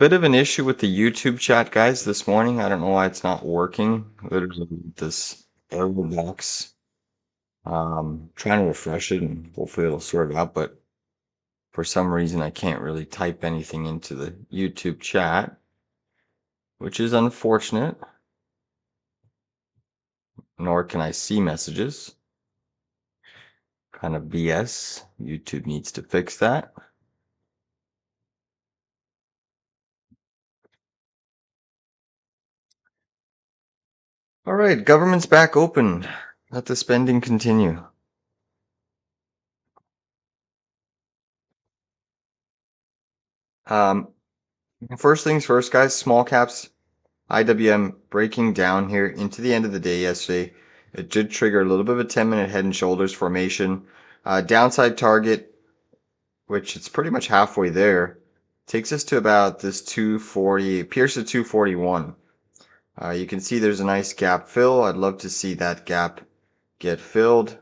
Bit of an issue with the YouTube chat, guys, this morning. I don't know why it's not working. Literally, this error box. Trying to refresh it and hopefully it'll sort it out, but for some reason I can't really type anything into the YouTube chat, which is unfortunate. Nor can I see messages. Kind of BS. YouTube needs to fix that. All right, government's back open. Let the spending continue. First things first, guys, small caps, IWM breaking down here into the end of the day yesterday. It did trigger a little bit of a 10-minute head and shoulders formation. Downside target, which it's pretty much halfway there, takes us to about this 240, appears to 241. You can see there's a nice gap fill. I'd love to see that gap get filled.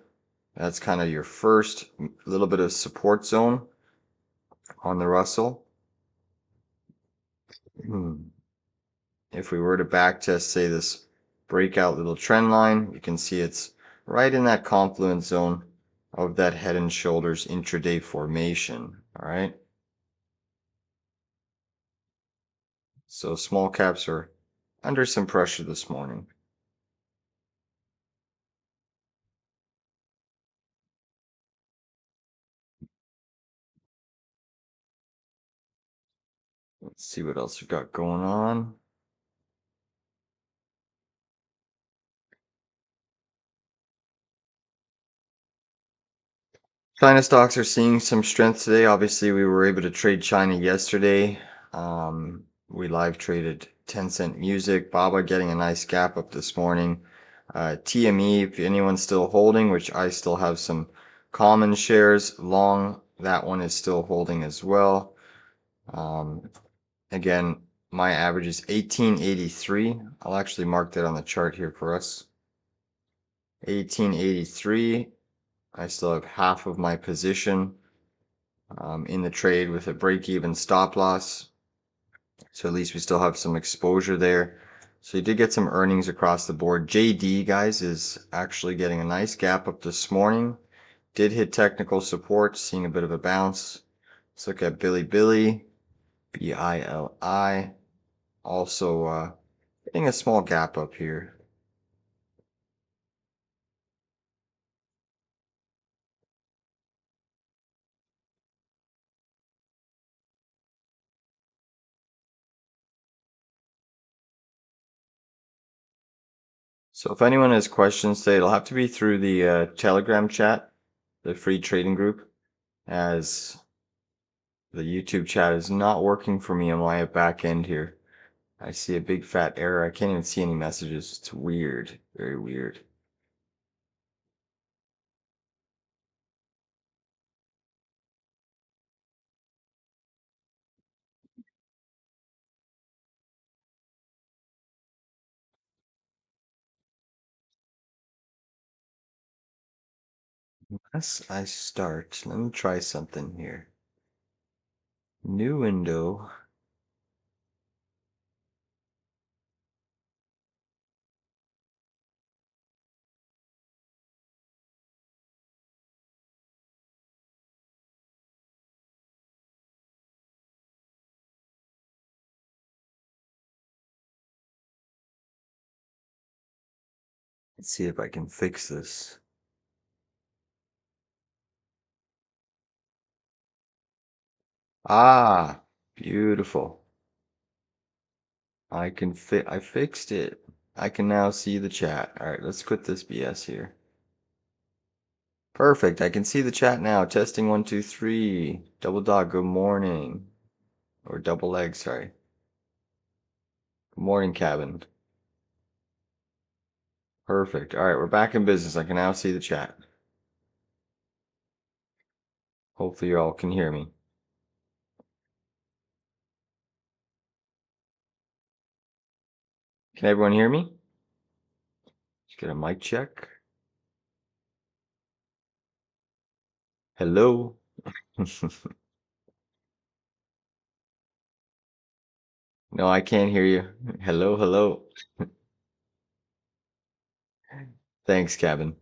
That's kind of your first little bit of support zone on the Russell. If we were to back test, say, this breakout little trend line, you can see it's right in that confluence zone of that head and shoulders intraday formation. All right. So small caps are under some pressure this morning. Let's see what else we've got going on. China stocks are seeing some strength today. Obviously, we were able to trade China yesterday. We live traded Tencent Music. Baba getting a nice gap up this morning. TME, if anyone's still holding, which I still have some common shares long, that one is still holding as well. Again, my average is 1883. I'll actually mark that on the chart here for us. 1883. I still have half of my position in the trade with a break-even stop loss. So at least we still have some exposure there. So you did get some earnings across the board. JD, guys, is actually getting a nice gap up this morning. Did hit technical support, seeing a bit of a bounce. Let's look at Billy, BILI. Also getting a small gap up here. So if anyone has questions today, it'll have to be through the Telegram chat, the free trading group, as the YouTube chat is not working for me on my back end here. I see a big fat error. I can't even see any messages. It's weird. Very weird. As I start, let me try something here. New window. Let's see if I can fix this. Ah, beautiful. I fixed it. I can now see the chat. All right, let's quit this BS here. Perfect. I can see the chat now. Testing 1, 2, 3. Double dog, good morning. Or double leg, sorry. Good morning, cabin. Perfect. All right, we're back in business. I can now see the chat. Hopefully you all can hear me. Can everyone hear me? Let's get a mic check. Hello. No, I can't hear you. Hello, hello. Thanks, Kevin.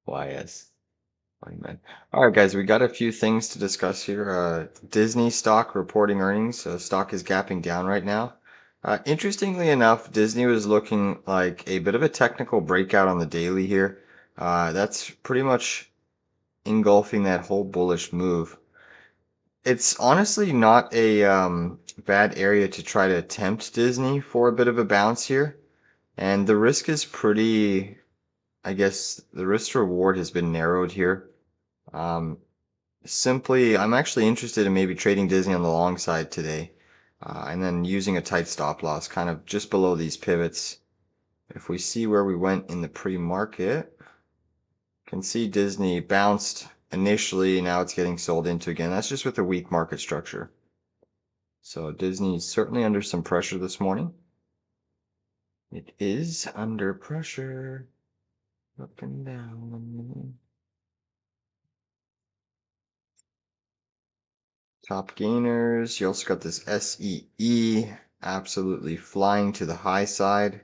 YS. Funny man. All right, guys, we got a few things to discuss here. Disney stock reporting earnings. Stock is gapping down right now. Interestingly enough, Disney was looking like a bit of a technical breakout on the daily here. That's pretty much engulfing that whole bullish move. It's honestly not a bad area to try to tempt Disney for a bit of a bounce here. And the risk is pretty, I guess the risk to reward has been narrowed here. Um, Simply, I'm actually interested in maybe trading Disney on the long side today, and then using a tight stop loss kind of just below these pivots. If we see where we went in the pre-market, can see Disney bounced initially, now it's getting sold into again. That's just with a weak market structure. So Disney's certainly under some pressure this morning. It is under pressure, up and down. Top gainers. You also got this SEE absolutely flying to the high side.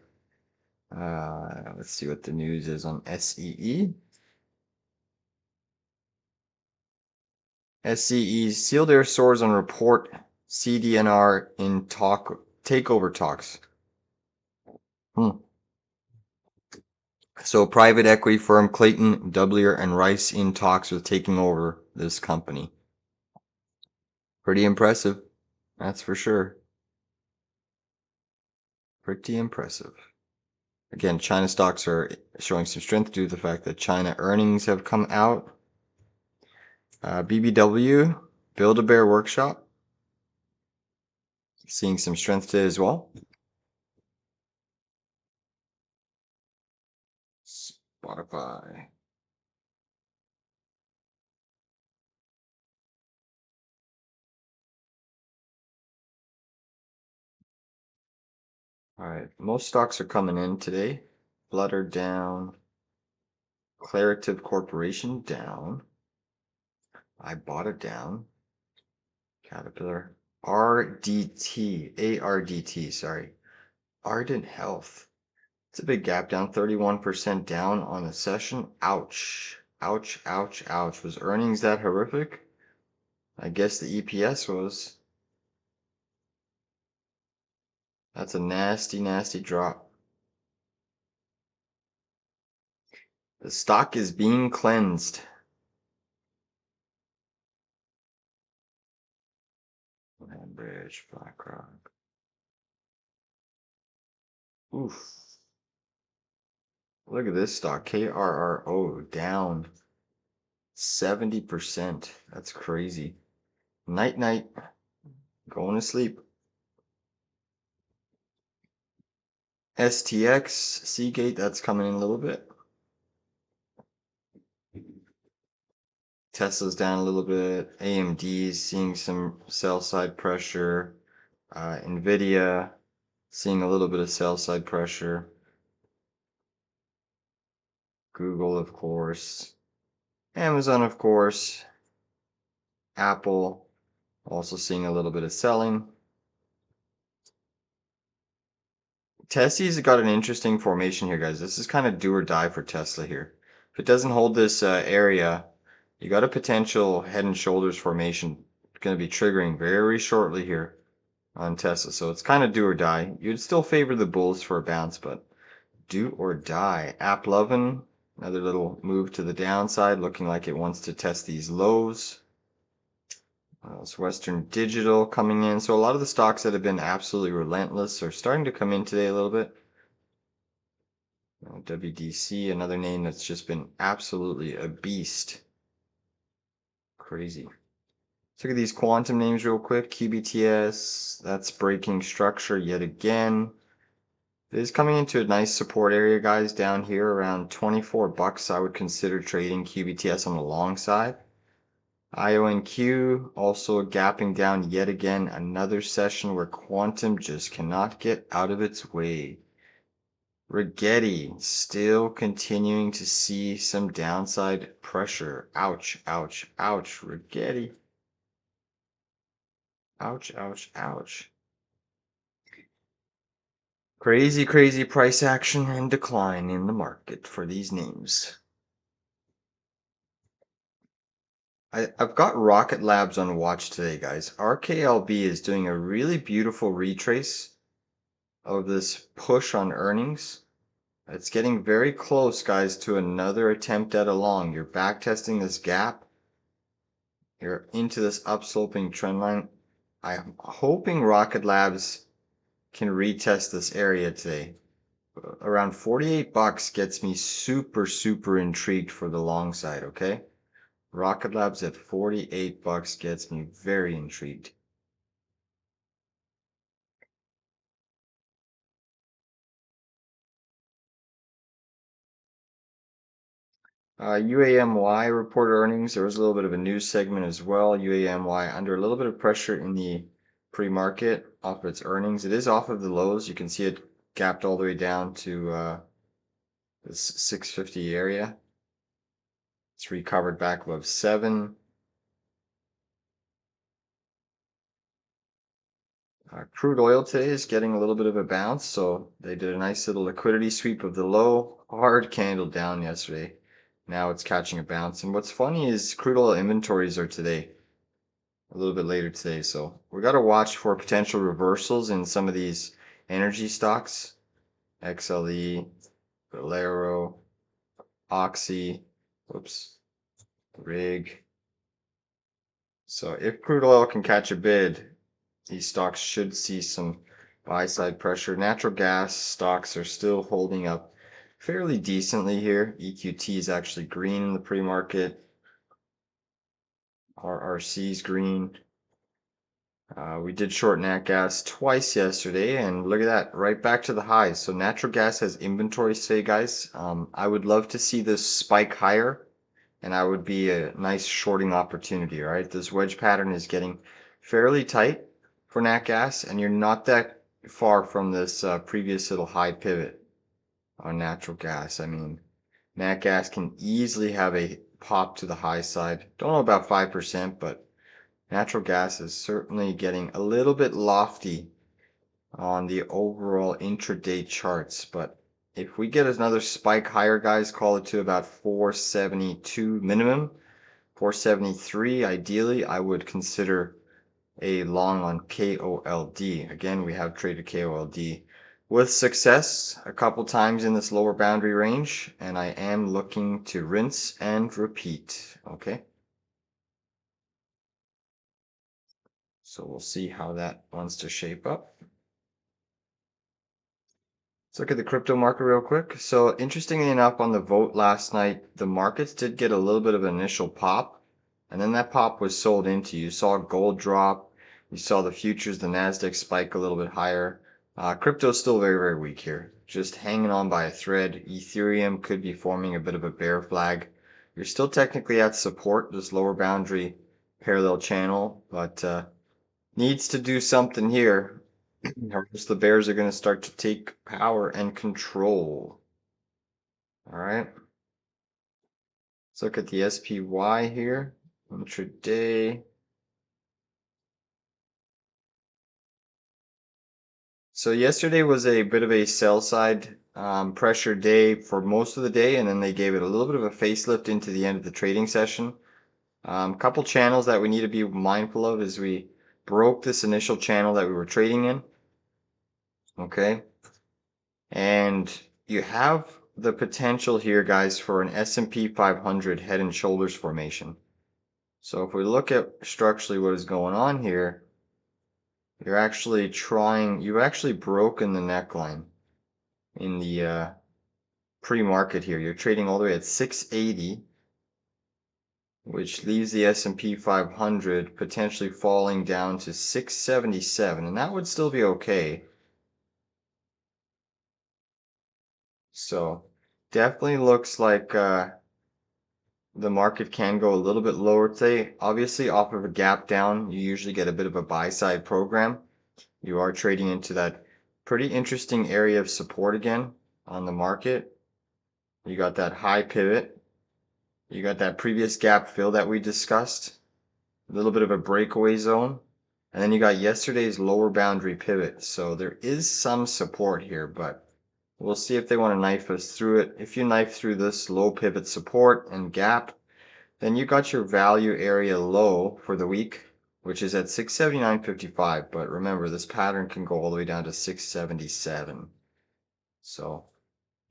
Let's see what the news is on SEE. SEE Sealed Air soars on report CDNR in takeover talks. So private equity firm Clayton, Dublier, and Rice in talks with taking over this company. Pretty impressive, that's for sure. Pretty impressive. Again, China stocks are showing some strength due to the fact that China earnings have come out. BBW, Build-A-Bear Workshop, seeing some strength today as well. Spotify. All right, most stocks are coming in today. Flutter down. Clarative Corporation down. I bought it down. Caterpillar. ARDT, sorry. Ardent Health. It's a big gap down, 31% down on the session. Ouch. Ouch, ouch, ouch. Was earnings that horrific? I guess the EPS was. That's a nasty, nasty drop. The stock is being cleansed. Bridge, BlackRock. Oof. Look at this stock. KRRO down 70%. That's crazy. Night, night. Going to sleep. STX, Seagate, that's coming in a little bit. Tesla's down a little bit. AMD's seeing some sell side pressure. Nvidia seeing a little bit of sell side pressure. Google, of course. Amazon, of course. Apple also seeing a little bit of selling. Tesla's got an interesting formation here, guys. This is kind of do or die for Tesla here. If it doesn't hold this area, you got a potential head and shoulders formation going to be triggering very shortly here on Tesla. So it's kind of do or die. You'd still favor the bulls for a bounce, but do or die. AppLovin, another little move to the downside, looking like it wants to test these lows. It's Western Digital coming in. So a lot of the stocks that have been absolutely relentless are starting to come in today a little bit. WDC, another name that's just been absolutely a beast. Crazy. Let's look at these quantum names real quick. QBTS, that's breaking structure yet again. It is coming into a nice support area, guys, down here around 24 bucks. I would consider trading QBTS on the long side. IONQ also gapping down yet again. Another session where quantum just cannot get out of its way. Rigetti still continuing to see some downside pressure. Ouch, ouch, ouch. Rigetti. Ouch, ouch, ouch. Crazy, crazy price action and decline in the market for these names. I've got Rocket Labs on watch today, guys. RKLB is doing a really beautiful retrace of this push on earnings. It's getting very close, guys, to another attempt at a long. You're back testing this gap. You're into this upsloping trend line. I'm hoping Rocket Labs can retest this area today. Around 48 bucks gets me super, super intrigued for the long side, okay? Rocket Labs at 48 bucks gets me very intrigued. UAMY reported earnings. There was a little bit of a news segment as well. UAMY under a little bit of pressure in the pre-market off of its earnings. It is off of the lows. You can see it gapped all the way down to this 650 area. It's recovered back above 7. Crude oil today is getting a little bit of a bounce, so they did a nice little liquidity sweep of the low. Hard candle down yesterday. Now it's catching a bounce. And what's funny is crude oil inventories are today, a little bit later today. So we got to watch for potential reversals in some of these energy stocks. XLE, Valero, Oxy, whoops, Rig. So if crude oil can catch a bid, these stocks should see some buy-side pressure. Natural gas stocks are still holding up fairly decently here. EQT is actually green in the pre-market. RRC is green. We did short nat gas twice yesterday, and look at that, right back to the highs. So natural gas has inventory today, guys. I would love to see this spike higher, and I would be a nice shorting opportunity, all right? This wedge pattern is getting fairly tight for nat gas, and you're not that far from this previous little high pivot on natural gas. I mean, nat gas can easily have a pop to the high side. Don't know about 5%, but natural gas is certainly getting a little bit lofty on the overall intraday charts. But if we get another spike higher, guys, call it to about 472 minimum, 473 ideally, I would consider a long on KOLD. Again, we have traded KOLD with success a couple times in this lower boundary range, and I am looking to rinse and repeat. Okay. So we'll see how that wants to shape up. Let's look at the crypto market real quick. So interestingly enough, on the vote last night, the markets did get a little bit of an initial pop, and then that pop was sold into. You saw gold drop, you saw the futures, the NASDAQ spike a little bit higher. Crypto is still very, very weak here. Just hanging on by a thread. Ethereum could be forming a bit of a bear flag. You're still technically at support, this lower boundary parallel channel, but needs to do something here, or else the Bears are going to start to take power and control. All right. Let's look at the SPY here. Intraday. So yesterday was a bit of a sell side pressure day for most of the day, and then they gave it a little bit of a facelift into the end of the trading session. Couple channels that we need to be mindful of as we broke this initial channel that we were trading in. Okay. And you have the potential here, guys, for an S&P 500 head and shoulders formation. So if we look at structurally what is going on here, you've actually broken the neckline in the pre-market here. You're trading all the way at 680, which leaves the S&P 500 potentially falling down to 677, and that would still be okay. So definitely looks like the market can go a little bit lower today. Obviously, off of a gap down, you usually get a bit of a buy side program. You are trading into that pretty interesting area of support again on the market. You got that high pivot. You got that previous gap fill that we discussed. A little bit of a breakaway zone. And then you got yesterday's lower boundary pivot. So there is some support here, but we'll see if they want to knife us through it. If you knife through this low pivot support and gap, then you got your value area low for the week, which is at 679.55. But remember, this pattern can go all the way down to 677. So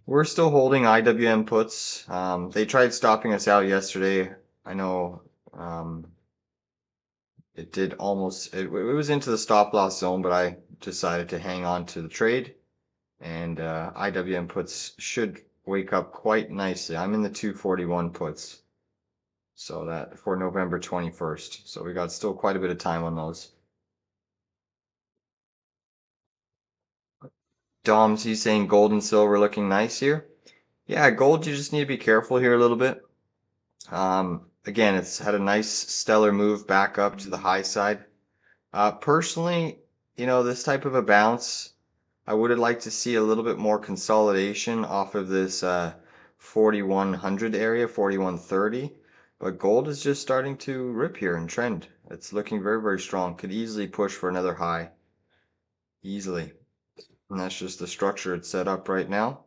we're still holding IWM puts. They tried stopping us out yesterday. I know it did almost, it was into the stop loss zone, but I decided to hang on to the trade. And IWM puts should wake up quite nicely. I'm in the 241 puts. So that for November 21st. So we got still quite a bit of time on those. Dom's, he's saying gold and silver looking nice here. Yeah, gold, you just need to be careful here a little bit. Again, it's had a nice stellar move back up to the high side. Personally, this type of a bounce, I would have liked to see a little bit more consolidation off of this 4100 area, 4130. But gold is just starting to rip here and trend. It's looking very, very strong. Could easily push for another high. Easily. And that's just the structure it's set up right now.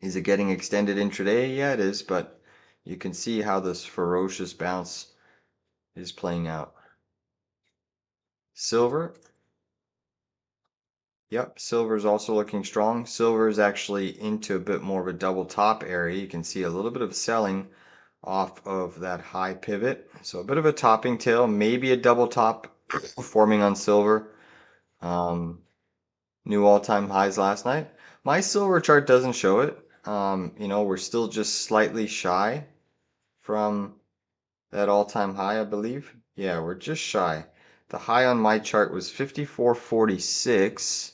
Is it getting extended intraday? Yeah, it is, but you can see how this ferocious bounce is playing out. Silver. Yep, silver is also looking strong. Silver is actually into a bit more of a double top area. You can see a little bit of selling off of that high pivot. So a bit of a topping tail, maybe a double top forming on silver. New all-time highs last night. My silver chart doesn't show it. We're still just slightly shy from that all-time high, I believe. Yeah, we're just shy. The high on my chart was 54.46,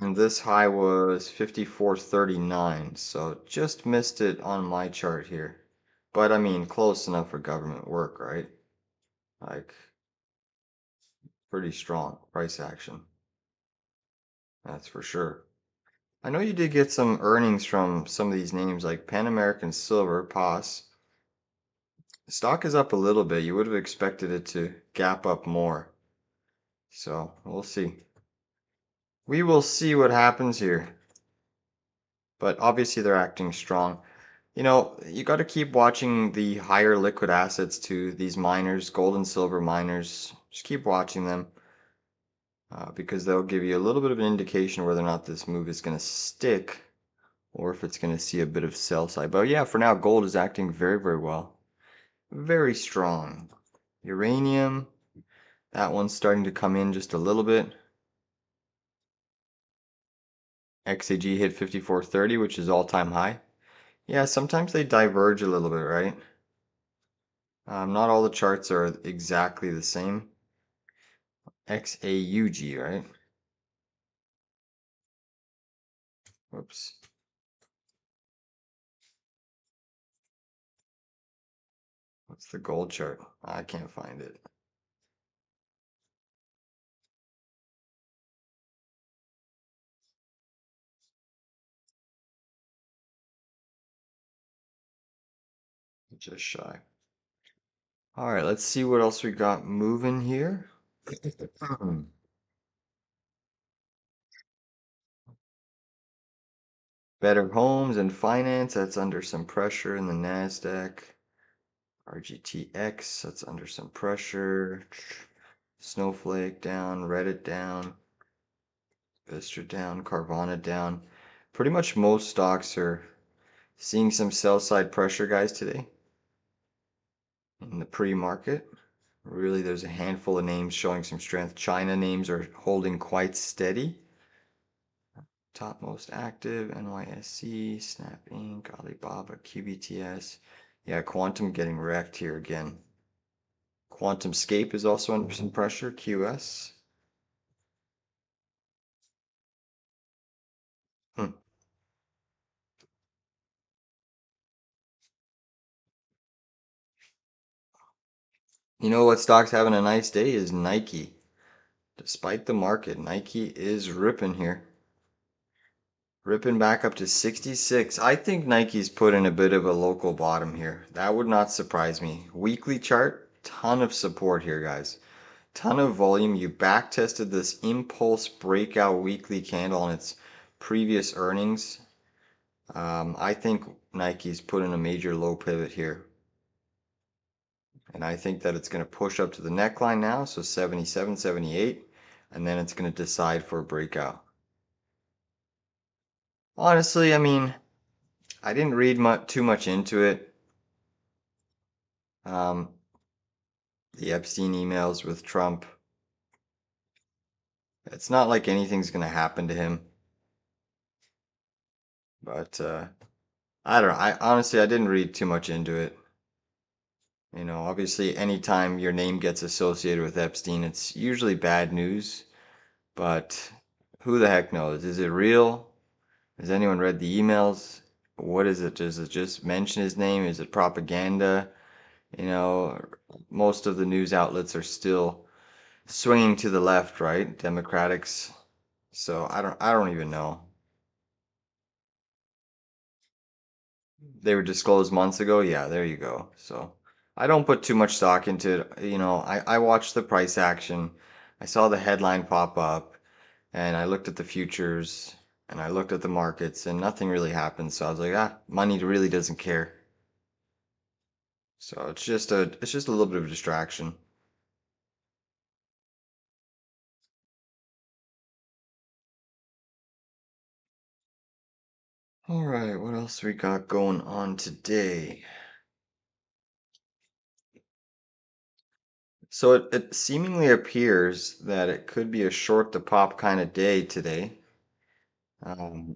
and this high was 54.39, so just missed it on my chart here. But I mean, close enough for government work, right? Like, pretty strong price action. That's for sure. I know you did get some earnings from some of these names like Pan American Silver, PAS. Stock is up a little bit. You would have expected it to gap up more. So we'll see. We will see what happens here. But obviously they're acting strong. You got to keep watching the higher liquid assets too. These miners, gold and silver miners, just keep watching them because they'll give you a little bit of an indication whether or not this move is going to stick or if it's going to see a bit of sell side. But yeah, for now, gold is acting very, very well. Very strong. Uranium, that one's starting to come in just a little bit. XAG hit 54.30, which is all-time high. Yeah, sometimes they diverge a little bit, right? Not all the charts are exactly the same. XAUG, right? Whoops. What's the gold chart? I can't find it. Just shy. All right, let's see what else we got moving here. Better Homes and Finance, that's under some pressure in the NASDAQ. RGTX, that's under some pressure. Snowflake down, Reddit down, Vistra down, Carvana down. Pretty much most stocks are seeing some sell side pressure, guys, today in the pre-market. Really, there's a handful of names showing some strength. China names are holding quite steady. Top most active, NYSE, Snap Inc., Alibaba, QBTS. Yeah, Quantum getting wrecked here again. QuantumScape is also under some pressure, QS. Hmm. You know what stock's having a nice day is Nike. Despite the market, Nike is ripping here. Ripping back up to 66. I think Nike's put in a bit of a local bottom here. That would not surprise me. Weekly chart, ton of support here, guys. ton of volume. You back tested this impulse breakout weekly candle on its previous earnings. I think Nike's put in a major low pivot here. And I think that it's going to push up to the neckline now, so 77, 78, and then it's going to decide for a breakout. Honestly, I mean, I didn't read too much into it. Um, the Epstein emails with Trump. It's not like anything's going to happen to him. But I don't know. I honestly, I didn't read too much into it. You know, obviously, anytime your name gets associated with Epstein, it's usually bad news. But who the heck knows? Is it real? Has anyone read the emails? What is it? Does it just mention his name? Is it propaganda? You know, most of the news outlets are still swinging to the left, right? Democrats. So I don't even know. They were disclosed months ago. Yeah, there you go. So I don't put too much stock into it. You know, I watched the price action. I saw the headline pop up and I looked at the futures and I looked at the markets and nothing really happened. So I was like, money really doesn't care. So it's just a little bit of a distraction. All right, what else we got going on today? So it seemingly appears that it could be a short to pop kind of day today,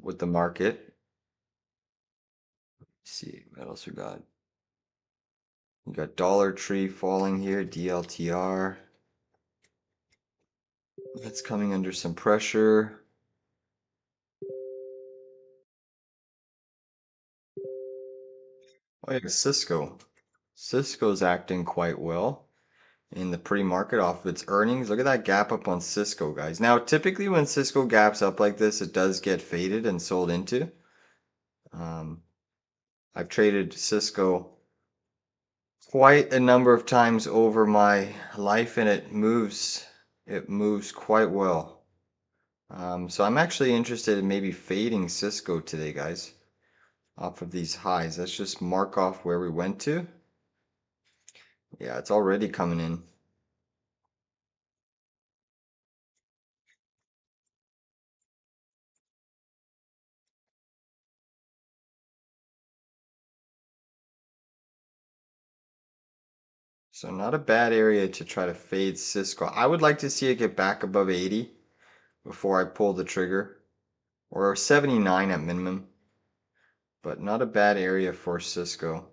with the market. Let's see what else we got. We got Dollar Tree falling here, DLTR. That's coming under some pressure. Oh yeah, Cisco. Cisco's acting quite well in the pre-market off of its earnings. Look at that gap up on Cisco, guys. Now, typically when Cisco gaps up like this, it does get faded and sold into. Um, I've traded Cisco quite a number of times over my life, and it moves quite well. So I'm actually interested in maybe fading Cisco today, guys, off of these highs. Let's just mark off where we went to. Yeah, it's already coming in. So not a bad area to try to fade Cisco. I would like to see it get back above 80 before I pull the trigger, or 79 at minimum, but not a bad area for Cisco.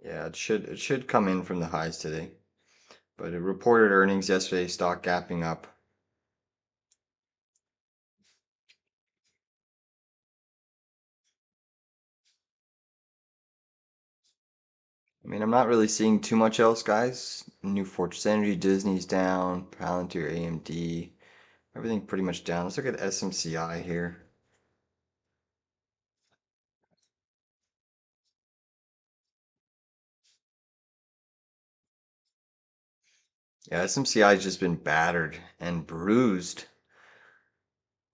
Yeah, it should come in from the highs today. But it reported earnings yesterday, stock gapping up. I mean, I'm not really seeing too much else, guys. New Fortress Energy, Disney's down, Palantir, AMD, everything pretty much down. Let's look at SMCI here. Yeah, SMCI's just been battered and bruised.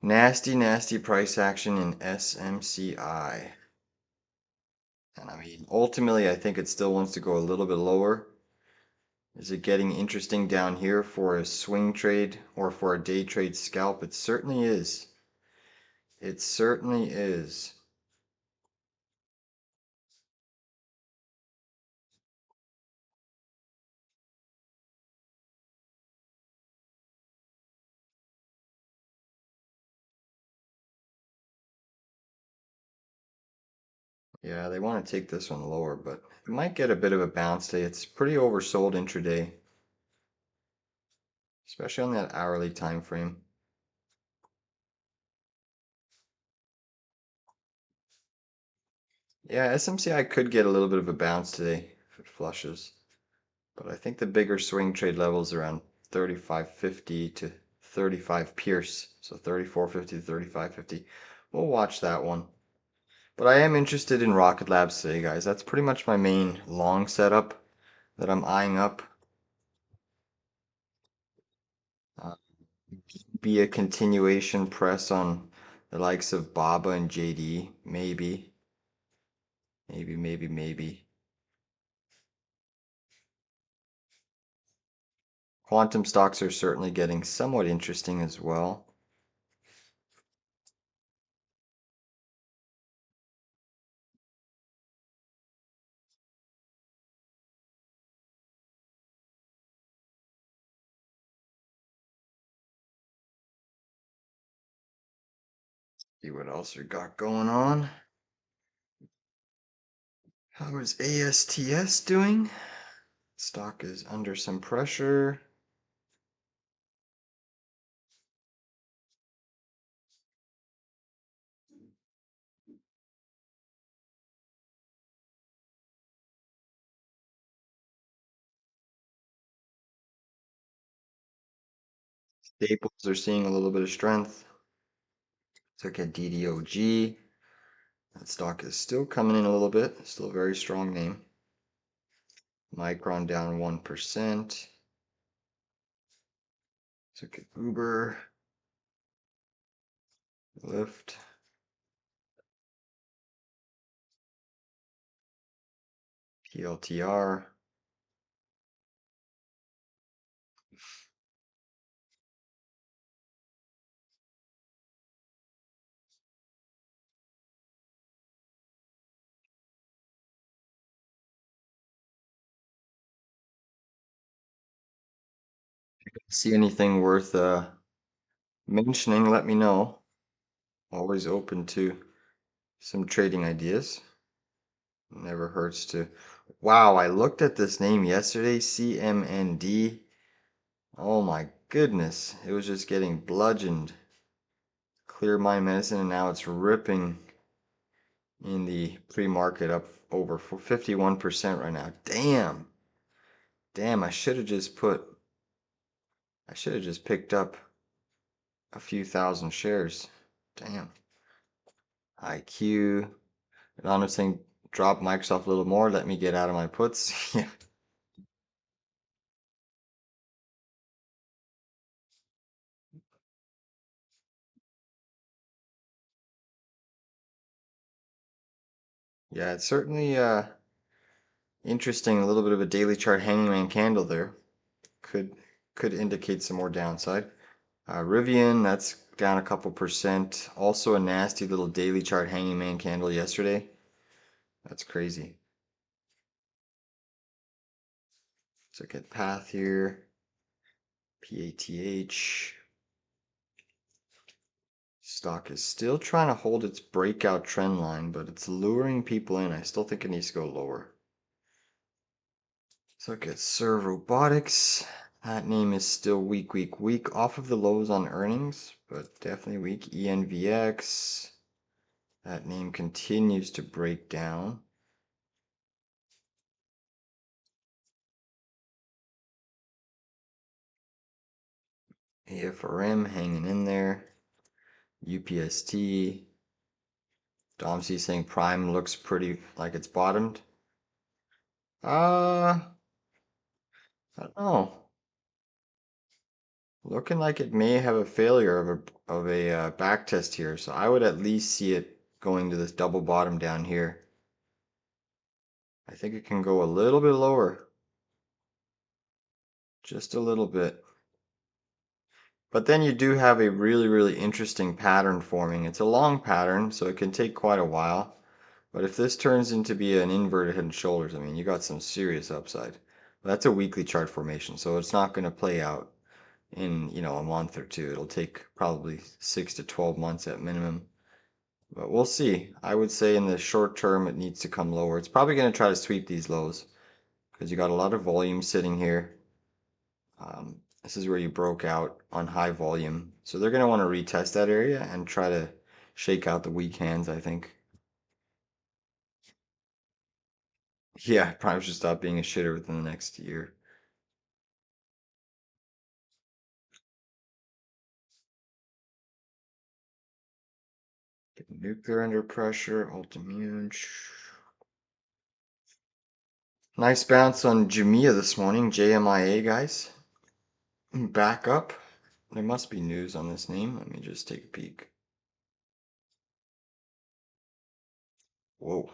Nasty, nasty price action in SMCI. And I mean, ultimately, I think it still wants to go a little bit lower. Is it getting interesting down here for a swing trade or for a day trade scalp? It certainly is. It certainly is. Yeah, they want to take this one lower, but it might get a bit of a bounce day. It's pretty oversold intraday, especially on that hourly time frame. Yeah, SMCI could get a little bit of a bounce today if it flushes, but I think the bigger swing trade levels around 35.50 to 35 Pierce, so 34.50 to 35.50. We'll watch that one. But I am interested in Rocket Labs today, guys. That's pretty much my main long setup that I'm eyeing up. Uh, be a continuation press on the likes of Baba and JD, maybe. Maybe. Quantum stocks are certainly getting somewhat interesting as well. See what else we got going on. How is ASTS doing? Stock is under some pressure. Staples are seeing a little bit of strength. Let's look at DDOG. That stock is still coming in a little bit. Still a very strong name. Micron down 1%. Let's look at Uber. Lyft. PLTR. See anything worth mentioning, let me know. Always open to some trading ideas. Never hurts to. Wow, I looked at this name yesterday, CMND. Oh my goodness, it was just getting bludgeoned. Clear Mind Medicine, and now it's ripping in the pre-market up over 51% right now. Damn. Damn, I should have just picked up a few thousand shares. Damn. IQ. Anonymous saying drop Microsoft a little more, let me get out of my puts. Yeah. Yeah, it's certainly interesting. A little bit of a daily chart hangman candle there. Could could indicate some more downside. Rivian, that's down a couple percent. Also a nasty little daily chart hanging man candle yesterday. That's crazy. Let's look at path here. PATH. Stock is still trying to hold its breakout trend line, but it's luring people in. I still think it needs to go lower. Let's look at Serve Robotics. That name is still weak. Off of the lows on earnings, but definitely weak. ENVX. That name continues to break down. AFRM hanging in there. UPST. Domsey saying Prime looks pretty like it's bottomed. I don't know. Looking like it may have a failure of a back test here, so I would at least see it going to this double bottom down here. I think it can go a little bit lower, just a little bit. But then you do have a really interesting pattern forming. It's a long pattern, so it can take quite a while. But if this turns into be an inverted head and shoulders, I mean, you got some serious upside. But that's a weekly chart formation, so it's not going to play out in, a month or two. It'll take probably 6 to 12 months at minimum. But we'll see. I would say in the short term, it needs to come lower. It's probably going to try to sweep these lows because you got a lot of volume sitting here. This is where you broke out on high volume. So they're going to want to retest that area and try to shake out the weak hands, I think. Yeah, Prime should stop being a shitter within the next year. Get nuclear under pressure, Altimmune. Nice bounce on Jumia this morning, JMIA guys. Back up. There must be news on this name. Let me just take a peek. Whoa.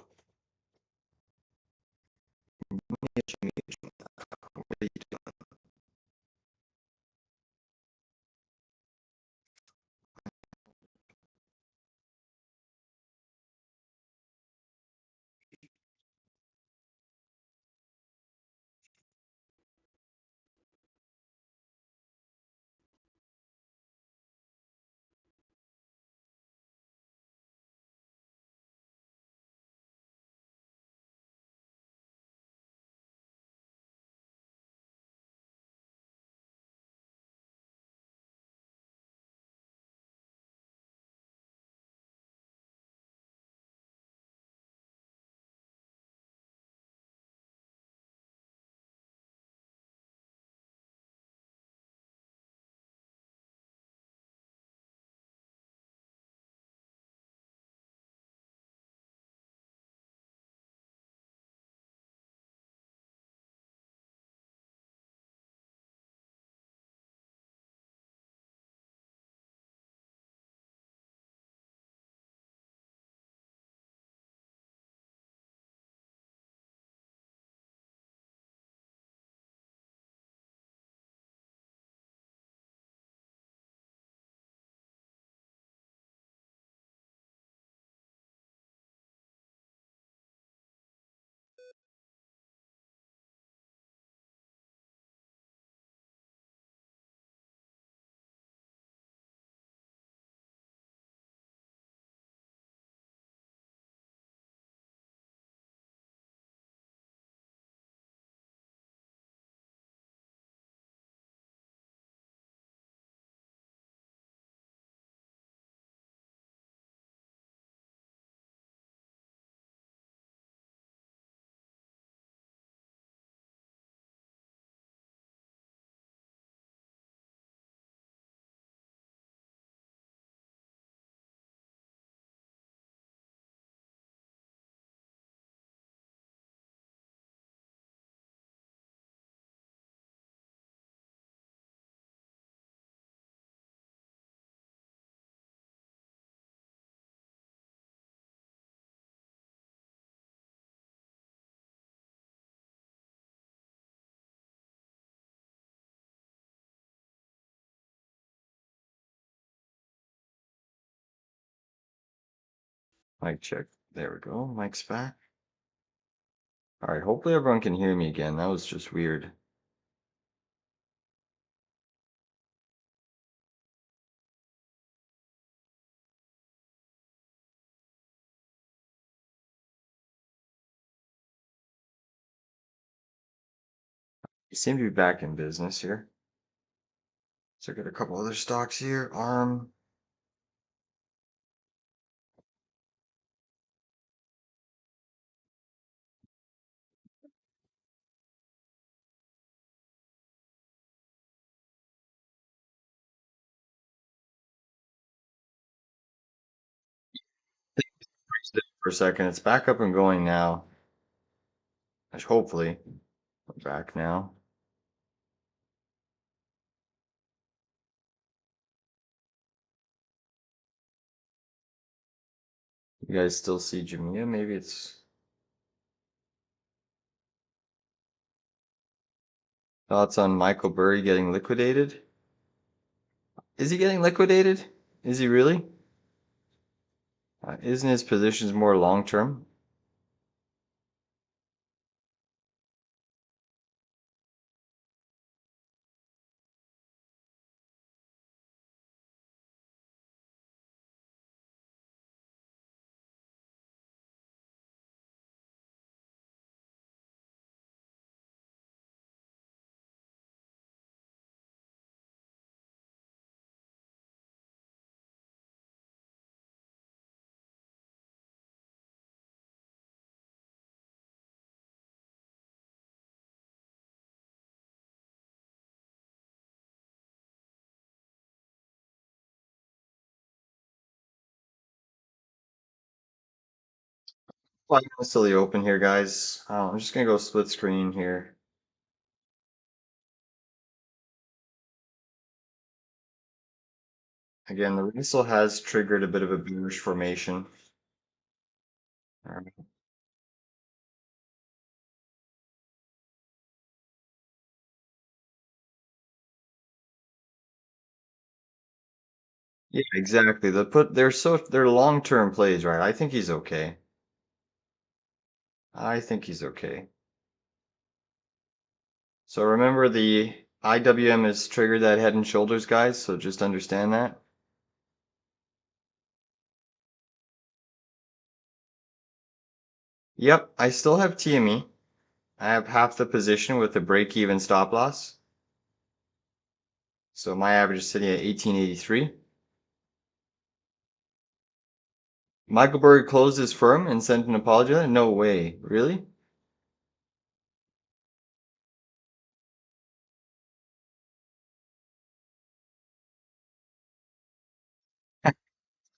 Mic check. There we go. Mic's back. All right. Hopefully everyone can hear me again. That was just weird. You seem to be back in business here. So I got a couple other stocks here. ARM. For a second. It's back up and going now. Hopefully. We're back now. You guys still see Jumia? Maybe it's thoughts on Michael Burry getting liquidated? Is he getting liquidated? Is he really? Isn't his positions more long term? 5 minutes till the open here, guys. I'm just gonna go split screen here. Again, the Russell has triggered a bit of a bearish formation. All right. Yeah, exactly. They're long-term plays, right? I think he's okay. I think he's okay. So remember the IWM has triggered that head and shoulders, guys, so just understand that. Yep, I still have TME. I have half the position with the break-even stop loss. So my average is sitting at 1883. Michael Burry closed his firm and sent an apology. No way. Really?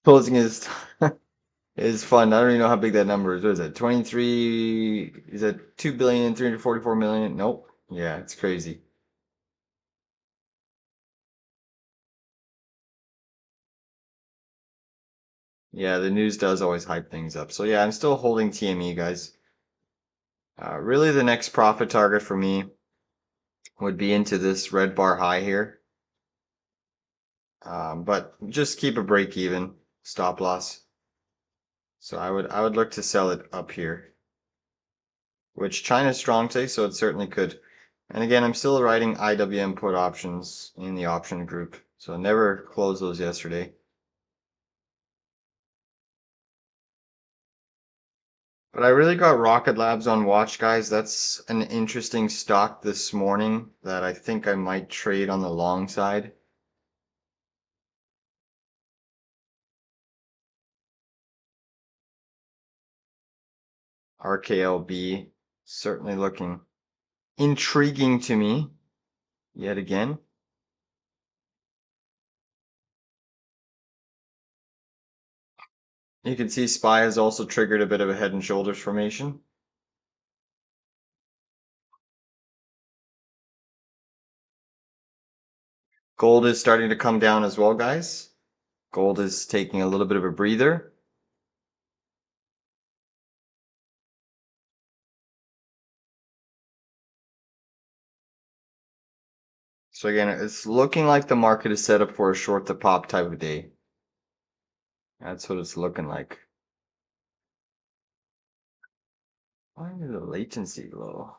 Closing is fun. I don't even know how big that number is. What is it? 23, is that 2,344,000,000? Nope. Yeah, it's crazy. Yeah, the news does always hype things up. So yeah, I'm still holding TME, guys. Really the next profit target for me would be into this red bar high here. But just keep a break even stop loss. So I would look to sell it up here, which China's strong today, so it certainly could. And again, I'm still writing IWM put options in the option group, so never close those yesterday. But I really got Rocket Labs on watch, guys. That's an interesting stock this morning that I think I might trade on the long side. RKLB certainly looking intriguing to me yet again. You can see SPY has also triggered a bit of a head and shoulders formation. Gold is starting to come down as well, guys. Gold is taking a little bit of a breather. So again, it's looking like the market is set up for a short to pop type of day. That's what it's looking like. Why is the latency low?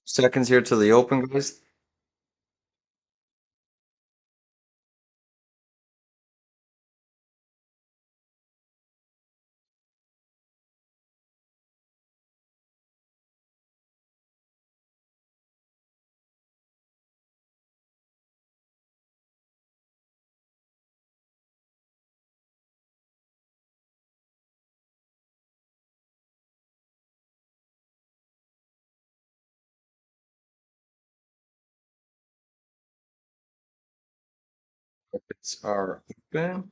Seconds here till the open, guys. It's our open.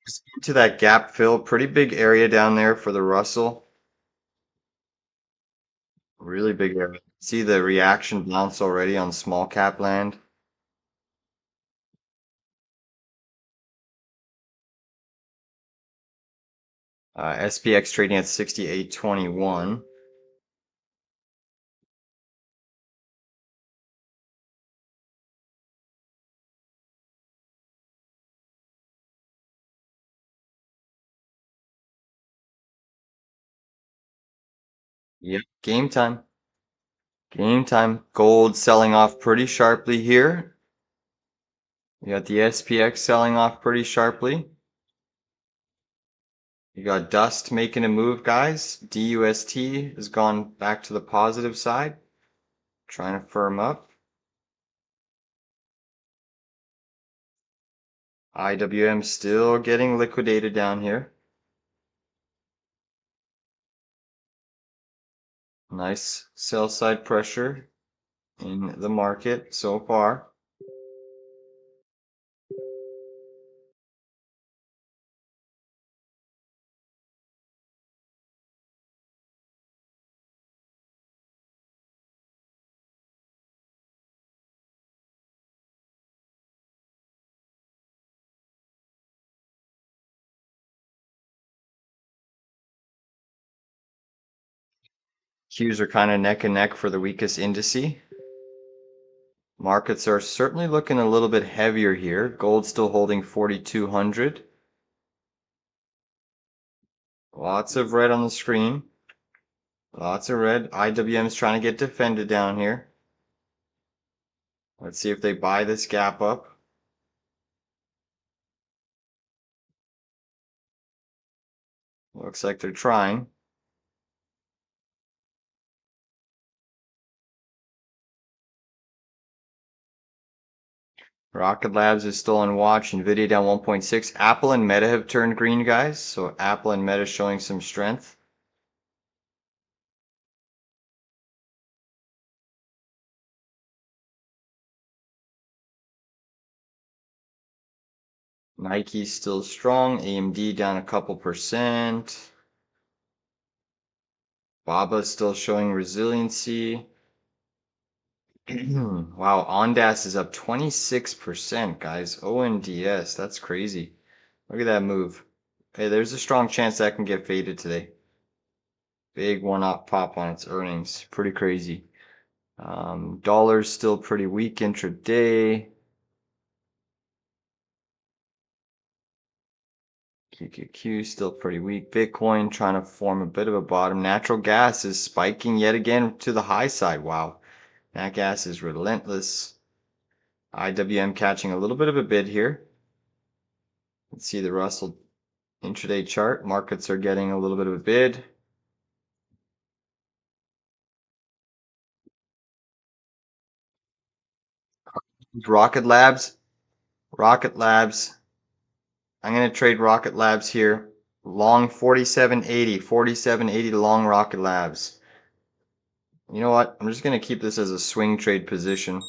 Just into that gap fill, pretty big area down there for the Russell. Really big area. See the reaction bounce already on small cap land. SPX trading at 68.21. Yep, game time. Game time. Gold selling off pretty sharply here. You got the SPX selling off pretty sharply. You got Dust making a move, guys. DUST has gone back to the positive side, trying to firm up. IWM still getting liquidated down here. Nice sell side pressure in the market so far. Qs are kind of neck and neck for the weakest indice. Markets are certainly looking a little bit heavier here. Gold still holding 4,200. Lots of red on the screen. Lots of red. IWM is trying to get defended down here. Let's see if they buy this gap up. Looks like they're trying. Rocket Labs is still on watch. Nvidia down 1.6. Apple and Meta have turned green, guys. So Apple and Meta showing some strength. Nike's still strong. AMD down a couple percent. Baba's still showing resiliency. Wow, Ondas is up 26%, guys. ONDS, that's crazy. Look at that move. Hey, there's a strong chance that can get faded today. Big one-off pop on its earnings. Pretty crazy. Dollar's still pretty weak intraday. QQQ still pretty weak. Bitcoin trying to form a bit of a bottom. Natural gas is spiking yet again to the high side. Wow. Nat gas is relentless. IWM catching a little bit of a bid here. Let's see the Russell intraday chart. Markets are getting a little bit of a bid. Rocket Labs. Rocket Labs. I'm going to trade Rocket Labs here. Long 47.80. 47.80 long Rocket Labs. You know what? I'm just going to keep this as a swing trade position.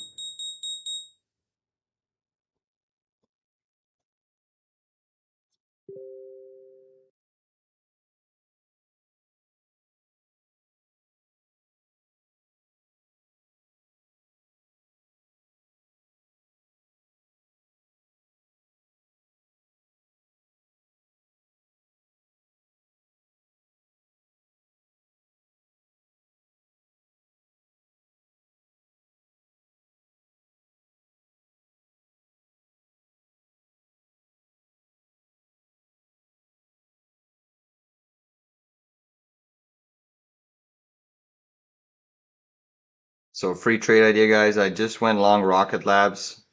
So free trade idea, guys. I just went long Rocket Labs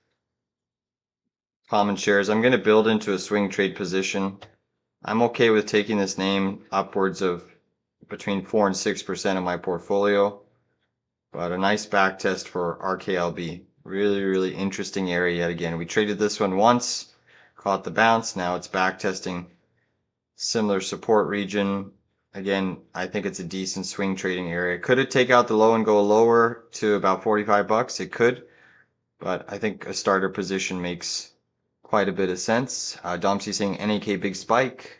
common shares. I'm going to build into a swing trade position. I'm okay with taking this name upwards of between 4 and 6% of my portfolio. But a nice back test for RKLB. Really, really interesting area yet again. We traded this one once, caught the bounce. Now it's back testing similar support region. Again, I think it's a decent swing trading area. Could it take out the low and go lower to about 45 bucks? It could, but I think a starter position makes quite a bit of sense. Domsey saying NAK big spike.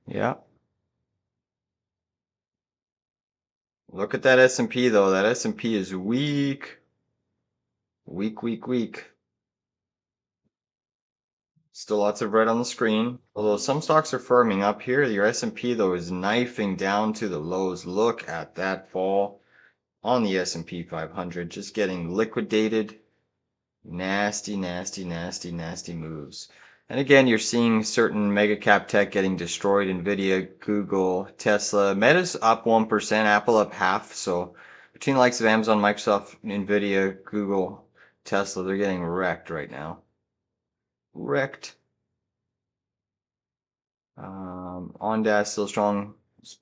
Yeah. Look at that S&P though. That S&P is weak. Weak, weak, weak. Still lots of red on the screen. Although some stocks are firming up here. Your S&P though is knifing down to the lows. Look at that fall on the S&P 500. Just getting liquidated. Nasty, nasty, nasty, nasty moves. And again, you're seeing certain mega cap tech getting destroyed. Nvidia, Google, Tesla. Meta's up 1%, Apple up half. So between the likes of Amazon, Microsoft, Nvidia, Google, Tesla, they're getting wrecked right now. Wrecked. OnDAS still strong.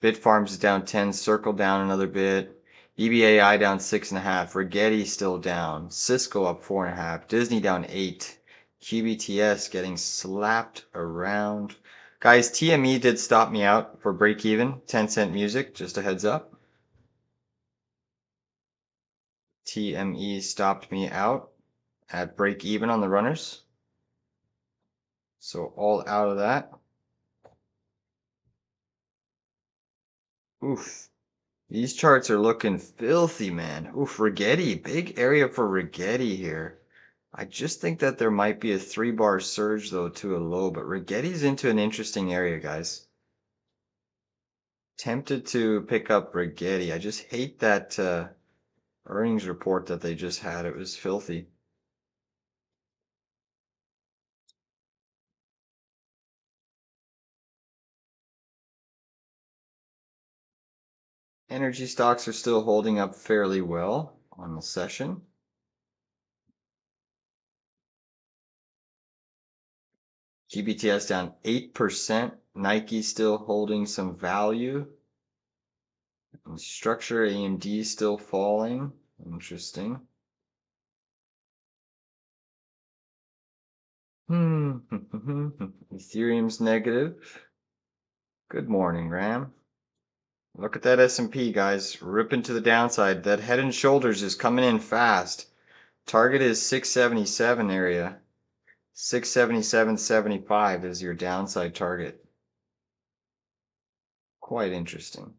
Bitfarms is down 10. Circle down another bit. EBAI down 6.5. Rigetti still down. Cisco up 4.5. Disney down 8. QBTS getting slapped around. Guys, TME did stop me out for break even. 10-cent music, just a heads up. TME stopped me out at break even on the runners. So all out of that. Oof. These charts are looking filthy, man. Oof, Rigetti. Big area for Rigetti here. I just think that there might be a 3-bar surge, though, to a low. But Rigetti's into an interesting area, guys. Tempted to pick up Rigetti. I just hate that earnings report that they just had. It was filthy. Energy stocks are still holding up fairly well on the session. GBTS down 8%. Nike still holding some value. And structure AMD still falling. Interesting. Ethereum's negative. Good morning, Ram. Look at that S&P, guys. Ripping to the downside. That head and shoulders is coming in fast. Target is 677 area. 677.75 is your downside target. Quite interesting.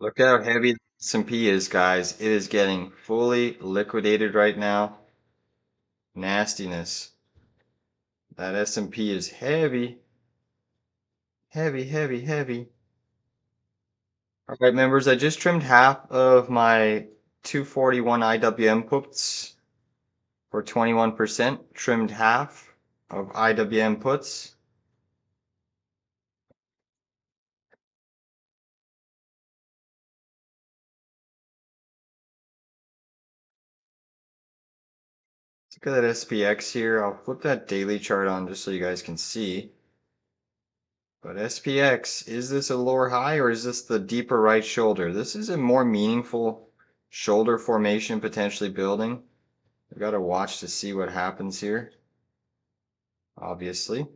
Look how heavy the S&P is, guys. It is getting fully liquidated right now. Nastiness. That S&P is heavy. Heavy, heavy, heavy. All right, members, I just trimmed half of my 241 IWM puts for 21%. Trimmed half of IWM puts. Look at that SPX here. I'll flip that daily chart on just so you guys can see. But SPX, is this a lower high or is this the deeper right shoulder? This is a more meaningful shoulder formation potentially building. We got to watch to see what happens here, obviously.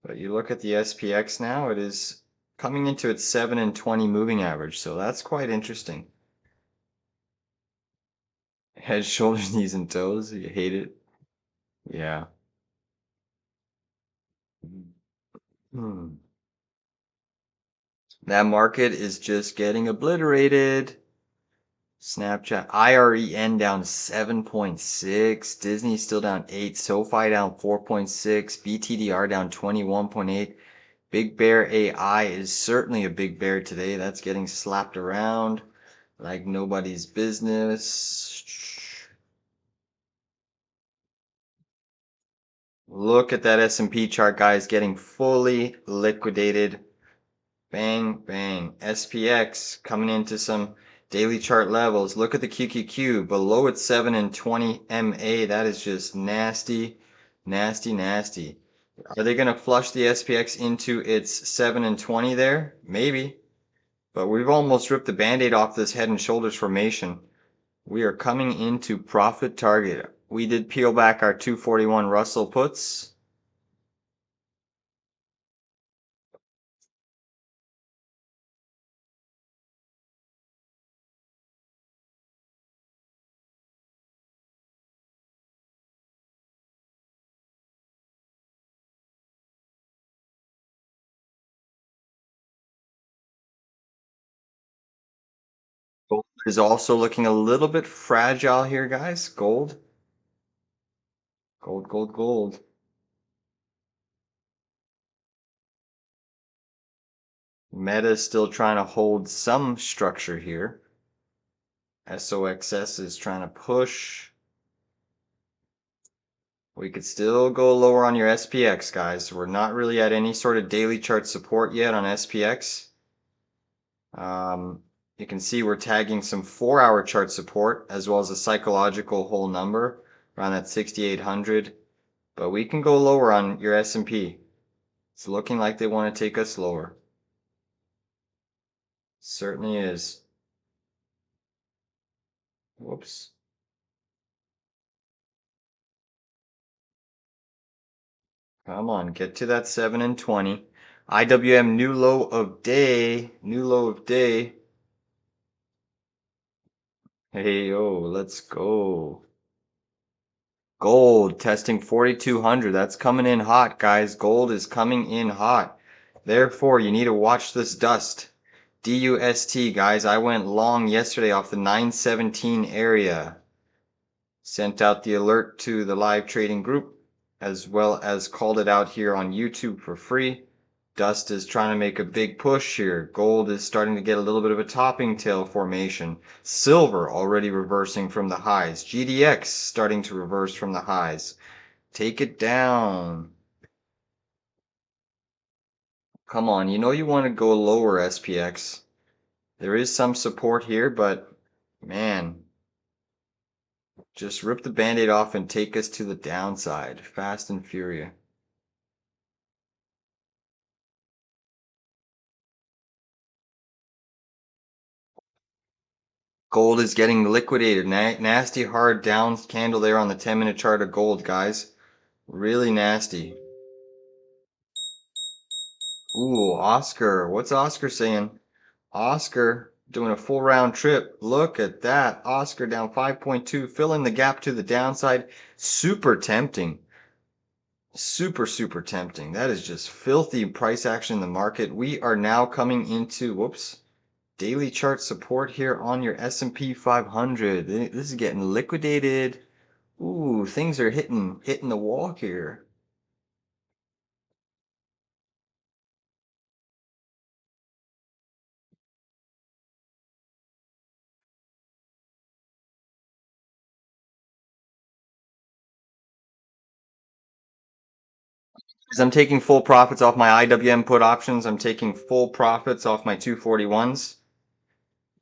But you look at the SPX now, it is coming into its 7 and 20 moving average, so that's quite interesting. Head, shoulders, knees, and toes, you hate it? Yeah. Hmm. That market is just getting obliterated. Snapchat, IREN down 7.6, Disney still down 8, SoFi down 4.6, BTDR down 21.8, Big Bear AI is certainly a big bear today. That's getting slapped around like nobody's business. Look at that S&P chart, guys, getting fully liquidated. Bang, bang. SPX coming into some daily chart levels. Look at the QQQ below its 7 and 20 MA. That is just nasty, nasty, nasty. Are they going to flush the SPX into its 7 and 20 there? Maybe. But we've almost ripped the band-aid off this head and shoulders formation. We are coming into profit target. We did peel back our 241 Russell puts. Gold is also looking a little bit fragile here, guys. Gold. Gold, gold, gold. Meta is still trying to hold some structure here. SOXS is trying to push. We could still go lower on your SPX, guys. We're not really at any sort of daily chart support yet on SPX. You can see we're tagging some 4-hour chart support as well as a psychological whole number around that 6,800. But we can go lower on your S&P. It's looking like they want to take us lower. Certainly is. Whoops. Come on, get to that 7 and 20. IWM new low of day. New low of day. Hey, yo, let's go. Gold testing 4,200. That's coming in hot, guys. Gold is coming in hot. Therefore, you need to watch this dust. DUST, guys. I went long yesterday off the 917 area. Sent out the alert to the live trading group, as well as called it out here on YouTube for free. Dust is trying to make a big push here. Gold is starting to get a little bit of a topping tail formation. Silver already reversing from the highs. GDX starting to reverse from the highs. Take it down. Come on, you know you want to go lower, SPX. There is some support here, but man, just rip the band-aid off and take us to the downside. Fast and furious. Gold is getting liquidated. Nasty hard down candle there on the 10-minute chart of gold, guys. Really nasty. Ooh, Oscar. What's Oscar saying? Oscar doing a full round trip. Look at that. Oscar down 5.2, filling the gap to the downside. Super tempting. Super, super tempting. That is just filthy price action in the market. We are now coming into, whoops, daily chart support here on your S&P 500. This is getting liquidated. Ooh, things are hitting the wall here. As I'm taking full profits off my IWM put options, I'm taking full profits off my 241s.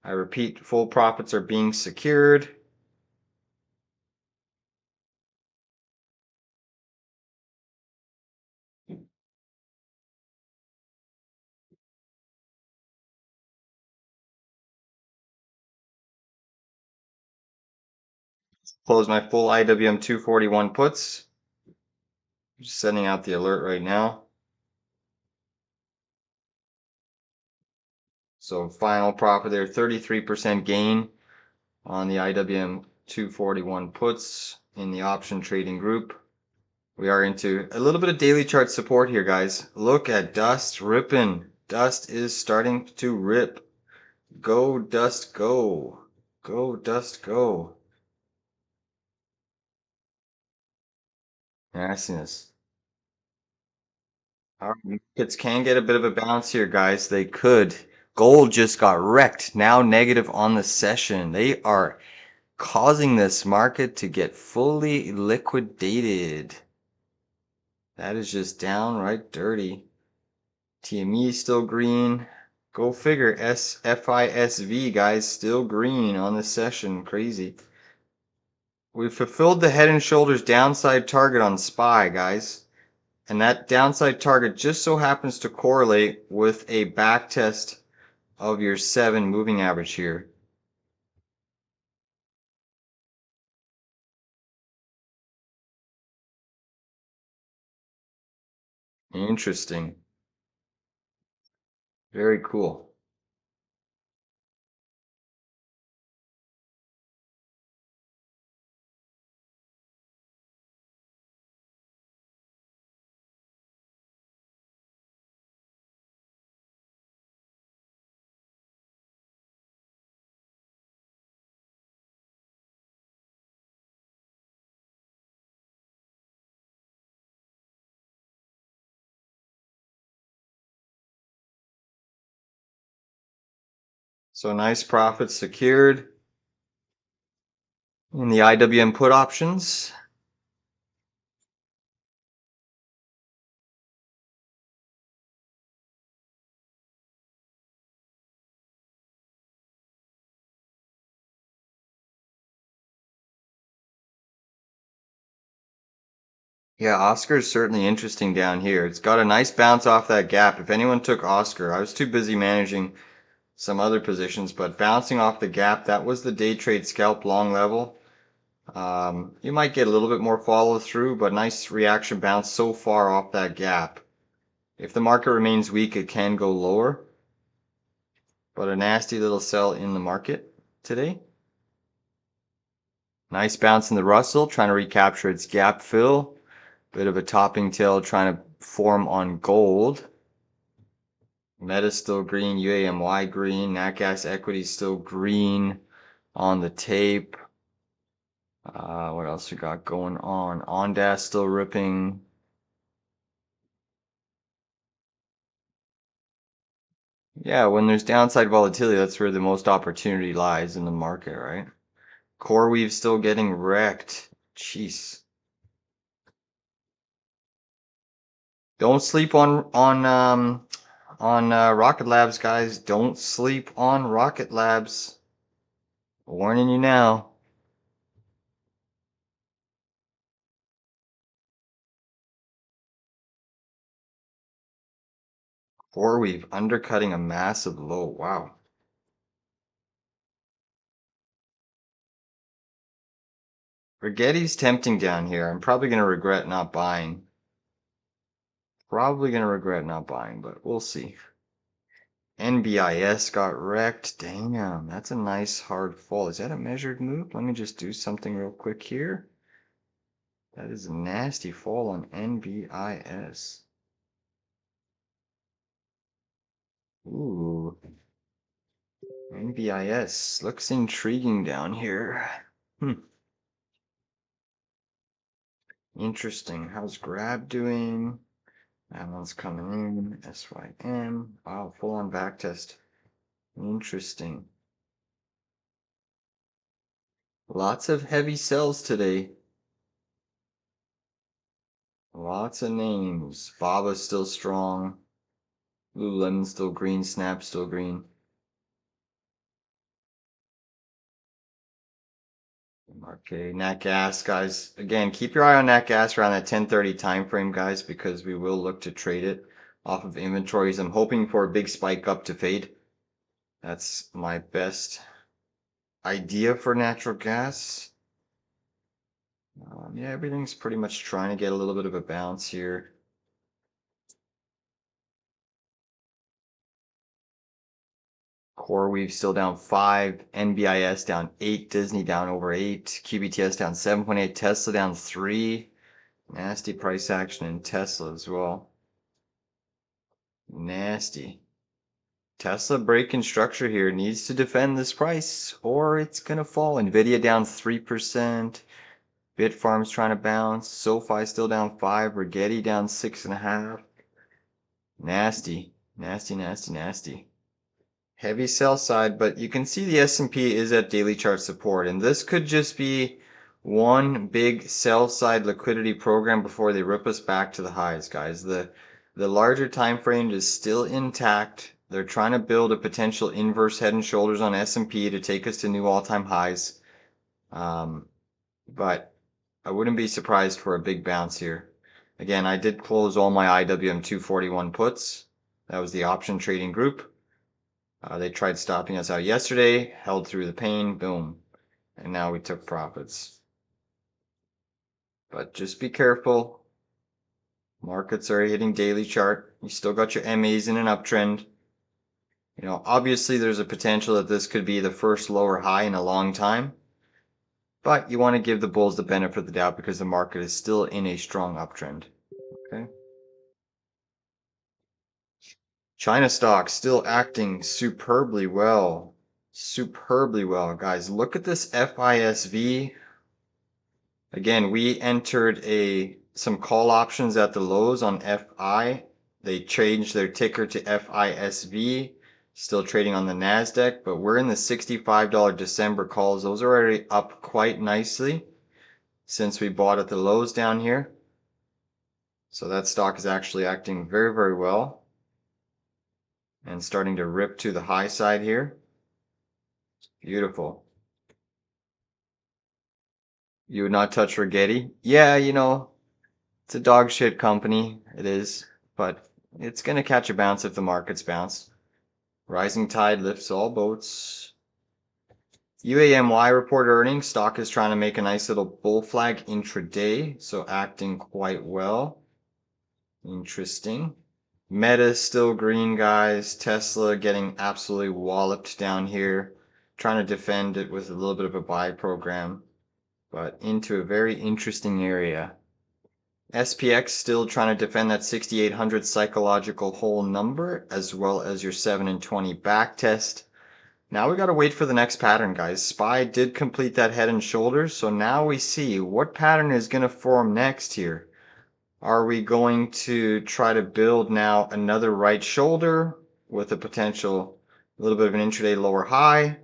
I repeat, full profits are being secured. Close my full IWM 241 puts. Just sending out the alert right now. So final profit there, 33% gain on the IWM 241 puts in the option trading group. We are into a little bit of daily chart support here, guys. Look at dust ripping. Dust is starting to rip. Go, dust, go. Go, dust, go. Nastiness. Our markets can get a bit of a bounce here, guys. They could. Gold just got wrecked. Now negative on the session. They are causing this market to get fully liquidated. That is just downright dirty. TME is still green. Go figure. FISV, guys, still green on the session. Crazy. We fulfilled the head and shoulders downside target on SPY, guys. And that downside target just so happens to correlate with a back test of your 7 moving average here. Interesting. Very cool. So nice profits secured in the IWM put options. Yeah, Oscar is certainly interesting down here. It's got a nice bounce off that gap. If anyone took Oscar, I was too busy managing some other positions, but bouncing off the gap, that was the day trade scalp long level. You might get a little bit more follow through, but nice reaction bounce so far off that gap. If the market remains weak, it can go lower, but a nasty little sell in the market today. Nice bounce in the Russell, trying to recapture its gap fill. Bit of a topping tail trying to form on gold. Meta still green, UAMY green, Nat Gas equity still green on the tape. What else we got going on? Ondas still ripping. Yeah, when there's downside volatility, that's where the most opportunity lies in the market, right? CoreWeave still getting wrecked. Jeez. Don't sleep on Rocket Labs, guys. Don't sleep on Rocket Labs. Warning you now. CoreWeave undercutting a massive low. Wow. Rigetti's tempting down here. I'm probably going to regret not buying. Probably going to regret not buying, but we'll see. NBIS got wrecked. Damn, that's a nice hard fall. Is that a measured move? Let me just do something real quick here. That is a nasty fall on NBIS. Ooh. NBIS looks intriguing down here. Interesting. How's Grab doing? That one's coming in. SYM. Wow, full on backtest. Interesting. Lots of heavy sells today. Lots of names. Baba's still strong. Lululemon still green. Snap still green. Okay, Nat Gas, guys. Again, keep your eye on Nat Gas around that 10:30 time frame, guys, because we will look to trade it off of inventories. I'm hoping for a big spike up to fade. That's my best idea for natural gas. Yeah, everything's pretty much trying to get a little bit of a bounce here. CoreWeave still down 5, NBIS down 8, Disney down over 8, QBTS down 7.8, Tesla down 3. Nasty price action in Tesla as well. Nasty. Tesla breaking structure here, needs to defend this price or it's gonna fall. Nvidia down 3%. Bitfarms trying to bounce. SoFi still down 5. Rigetti down 6.5. Nasty, nasty, nasty, nasty. Heavy sell side, but you can see the S&P is at daily chart support, and this could just be one big sell side liquidity program before they rip us back to the highs, guys. The larger time frame is still intact. They're trying to build a potential inverse head and shoulders on S&P to take us to new all-time highs. But I wouldn't be surprised for a big bounce here. Again, I did close all my IWM 241 puts. That was the option trading group. They tried stopping us out yesterday, held through the pain, boom. And now we took profits. But just be careful. Markets are hitting daily chart. You still got your MAs in an uptrend. You know, obviously there's a potential that this could be the first lower high in a long time. But you want to give the bulls the benefit of the doubt because the market is still in a strong uptrend. Okay. China stocks still acting superbly well. Superbly well, guys. Look at this FISV. Again, we entered some call options at the lows on FI. They changed their ticker to FISV. Still trading on the NASDAQ, but we're in the $65 December calls. Those are already up quite nicely since we bought at the lows down here. So that stock is actually acting very, very well and starting to rip to the high side here. Beautiful. You would not touch Rigetti? Yeah, you know, it's a dog shit company. It is, but it's going to catch a bounce if the markets bounce. Rising tide lifts all boats. UAMY report earnings. Stock is trying to make a nice little bull flag intraday, so acting quite well. Interesting. Meta still green, guys. Tesla getting absolutely walloped down here. Trying to defend it with a little bit of a buy program, but into a very interesting area. SPX still trying to defend that 6,800 psychological whole number, as well as your 7 and 20 back test. Now we got to wait for the next pattern, guys. SPY did complete that head and shoulders, so now we see what pattern is going to form next here. Are we going to try to build now another right shoulder with a potential little bit of an intraday lower high?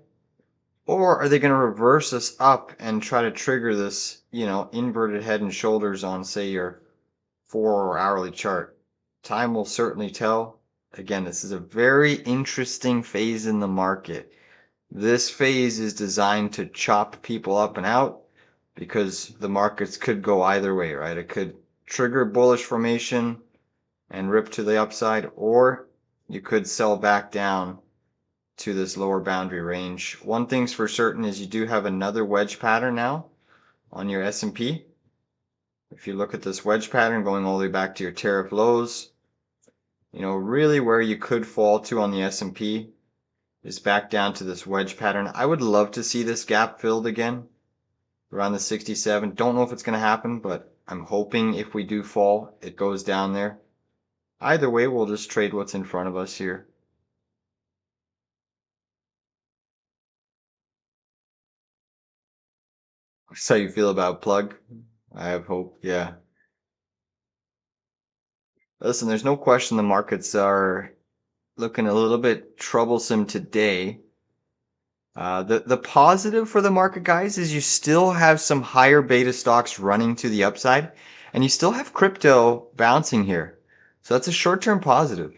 Or are they going to reverse us up and try to trigger this, you know, inverted head and shoulders on, say, your 4 or hourly chart? Time will certainly tell. Again, this is a very interesting phase in the market. This phase is designed to chop people up and out because the markets could go either way, right? It could trigger bullish formation and rip to the upside, or you could sell back down to this lower boundary range. One thing's for certain is you do have another wedge pattern now on your S&P. If you look at this wedge pattern going all the way back to your tariff lows, you know, really where you could fall to on the S&P is back down to this wedge pattern. I would love to see this gap filled again around the 67. Don't know if it's going to happen, but I'm hoping if we do fall, it goes down there. Either way, we'll just trade what's in front of us here. That's how you feel about plug? I have hope, yeah. Listen, there's no question the markets are looking a little bit troublesome today. The positive for the market, guys, is you still have some higher beta stocks running to the upside, and you still have crypto bouncing here. So that's a short-term positive.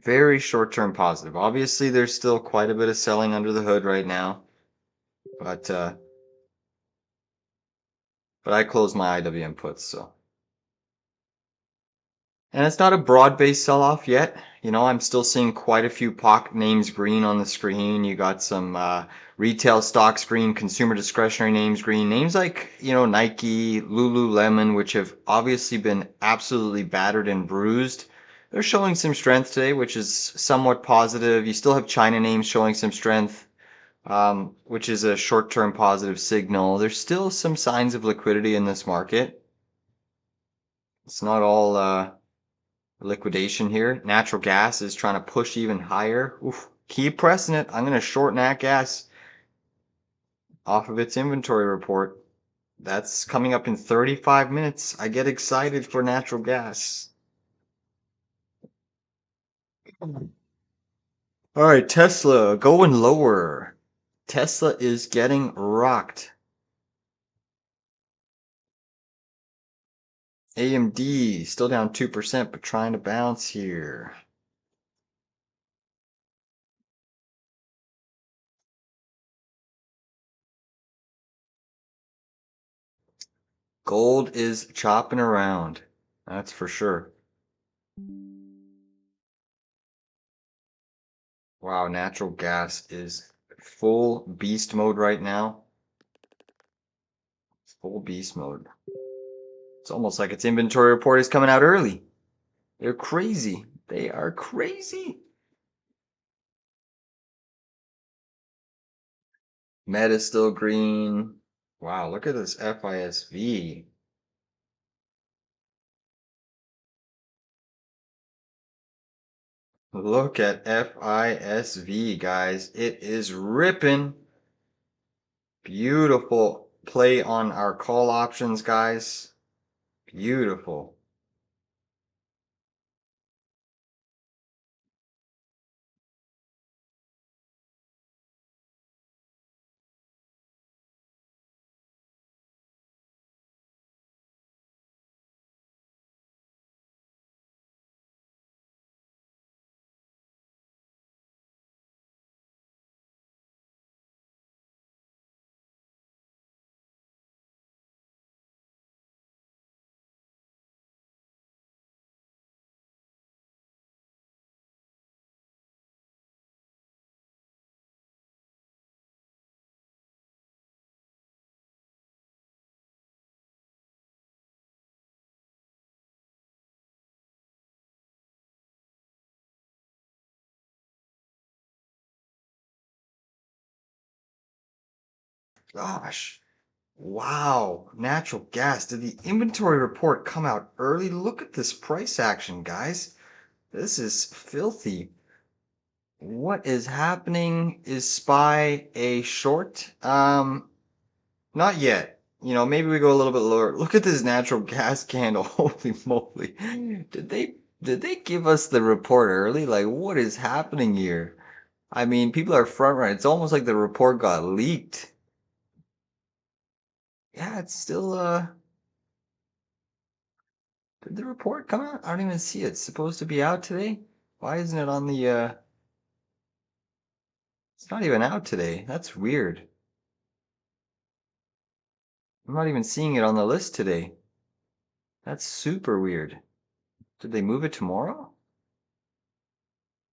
Very short-term positive. Obviously, there's still quite a bit of selling under the hood right now, but I closed my IWM puts, so. And it's not a broad-based sell-off yet. You know, I'm still seeing quite a few POC names green on the screen. You got some retail stocks green, consumer discretionary names green. Names like, you know, Nike, Lululemon, which have obviously been absolutely battered and bruised. They're showing some strength today, which is somewhat positive. You still have China names showing some strength, which is a short-term positive signal. There's still some signs of liquidity in this market. It's not all liquidation here. Natural gas is trying to push even higher. Oof, keep pressing it. I'm going to short nat gas off of its inventory report. That's coming up in 35 minutes. I get excited for natural gas. All right, Tesla going lower. Tesla is getting rocked. AMD still down 2%, but trying to bounce here. Gold is chopping around. That's for sure. Wow, natural gas is full beast mode right now. It's full beast mode. It's almost like its inventory report is coming out early. They're crazy. They are crazy. Meta's still green. Wow, look at this FISV. Look at FISV, guys. It is ripping. Beautiful play on our call options, guys. Beautiful. Gosh. Wow. Natural gas. Did the inventory report come out early? Look at this price action, guys. This is filthy. What is happening? Is SPY a short? Not yet. You know, maybe we go a little bit lower. Look at this natural gas candle. Holy moly. Did they give us the report early? Like, what is happening here? I mean, people are front running. It's almost like the report got leaked. Yeah, it's still did the report come out? I don't even see it. It's supposed to be out today. Why isn't it on the it's not even out today. That's weird. I'm not even seeing it on the list today. That's super weird. Did they move it tomorrow?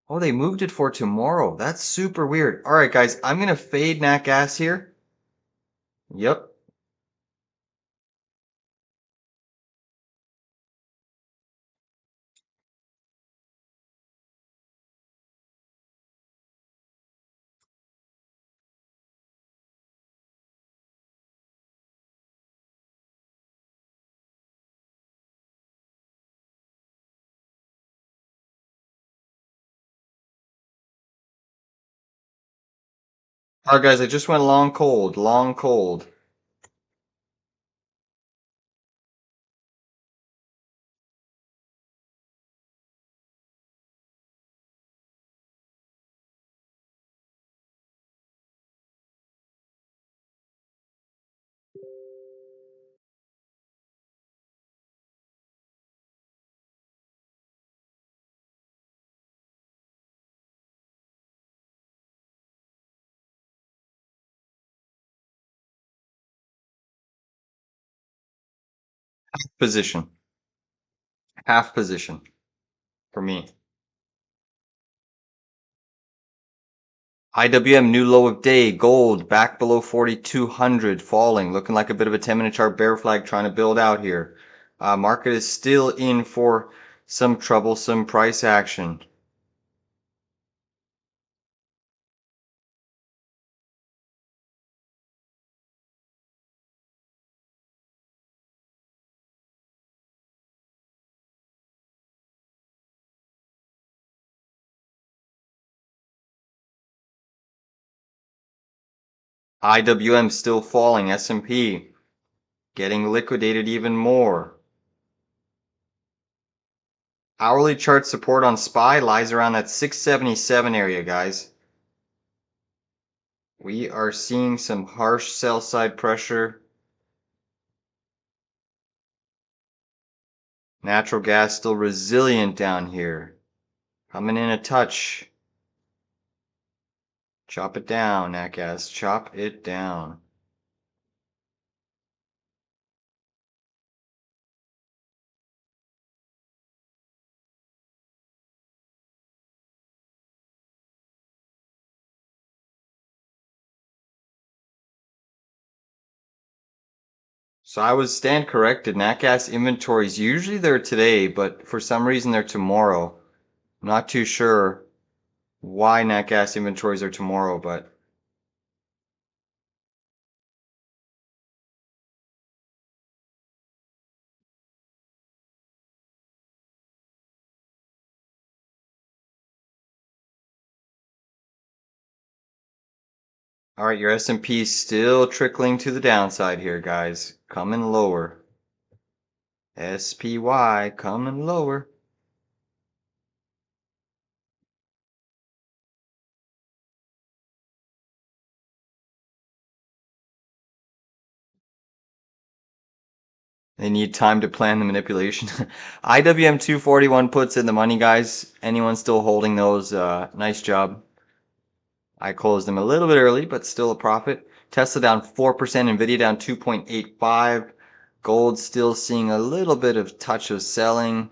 Oh, they moved it for tomorrow. That's super weird. All right, guys, I'm gonna fade Nat Gas here. Yep. All right, guys, I just went long cold, long cold. Position. Half position for me. IWM new low of day, gold back below 4,200, falling, looking like a bit of a 10-minute chart bear flag trying to build out here. Market is still in for some troublesome price action. IWM still falling, S&P. getting liquidated even more. Hourly chart support on SPY lies around that 677 area, guys. We are seeing some harsh sell side pressure. Natural gas still resilient down here. Coming in a touch. Chop it down, nat gas. Chop it down. So I was stand corrected. Nat gas inventories, usually they're today, but for some reason they're tomorrow. I'm not too sure why nat gas inventories are tomorrow, but all right, your S&P still trickling to the downside here, guys. Coming lower. SPY coming lower. They need time to plan the manipulation. IWM 241 puts in the money, guys. Anyone still holding those? Nice job. I closed them a little bit early, but still a profit. Tesla down 4%, Nvidia down 2.85. Gold still seeing a little bit of touch of selling.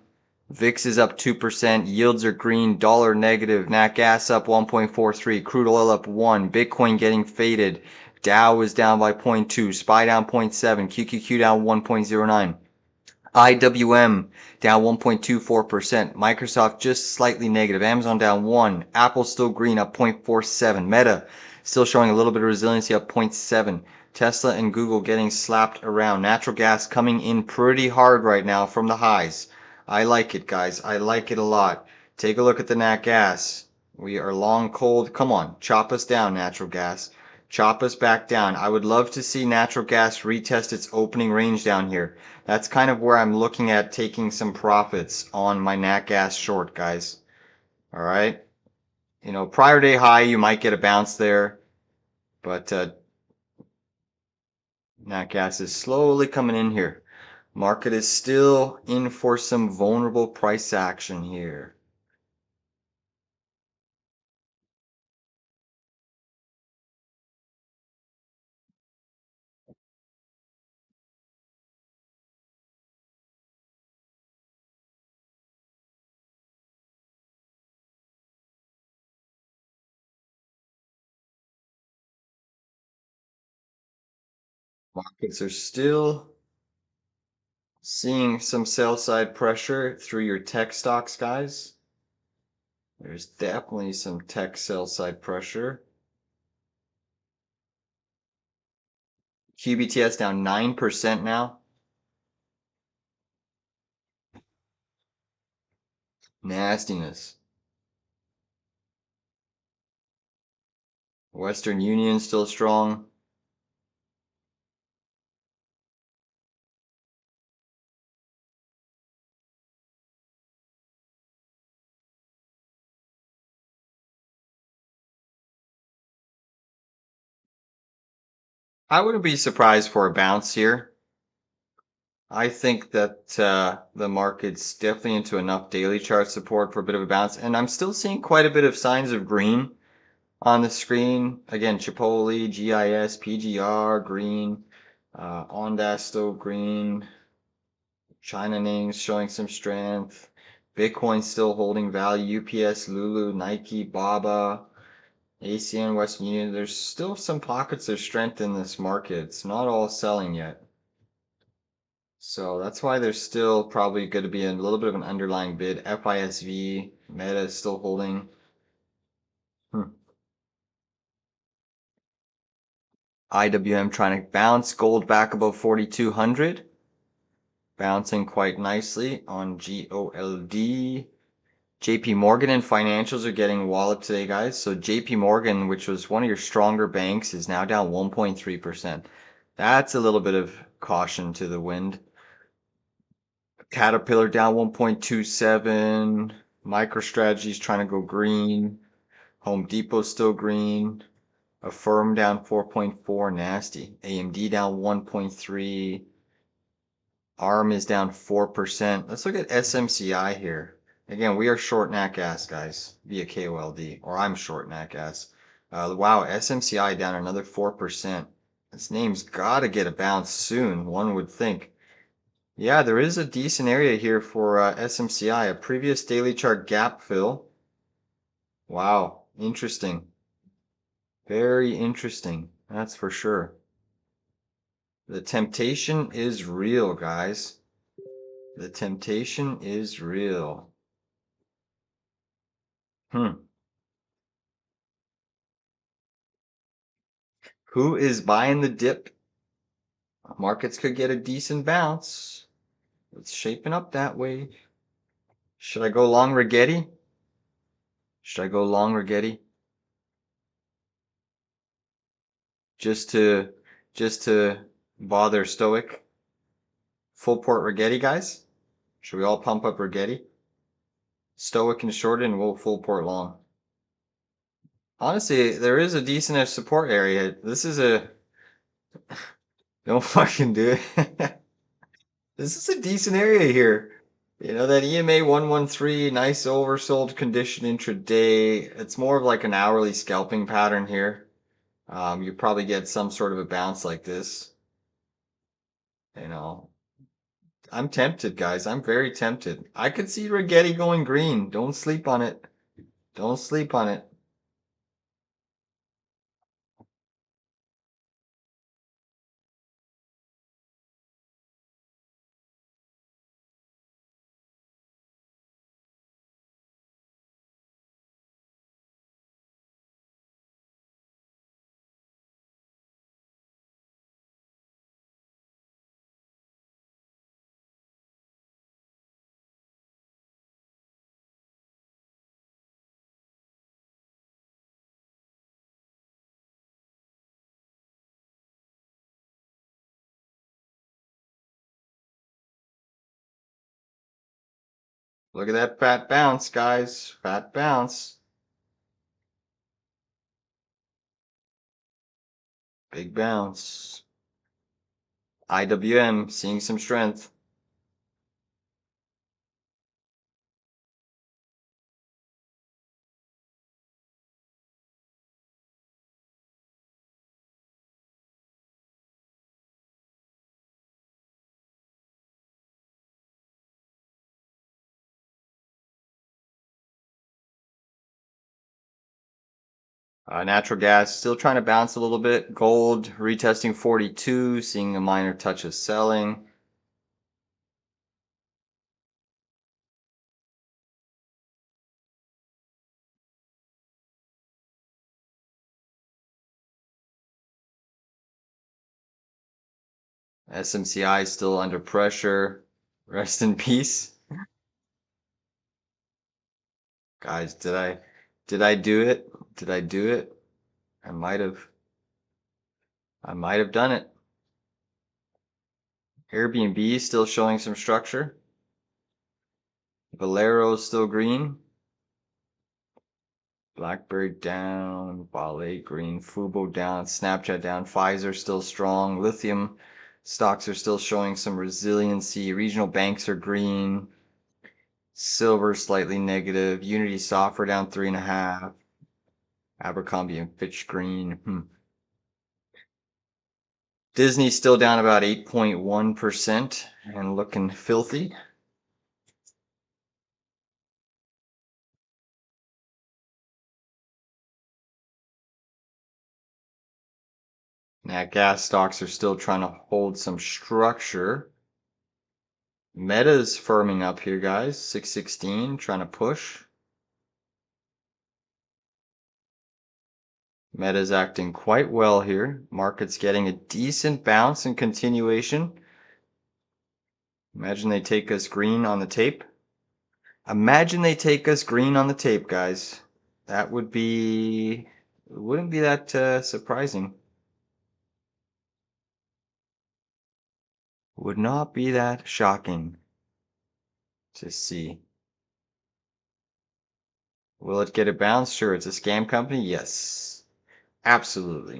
VIX is up 2%. Yields are green. Dollar negative. Nat gas up 1.43. Crude oil up 1. Bitcoin getting faded. Dow is down by 0.2. SPY down 0.7. QQQ down 1.09. IWM down 1.24%. Microsoft just slightly negative. Amazon down 1. Apple still green up 0.47. Meta still showing a little bit of resiliency up 0.7. Tesla and Google getting slapped around. Natural gas coming in pretty hard right now from the highs. I like it, guys. I like it a lot. Take a look at the nat gas. We are long cold. Come on, chop us down, natural gas. Chop us back down. I would love to see natural gas retest its opening range down here. That's kind of where I'm looking at taking some profits on my nat gas short, guys. All right. You know, prior day high, you might get a bounce there, but nat gas is slowly coming in here. Market is still in for some vulnerable price action here. Markets are still seeing some sell side pressure through your tech stocks, guys. There's definitely some tech sell side pressure. QBTS down 9% now. Nastiness. Western Union still strong. I wouldn't be surprised for a bounce here. I think that the market's definitely into enough daily chart support for a bit of a bounce, and I'm still seeing quite a bit of signs of green on the screen. Again, Chipotle, GIS, PGR, green, Ondas still green, China names showing some strength, Bitcoin still holding value, UPS, Lulu, Nike, Baba, ACN, Western Union. There's still some pockets of strength in this market. It's not all selling yet. So that's why there's still probably going to be a little bit of an underlying bid. FISV, Meta is still holding. IWM trying to bounce gold back above 4,200. Bouncing quite nicely on GOLD. JP Morgan and financials are getting walloped today, guys. So JP Morgan, which was one of your stronger banks, is now down 1.3%. That's a little bit of caution to the wind. Caterpillar down 1.27. MicroStrategy's trying to go green. Home Depot still green. Affirm down 4.4. Nasty. AMD down 1.3. ARM is down 4%. Let's look at SMCI here. Again, we are short nat gas, guys, via KOLD, or I'm short nat gas. Wow, SMCI down another 4%. This name's got to get a bounce soon, one would think. Yeah, there is a decent area here for SMCI, a previous daily chart gap fill. Wow, interesting. Very interesting, that's for sure. The temptation is real, guys. The temptation is real. Who is buying the dip? Markets could get a decent bounce. It's shaping up that way. Should I go long Rigetti? Should I go long Rigetti? Just to bother Stoic? Full port Rigetti, guys? Should we all pump up Rigetti? Stoic and short and we'll full port long. Honestly, there is a decent support area. This is a... Don't fucking do it. This is a decent area here. You know, that EMA 113, nice oversold condition intraday. It's more of like an hourly scalping pattern here. You probably get some sort of a bounce like this. You know, I'm tempted, guys. I'm very tempted. I could see Rigetti going green. Don't sleep on it. Don't sleep on it. Look at that fat bounce, guys. Fat bounce. Big bounce. IWM seeing some strength. Natural gas still trying to bounce a little bit. Gold retesting 42, seeing a minor touch of selling. SMCI still under pressure. Rest in peace. Guys, did I do it? Did I do it? I might have. I might have done it. Airbnb still showing some structure. Valero still green. BlackBerry down, Vale green, Fubo down, Snapchat down, Pfizer still strong, lithium stocks are still showing some resiliency, regional banks are green, silver slightly negative, Unity Software down 3.5, Abercrombie and Fitch green. Disney still down about 8.1% and looking filthy. Nat gas stocks are still trying to hold some structure. Meta's firming up here, guys. 616, trying to push. Meta's acting quite well here. Market's getting a decent bounce and continuation. Imagine they take us green on the tape. Imagine they take us green on the tape, guys. That would be... It wouldn't be that surprising. Would not be that shocking to see. Will it get a bounce? Sure, it's a scam company. Yes, absolutely.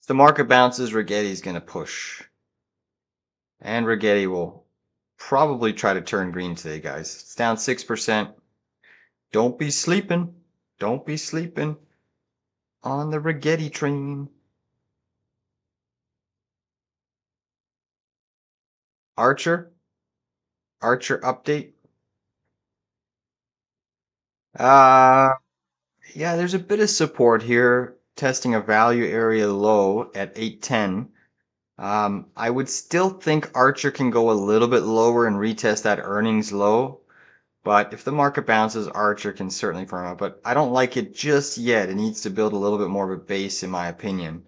If the market bounces, Rigetti's going to push. And Rigetti will probably try to turn green today, guys. It's down 6%. Don't be sleeping. Don't be sleeping on the Rigetti train. Archer? Archer update? Uh, yeah, there's a bit of support here, testing a value area low at 810. I would still think Archer can go a little bit lower and retest that earnings low. But if the market bounces, Archer can certainly firm up. But I don't like it just yet. It needs to build a little bit more of a base, in my opinion.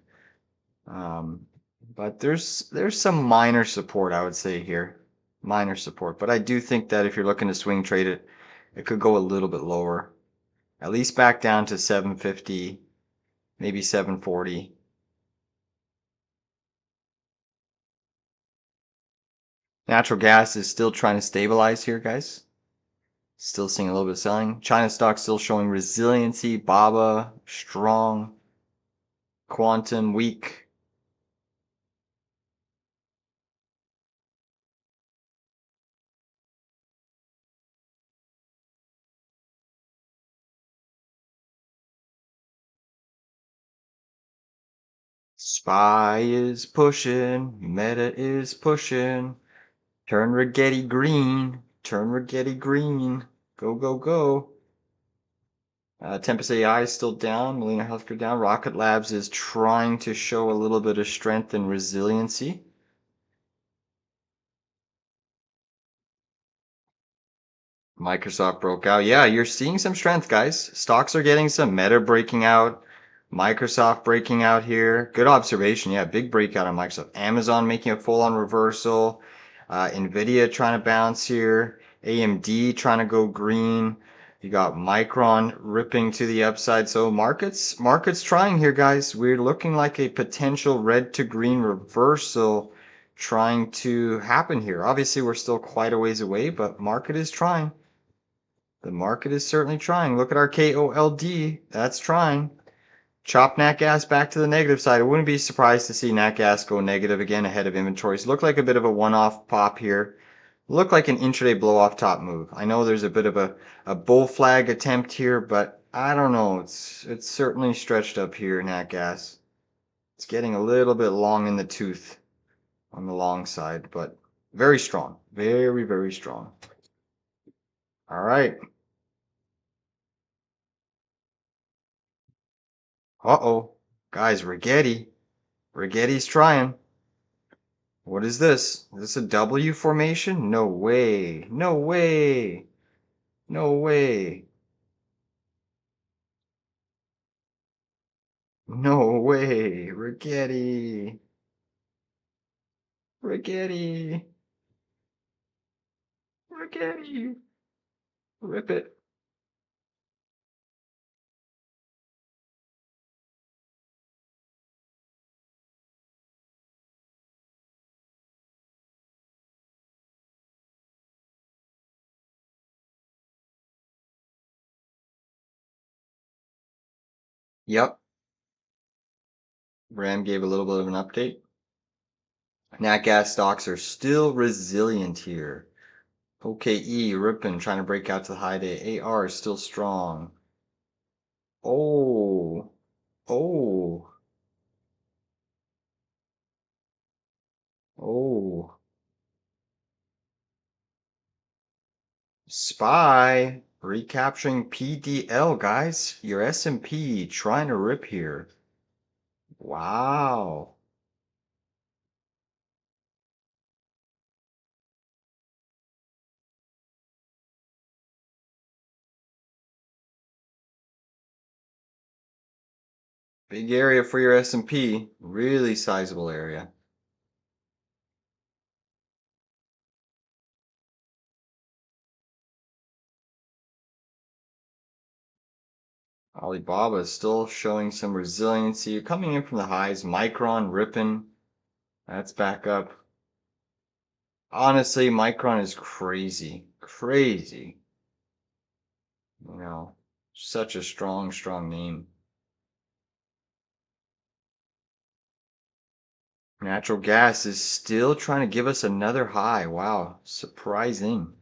Um, but there's some minor support, I would say here. Minor support. But I do think that if you're looking to swing trade it, it could go a little bit lower. At least back down to 750, maybe 740. Natural gas is still trying to stabilize here, guys. Still seeing a little bit of selling. China stock still showing resiliency. BABA strong. Quantum weak. SPY is pushing. Meta is pushing. Turn Rigetti green. Turn Rigetti green. Go, go, go. Tempest AI is still down. Molina Healthcare down. Rocket Labs is trying to show a little bit of strength and resiliency. Microsoft broke out. Yeah, you're seeing some strength, guys. Stocks are getting some Meta breaking out. Microsoft breaking out here. Good observation. Yeah, big breakout on Microsoft. Amazon making a full-on reversal. Nvidia trying to bounce here. AMD trying to go green. You got Micron ripping to the upside. So markets trying here, guys. We're looking like a potential red to green reversal trying to happen here. Obviously, we're still quite a ways away, but market is trying. The market is certainly trying. Look at our KOLD. That's trying. Chop nat gas back to the negative side. I wouldn't be surprised to see nat gas go negative again ahead of inventories. Look like a bit of a one-off pop here. Look like an intraday blow-off top move. I know there's a bit of a bull flag attempt here, but I don't know. It's certainly stretched up here, nat gas. It's getting a little bit long in the tooth on the long side, but very strong. Very, very strong. All right. Uh-oh. Guys, Rigetti. Rigetti's trying. What is this? Is this a W formation? No way. No way. No way. No way. Rigetti. Rigetti. Rigetti. Rip it. Yep. Ram gave a little bit of an update. Nat gas stocks are still resilient here. OKE, Ripon trying to break out to the high day. AR is still strong. Oh. Oh. Oh. SPY recapturing PDL, guys. Your S&P trying to rip here. Wow. Big area for your S&P. Really sizable area. Alibaba is still showing some resiliency. Coming in from the highs. Micron ripping. That's back up. Honestly, Micron is crazy. Crazy. You know, such a strong, strong name. Natural gas is still trying to give us another high. Wow, surprising.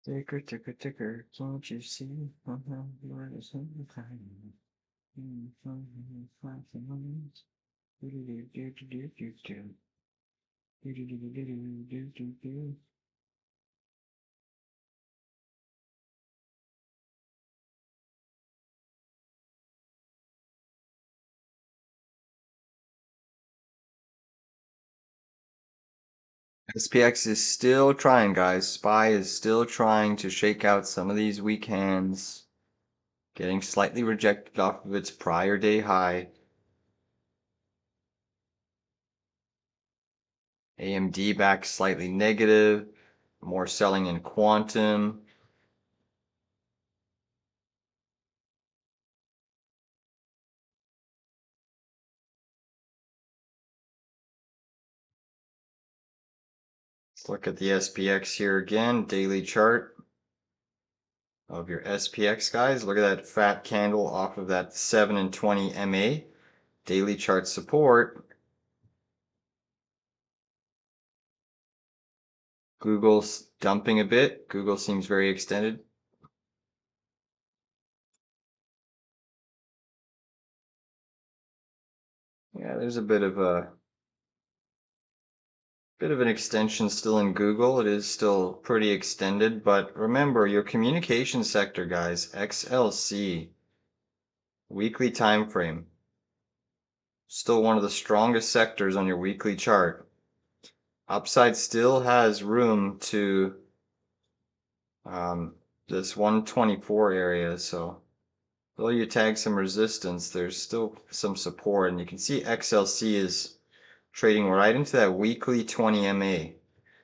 Ticker, ticker, ticker, can't you see? SPX is still trying, guys. SPY is still trying to shake out some of these weak hands, getting slightly rejected off of its prior day high. AMD back slightly negative, more selling in quantum. Let's look at the SPX here again, daily chart of your SPX, guys. Look at that fat candle off of that 7 and 20 MA. Daily chart support. Google's dumping a bit. Google seems very extended. Yeah, there's a bit of an extension still in Google. It is still pretty extended, but remember your communication sector, guys, XLC, weekly time frame, still one of the strongest sectors on your weekly chart. Upside still has room to this 124 area, so though you tag some resistance, there's still some support, and you can see XLC is trading right into that weekly 20 MA.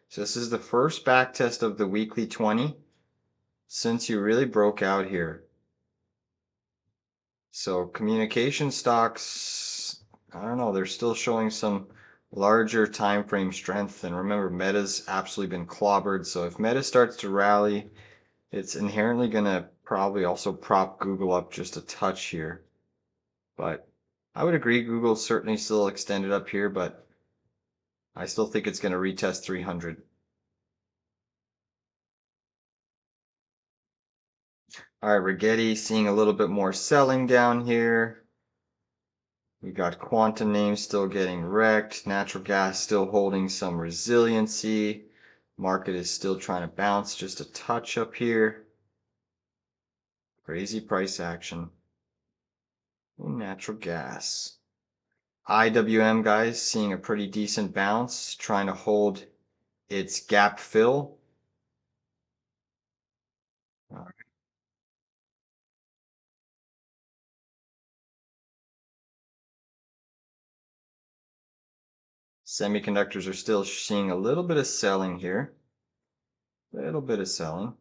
So this is the first back test of the weekly 20 since you really broke out here. So communication stocks, I don't know, they're still showing some larger time frame strength. And remember, Meta's absolutely been clobbered. So if Meta starts to rally, it's inherently going to probably also prop Google up just a touch here. But I would agree Google's certainly still extended up here, but I still think it's going to retest 300. All right, Rigetti seeing a little bit more selling down here. We got quantum names still getting wrecked. Natural gas still holding some resiliency. Market is still trying to bounce just a touch up here. Crazy price action. Natural gas. IWM, guys, seeing a pretty decent bounce, trying to hold its gap fill. Semiconductors are still seeing a little bit of selling here. A little bit of selling.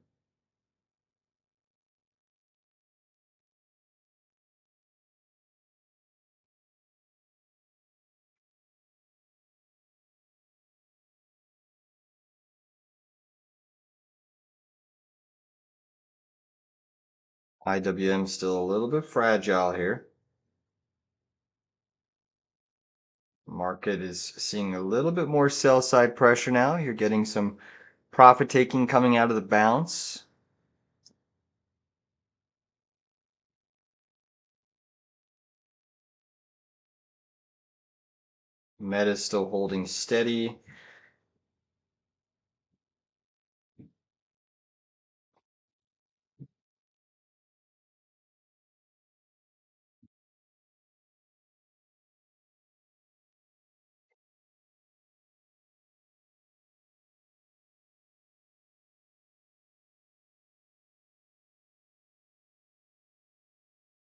IWM still a little bit fragile here. Market is seeing a little bit more sell side pressure now. You're getting some profit taking coming out of the bounce. Meta is still holding steady.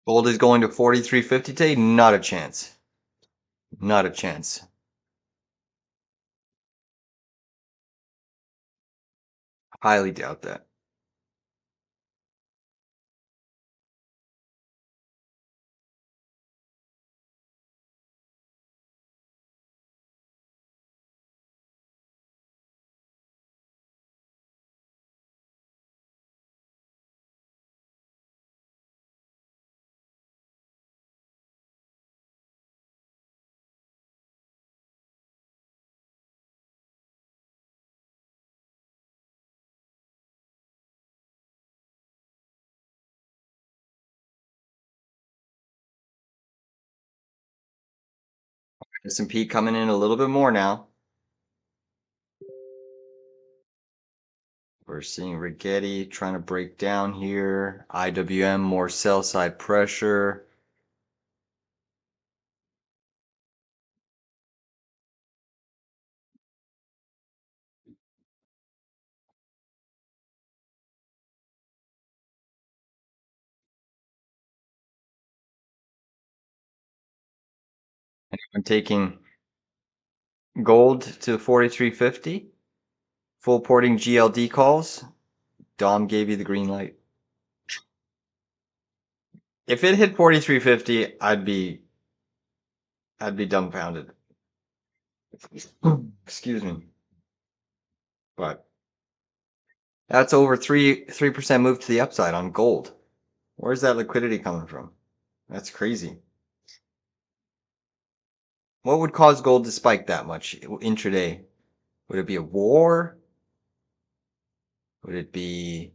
Gold is going to 43.50 today. Not a chance. Not a chance. Highly doubt that. S&P coming in a little bit more now. We're seeing Rigetti trying to break down here. IWM, more sell side pressure. I'm taking gold to 43.50. Full porting GLD calls. Dom gave you the green light. If it hit 43.50, I'd be dumbfounded. Excuse me. But that's over 3% move to the upside on gold. Where's that liquidity coming from? That's crazy. What would cause gold to spike that much intraday? Would it be a war? Would it be,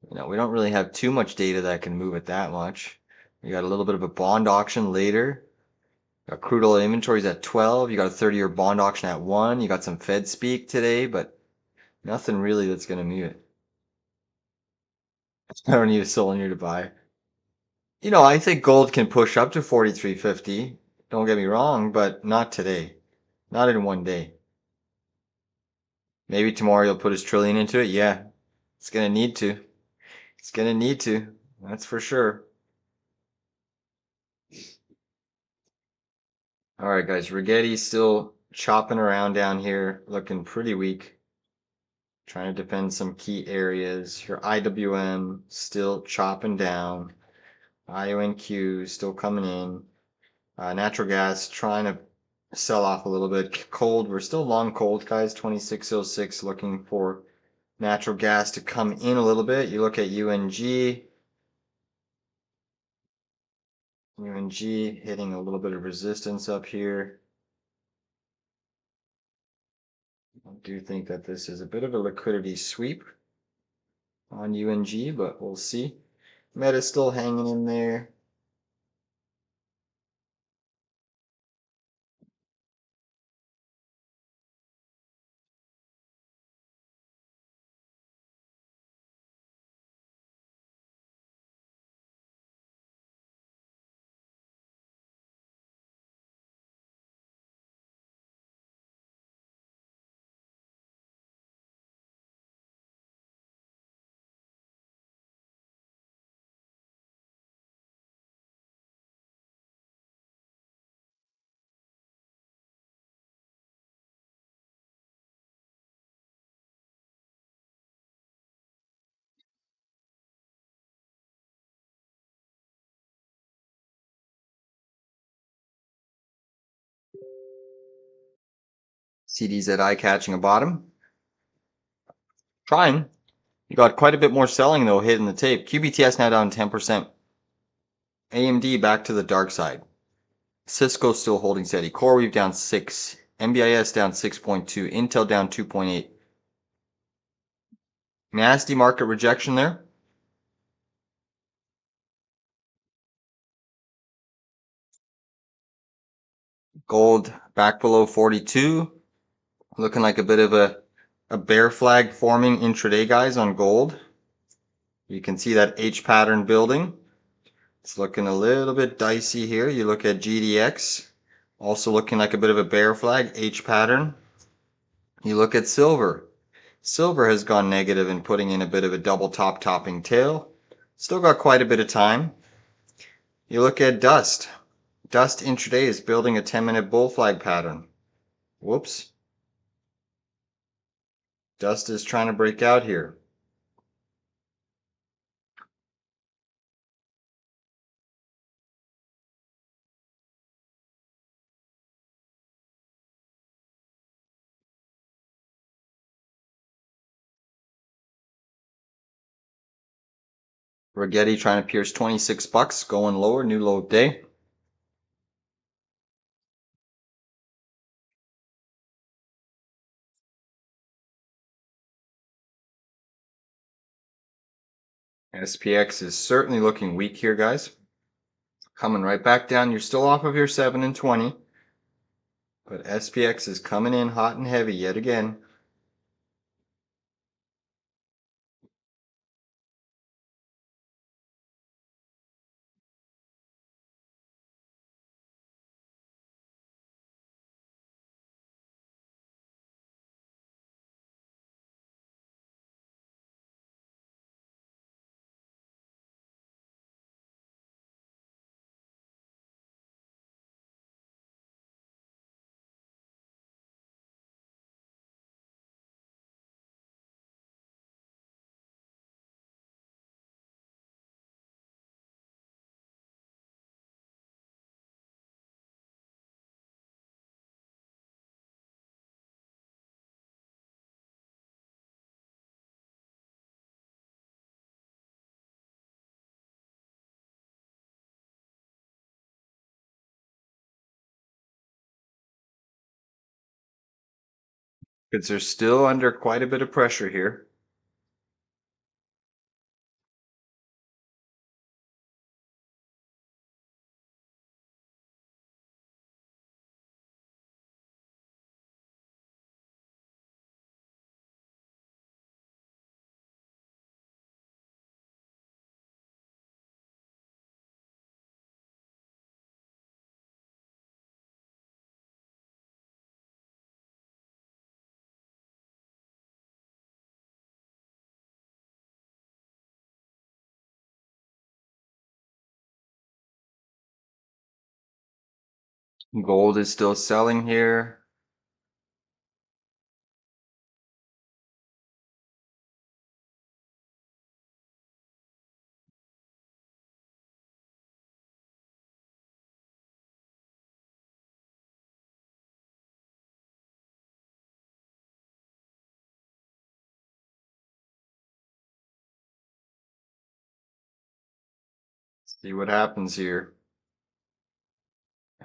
we don't really have too much data that can move it that much. You got a little bit of a bond auction later. Got crude oil inventories at 12. You got a 30-year bond auction at 1. You got some Fed speak today, but nothing really that's going to move it. I don't need a cylinder to buy. I think gold can push up to 43.50. Don't get me wrong, but not today. Not in one day. Maybe tomorrow you'll put his trillion into it. Yeah, it's going to need to. It's going to need to. That's for sure. All right, guys. Rigetti's still chopping around down here, looking pretty weak. Trying to defend some key areas. Your IWM still chopping down. IONQ still coming in. Natural gas trying to sell off a little bit. Cold, we're still long cold, guys. 2606 looking for natural gas to come in a little bit. You look at UNG. UNG hitting a little bit of resistance up here. I do think that this is a bit of a liquidity sweep on UNG, but we'll see. Meta's still hanging in there. CDZI catching a bottom. Trying. You got quite a bit more selling though hitting the tape. QBTS now down 10%. AMD back to the dark side. Cisco still holding steady. CoreWeave down 6. MBIS down 6.2. Intel down 2.8. Nasty market rejection there. Gold back below 42. Looking like a bit of a bear flag forming intraday, guys, on gold. You can see that H pattern building. It's looking a little bit dicey here. You look at GDX, also looking like a bit of a bear flag, H pattern. You look at silver. Silver has gone negative and putting in a bit of a double top topping tail. Still got quite a bit of time. You look at dust. Dust intraday is building a 10-minute bull flag pattern. Whoops. Dust is trying to break out here. Rigetti trying to pierce 26 bucks, going lower, new low of day. SPX is certainly looking weak here, guys. Coming right back down. You're still off of your 7 and 20. But SPX is coming in hot and heavy yet again. Because they're still under quite a bit of pressure here. Gold is still selling here. See what happens here.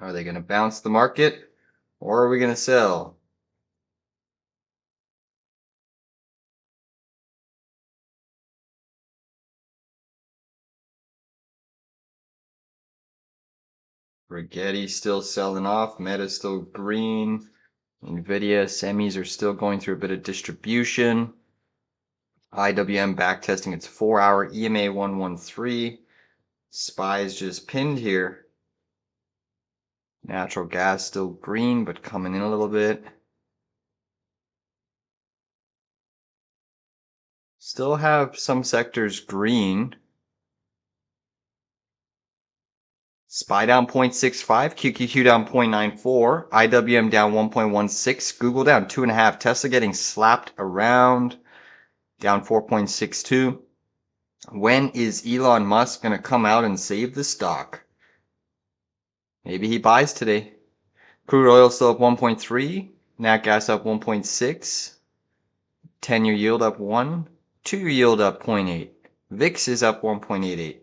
Are they going to bounce the market or are we going to sell? Rigetti still selling off. Meta still green. Nvidia semis are still going through a bit of distribution. IWM backtesting its 4-hour EMA 113. SPY is just pinned here. Natural gas still green, but coming in a little bit. Still have some sectors green. SPY down 0.65, QQQ down 0.94, IWM down 1.16, Google down 2.5, Tesla getting slapped around, down 4.62. When is Elon Musk going to come out and save the stock? Maybe he buys today. Crude oil still up 1.3, nat gas up 1.6, 10-year yield up 1, 2-year yield up 0.8, VIX is up 1.88.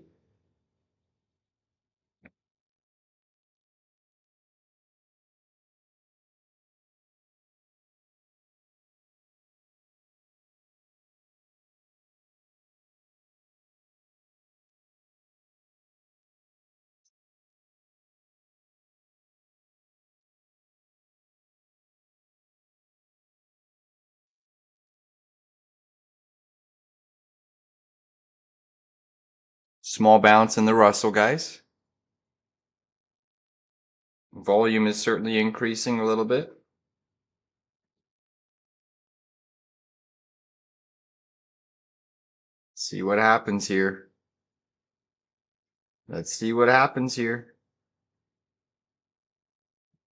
Small bounce in the Russell, guys. Volume is certainly increasing a little bit. See what happens here. Let's see what happens here.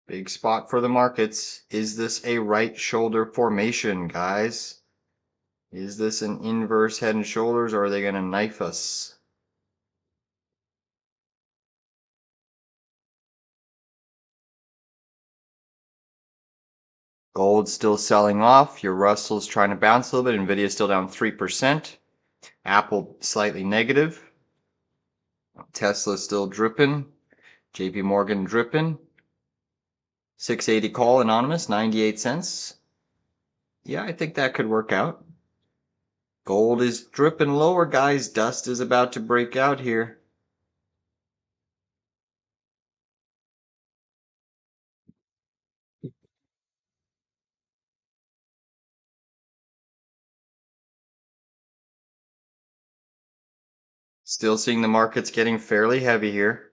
Big spot for the markets. Is this a right shoulder formation, guys? Is this an inverse head and shoulders, or are they going to knife us? Gold still selling off. Your Russell's trying to bounce a little bit. Nvidia's still down 3%. Apple slightly negative. Tesla still dripping. JP Morgan dripping. 680 call anonymous, 98 cents. Yeah, I think that could work out. Gold is dripping lower, guys. Dust is about to break out here. Still seeing the markets getting fairly heavy here.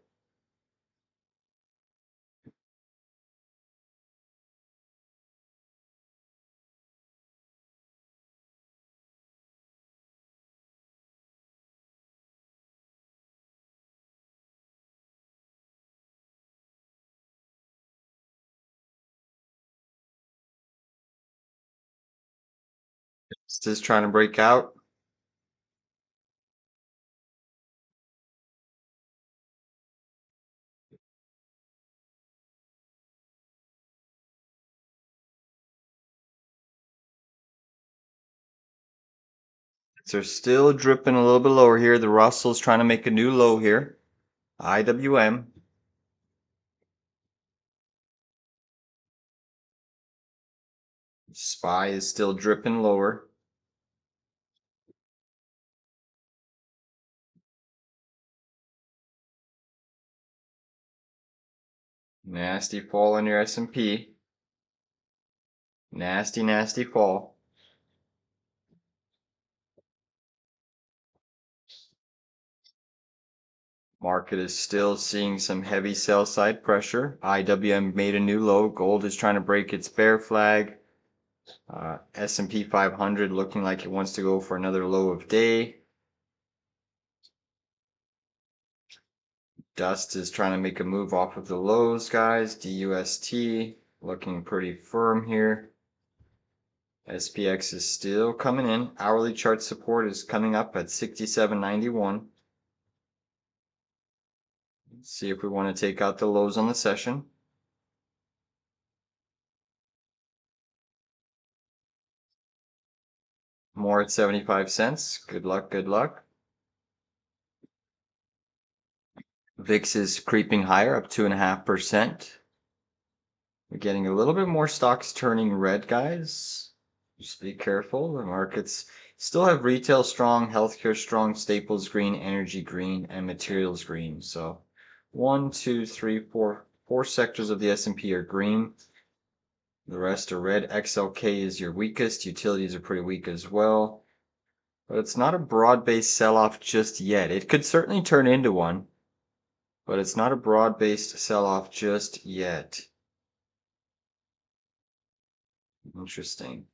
Just trying to break out. They're still dripping a little bit lower here. The Russell's trying to make a new low here. IWM. SPY is still dripping lower. Nasty fall on your S&P. Nasty, nasty fall. Market is still seeing some heavy sell side pressure. IWM made a new low. Gold is trying to break its bear flag. S&P 500 looking like it wants to go for another low of day. Dust is trying to make a move off of the lows, guys. DUST looking pretty firm here. SPX is still coming in. Hourly chart support is coming up at 67.91. Let's see if we want to take out the lows on the session. More at 75 cents. Good luck, good luck. VIX is creeping higher, up 2.5%. We're getting a little bit more stocks turning red, guys. Just be careful. The markets still have retail strong, healthcare strong, staples green, energy green, and materials green. So 1, 2, 3, 4, 4 sectors of the S&P are green. The rest are red. XLK is your weakest. Utilities are pretty weak as well. But it's not a broad-based sell-off just yet. It could certainly turn into one, but it's not a broad-based sell-off just yet. Interesting.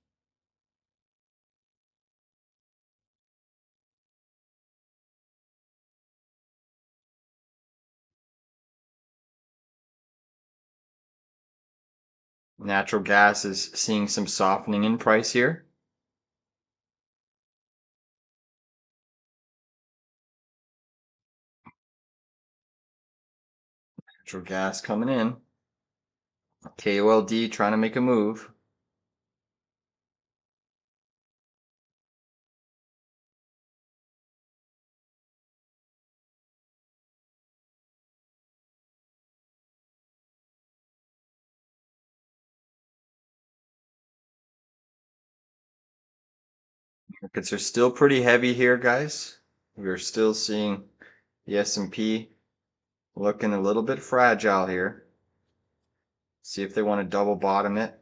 Natural gas is seeing some softening in price here. Natural gas coming in. KOLD trying to make a move. Markets are still pretty heavy here, guys. We're still seeing the S&P looking a little bit fragile here. See if they want to double bottom it.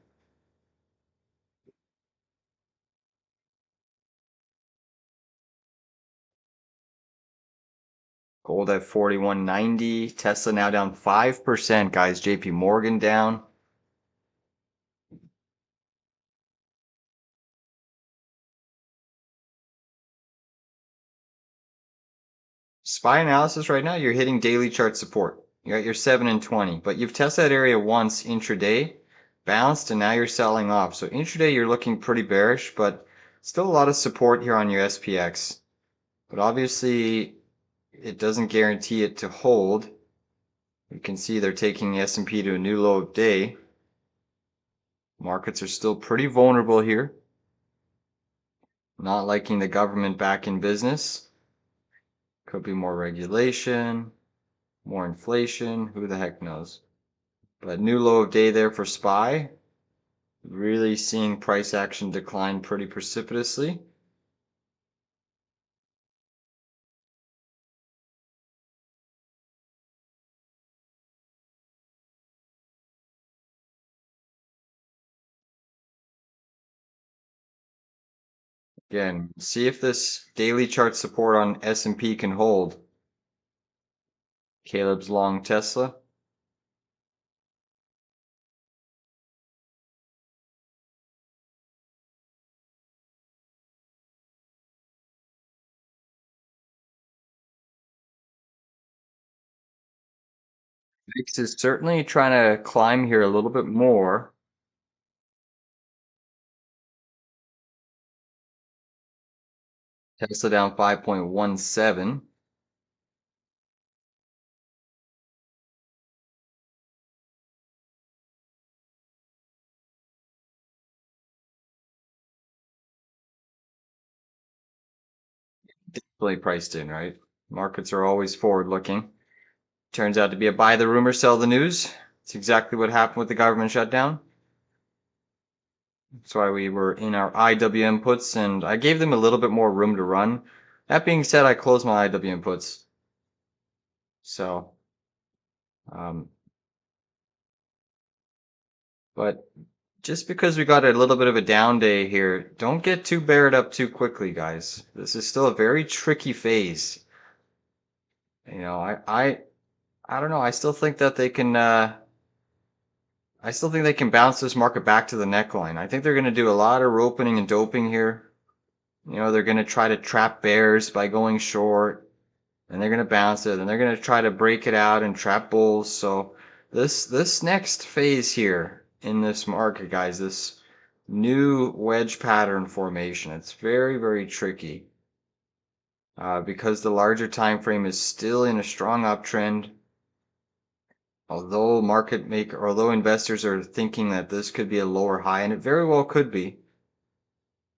Gold at 41.90. Tesla now down 5%, guys. JP Morgan down. SPY analysis right now, you're hitting daily chart support. You're at your 7 and 20, but you've tested that area once intraday, bounced, and now you're selling off. So intraday, you're looking pretty bearish, but still a lot of support here on your SPX. But obviously, it doesn't guarantee it to hold. You can see they're taking the S&P to a new low of day. Markets are still pretty vulnerable here. Not liking the government back in business. Could be more regulation, more inflation, who the heck knows. But new low of day there for SPY. Really seeing price action decline pretty precipitously. Again, see if this daily chart support on S&P can hold. Caleb's long Tesla. VIX is certainly trying to climb here a little bit more. Tesla down 5.17. Definitely priced in, right? Markets are always forward looking. Turns out to be a buy the rumor, sell the news. It's exactly what happened with the government shutdown. That's why we were in our IWM puts, and I gave them a little bit more room to run. That being said, I closed my IWM puts. So, um, but just because we got a little bit of a down day here, don't get too beared up too quickly, guys. This is still a very tricky phase. You know, I don't know. I still think that they can. I still think they can bounce this market back to the neckline. I think they're going to do a lot of ropening and doping here. You know, they're going to try to trap bears by going short, and they're going to bounce it, and they're going to try to break it out and trap bulls. So this next phase here in this market, guys, this new wedge pattern formation, it's very, very tricky because the larger time frame is still in a strong uptrend. Although investors are thinking that this could be a lower high, and it very well could be,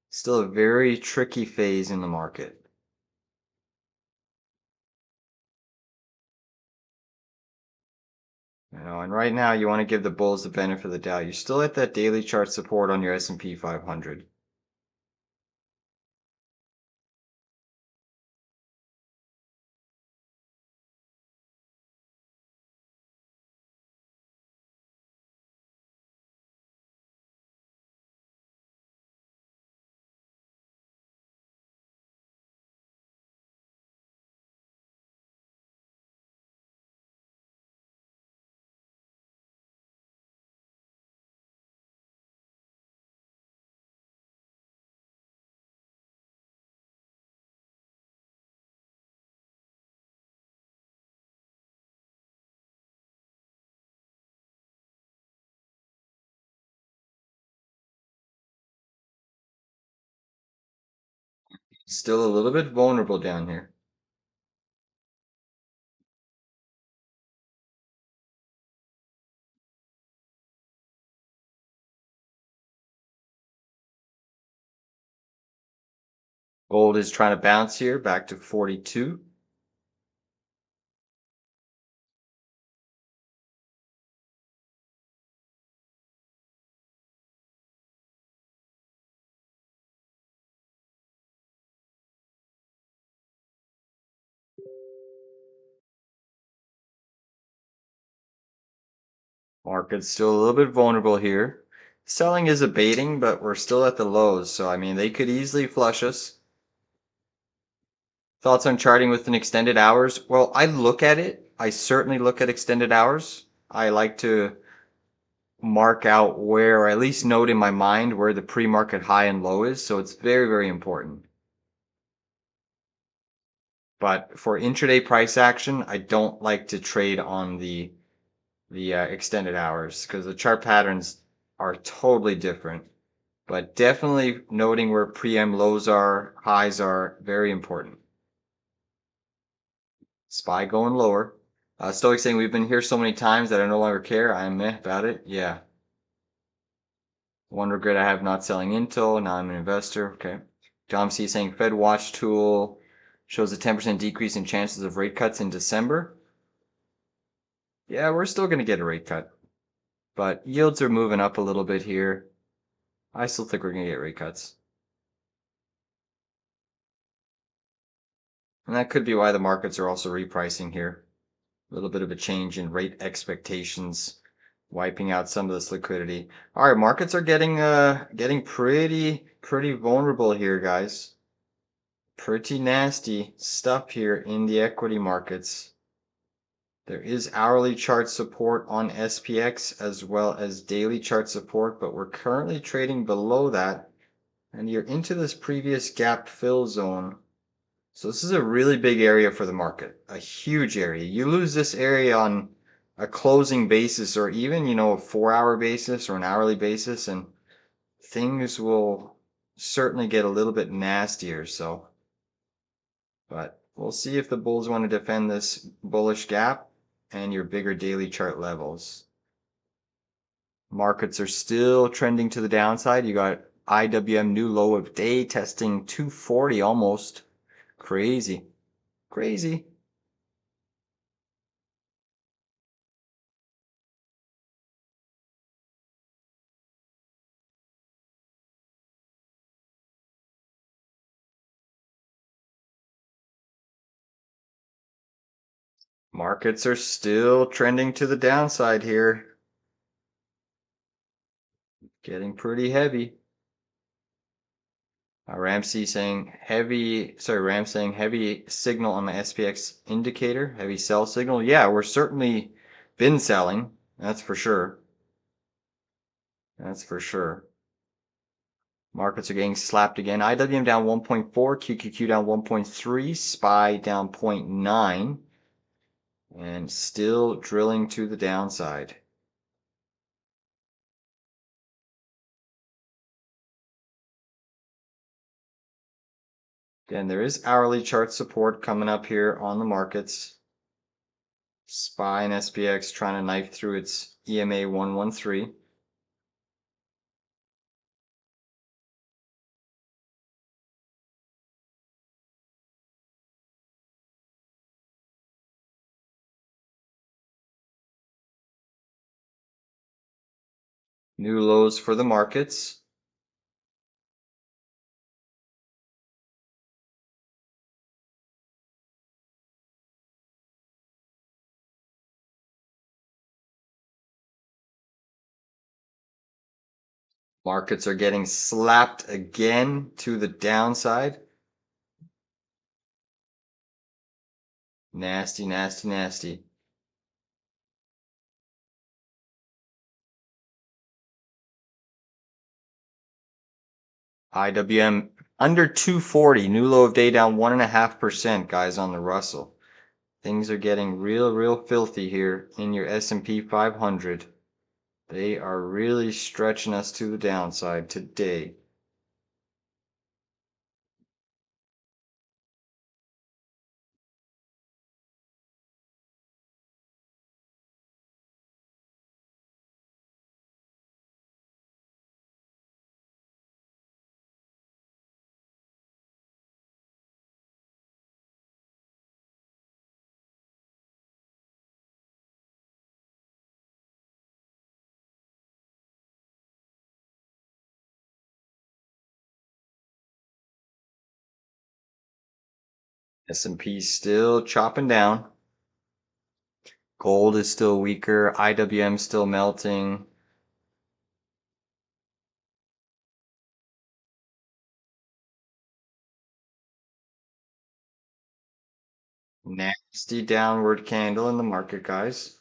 still a very tricky phase in the market. You know, and right now you want to give the bulls the benefit of the doubt. You're still at that daily chart support on your S&P 500. Still a little bit vulnerable down here. Gold is trying to bounce here back to 42. Market's still a little bit vulnerable here. Selling is abating, but we're still at the lows, so I mean, they could easily flush us. Thoughts on charting with an extended hours? Well, I look at it. I certainly look at extended hours. I like to mark out where, or at least note in my mind where the pre-market high and low is, so it's very, very important. But for intraday price action, I don't like to trade on the extended hours because the chart patterns are totally different. But definitely noting where pre-M lows are, highs are, very important. SPY going lower. Stoic saying we've been here so many times that I no longer care. I'm meh about it. Yeah. One regret I have not selling Intel. Now I'm an investor. Okay. Dom C saying Fed watch tool shows a 10% decrease in chances of rate cuts in December. Yeah, we're still going to get a rate cut. But yields are moving up a little bit here. I still think we're going to get rate cuts. And that could be why the markets are also repricing here. A little bit of a change in rate expectations, wiping out some of this liquidity. All right, markets are getting pretty vulnerable here, guys. Pretty nasty stuff here in the equity markets. There is hourly chart support on SPX as well as daily chart support, but we're currently trading below that. And you're into this previous gap fill zone. So this is a really big area for the market, a huge area. You lose this area on a closing basis or even, a 4-hour basis or an hourly basis, and things will certainly get a little bit nastier. So, but we'll see if the bulls want to defend this bullish gap and your bigger daily chart levels. Markets are still trending to the downside. You got IWM new low of day testing 240 almost. Crazy. Crazy. Markets are still trending to the downside here. Getting pretty heavy. Ram saying heavy signal on the SPX indicator, heavy sell signal. Yeah, we're certainly been selling. That's for sure. That's for sure. Markets are getting slapped again. IWM down 1.4, QQQ down 1.3, SPY down 0.9, and still drilling to the downside. Again, there is hourly chart support coming up here on the markets. SPY and SPX trying to knife through its EMA 113. New lows for the markets. Markets are getting slapped again to the downside. Nasty, nasty, nasty. IWM under 240, new low of day down 1.5%, guys, on the Russell. Things are getting real filthy here in your S&P 500. They are really stretching us to the downside today. S&P still chopping down. Gold is still weaker. IWM still melting. Nasty downward candle in the market, guys.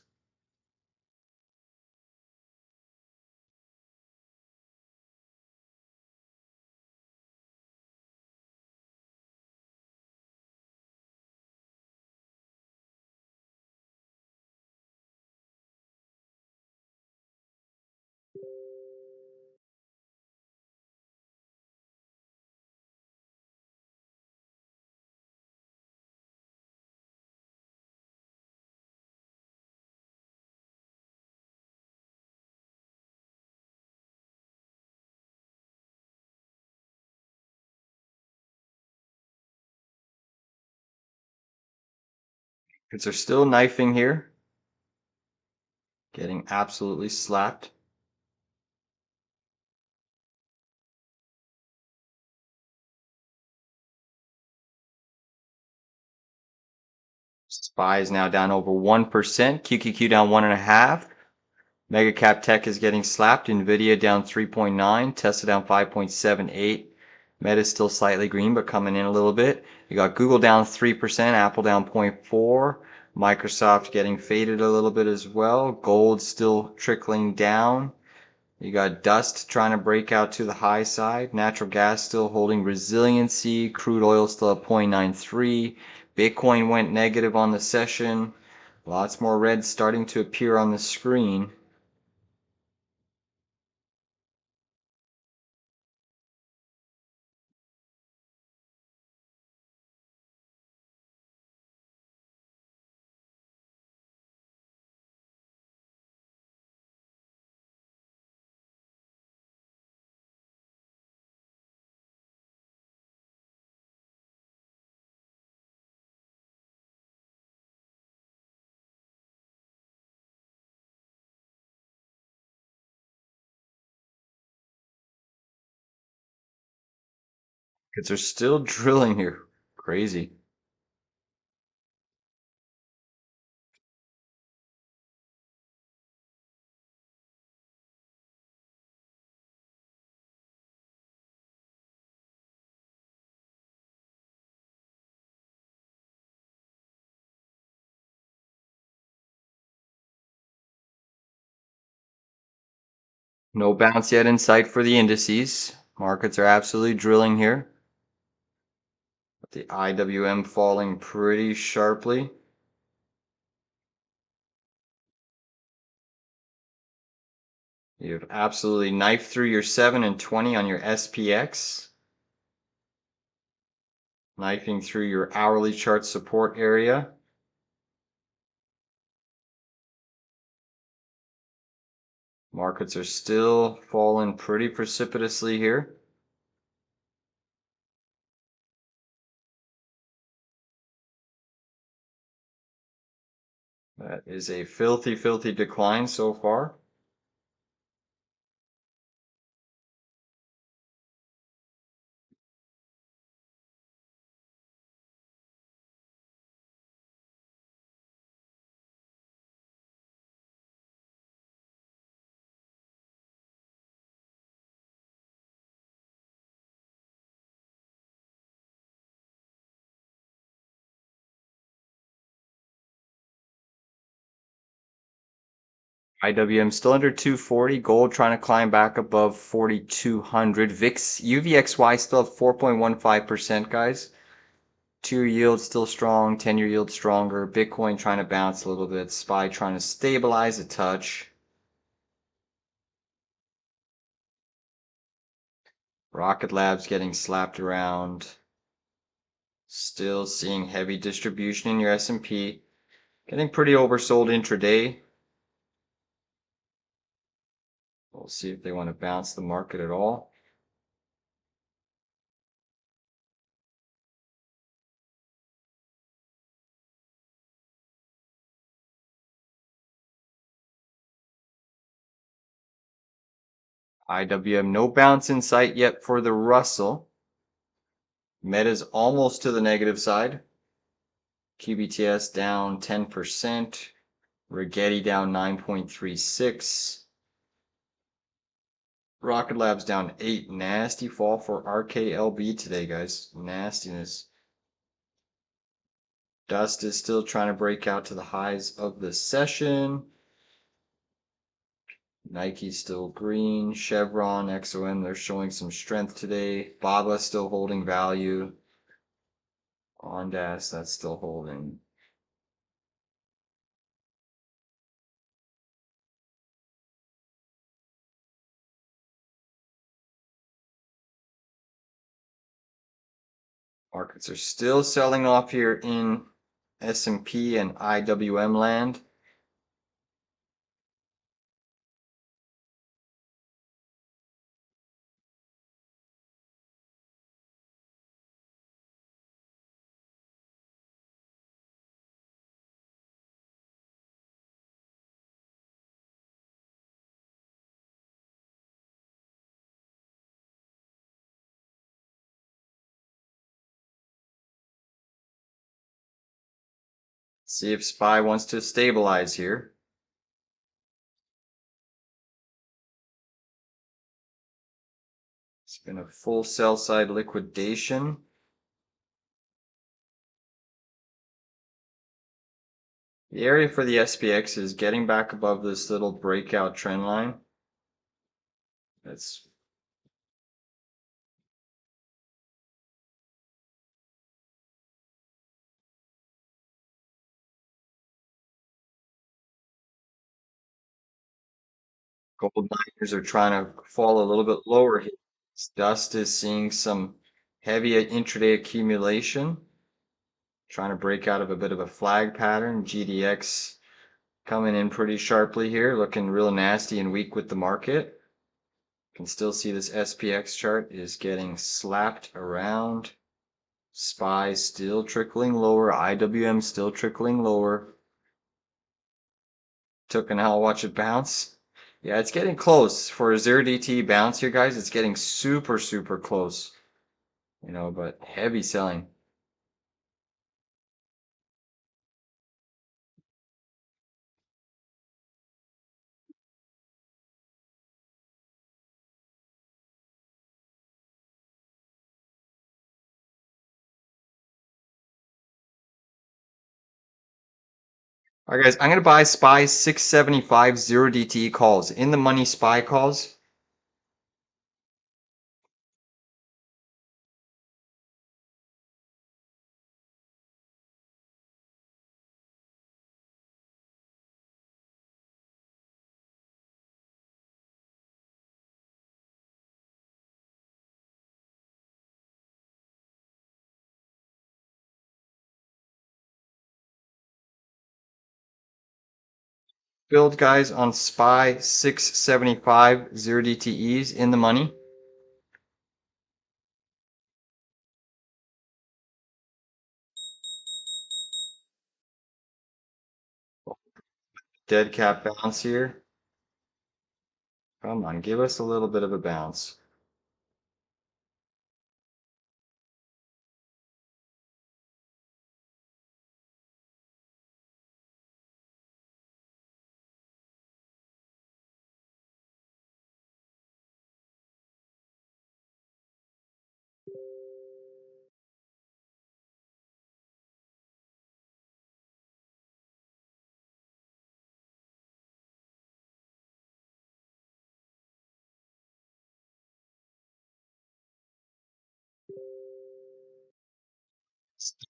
Markets are still knifing here, getting absolutely slapped. SPY is now down over 1%. QQQ down 1.5%. Mega cap tech is getting slapped. Nvidia down 3.9. Tesla down 5.78. Meta is still slightly green, but coming in a little bit. You got Google down 3%. Apple down 0.4%. Microsoft getting faded a little bit as well. Gold still trickling down. You got dust trying to break out to the high side. Natural gas still holding resiliency. Crude oil still at 0.93. Bitcoin went negative on the session. Lots more red starting to appear on the screen. Because they're still drilling here. Crazy. No bounce yet in sight for the indices. Markets are absolutely drilling here. The IWM falling pretty sharply. You've absolutely knifed through your 7 and 20 on your SPX. Knifing through your hourly chart support area. Markets are still falling pretty precipitously here. That is a filthy, filthy decline so far. IWM still under 240. Gold trying to climb back above 4,200. VIX, UVXY still at 4.15%, guys. 2-year yield still strong. 10-year yield stronger. Bitcoin trying to bounce a little bit. SPY trying to stabilize a touch. Rocket Labs getting slapped around. Still seeing heavy distribution in your S&P. Getting pretty oversold intraday. We'll see if they want to bounce the market at all. IWM, no bounce in sight yet for the Russell. Meta's almost to the negative side. QBTS down 10%. Rigetti down 9.36. Rocket Labs down 8. Nasty fall for RKLB today, guys. Nastiness. Dust is still trying to break out to the highs of the session. Nike still green. Chevron, XOM, they're showing some strength today. Baba still holding value. Ondas, that's still holding. Markets are still selling off here in S&P and IWM land. See if SPY wants to stabilize here. It's been a full sell side liquidation. The area for the SPX is getting back above this little breakout trend line. That's gold miners are trying to fall a little bit lower here. Dust is seeing some heavy intraday accumulation, trying to break out of a bit of a flag pattern. GDX coming in pretty sharply here, looking real nasty and weak with the market. You can still see this SPX chart is getting slapped around. SPY still trickling lower, IWM still trickling lower. Took an hour, watch it bounce. Yeah, it's getting close for a 0DT bounce here, guys. It's getting super, super close. But heavy selling. All right, guys, I'm gonna buy SPY 675 0DT calls. In the money SPY calls. Build, guys, on SPY 675 0DTEs in the money. Dead cat bounce here. Come on, give us a little bit of a bounce.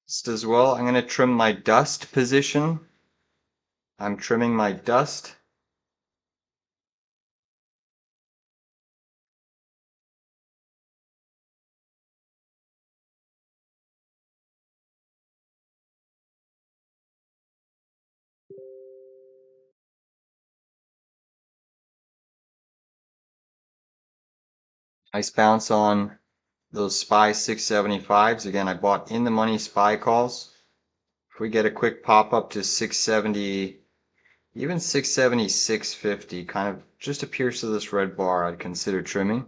Dust as well. I'm gonna trim my dust position. I'm trimming my dust. Nice bounce on those SPY 675s. Again, I bought in the money SPY calls. If we get a quick pop up to 670, even 670, 650, kind of just a pierce of this red bar, I'd consider trimming.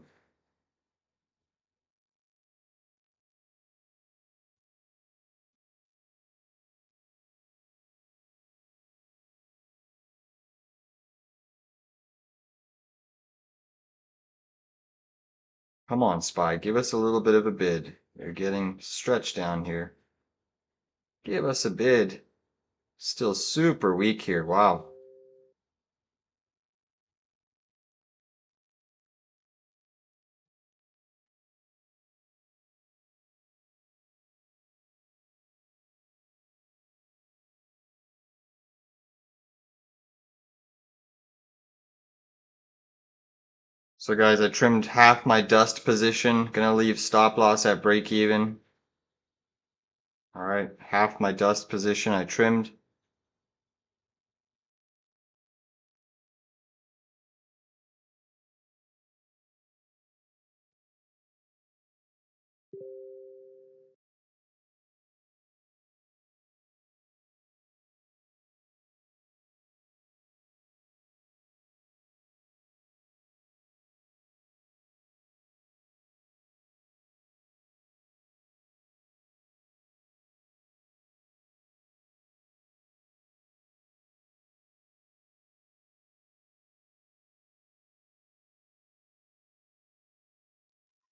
Come on, SPY, give us a little bit of a bid. You're getting stretched down here. Give us a bid. Still super weak here. Wow. So guys, I trimmed half my dust position. Gonna leave stop loss at break even. All right, half my dust position I trimmed.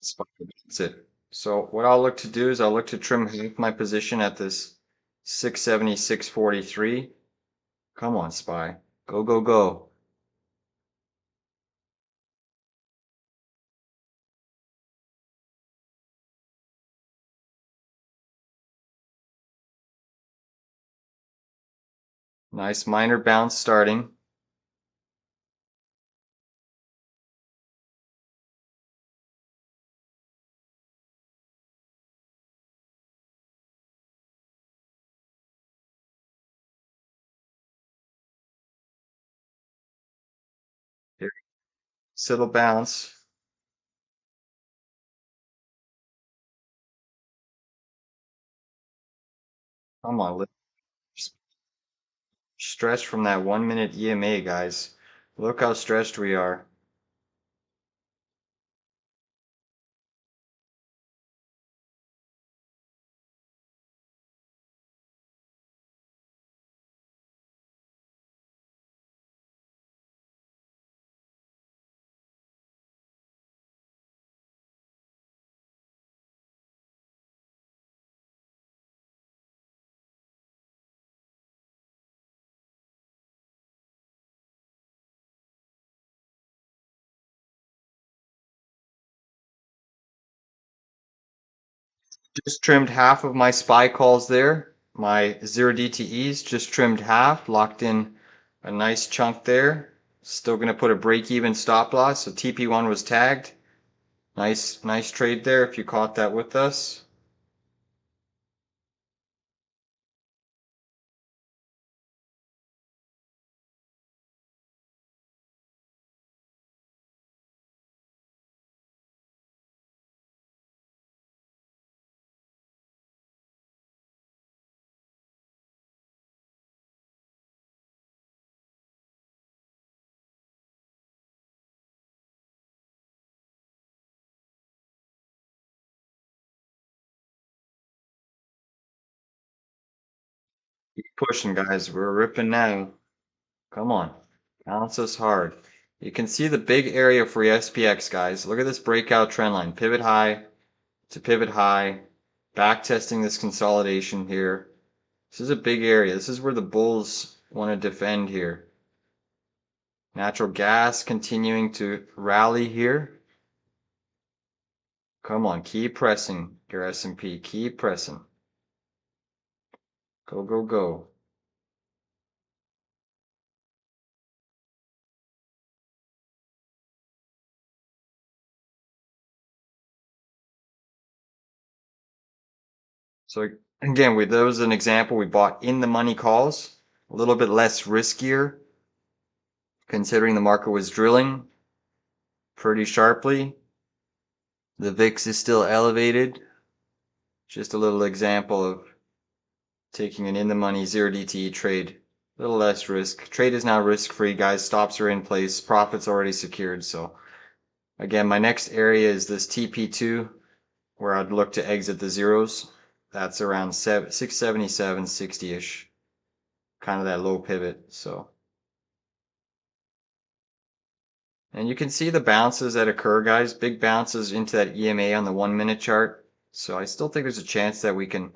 That's it. So what I'll look to do is I'll look to trim half my position at this 670, 643. Come on, SPY. Go, go, go. Nice minor bounce starting. Here, little bounce. Come on, stretch from that 1 minute EMA, guys. Look how stretched we are. Just trimmed half of my SPY calls there. My 0 DTEs just trimmed half, locked in a nice chunk there. Still gonna put a break-even stop loss. So TP1 was tagged. Nice trade there if you caught that with us. Keep pushing, guys. We're ripping now. Come on. Bounce us hard. You can see the big area for SPX, guys. Look at this breakout trend line. Pivot high to pivot high. Back testing this consolidation here. This is a big area. This is where the bulls want to defend here. Natural gas continuing to rally here. Come on, keep pressing your S&P. Keep pressing. Go, go, go. So again, that was an example. We bought in the money calls, a little bit less riskier, considering the market was drilling pretty sharply. The VIX is still elevated. Just a little example of taking an in the money 0 DTE trade. A little less risk. Trade is now risk free, guys. Stops are in place. Profits already secured. So again, my next area is this TP2 where I'd look to exit the zeros. That's around 677, 60-ish. Kind of that low pivot. So, and you can see the bounces that occur, guys. Big bounces into that EMA on the 1 minute chart. So I still think there's a chance that we can,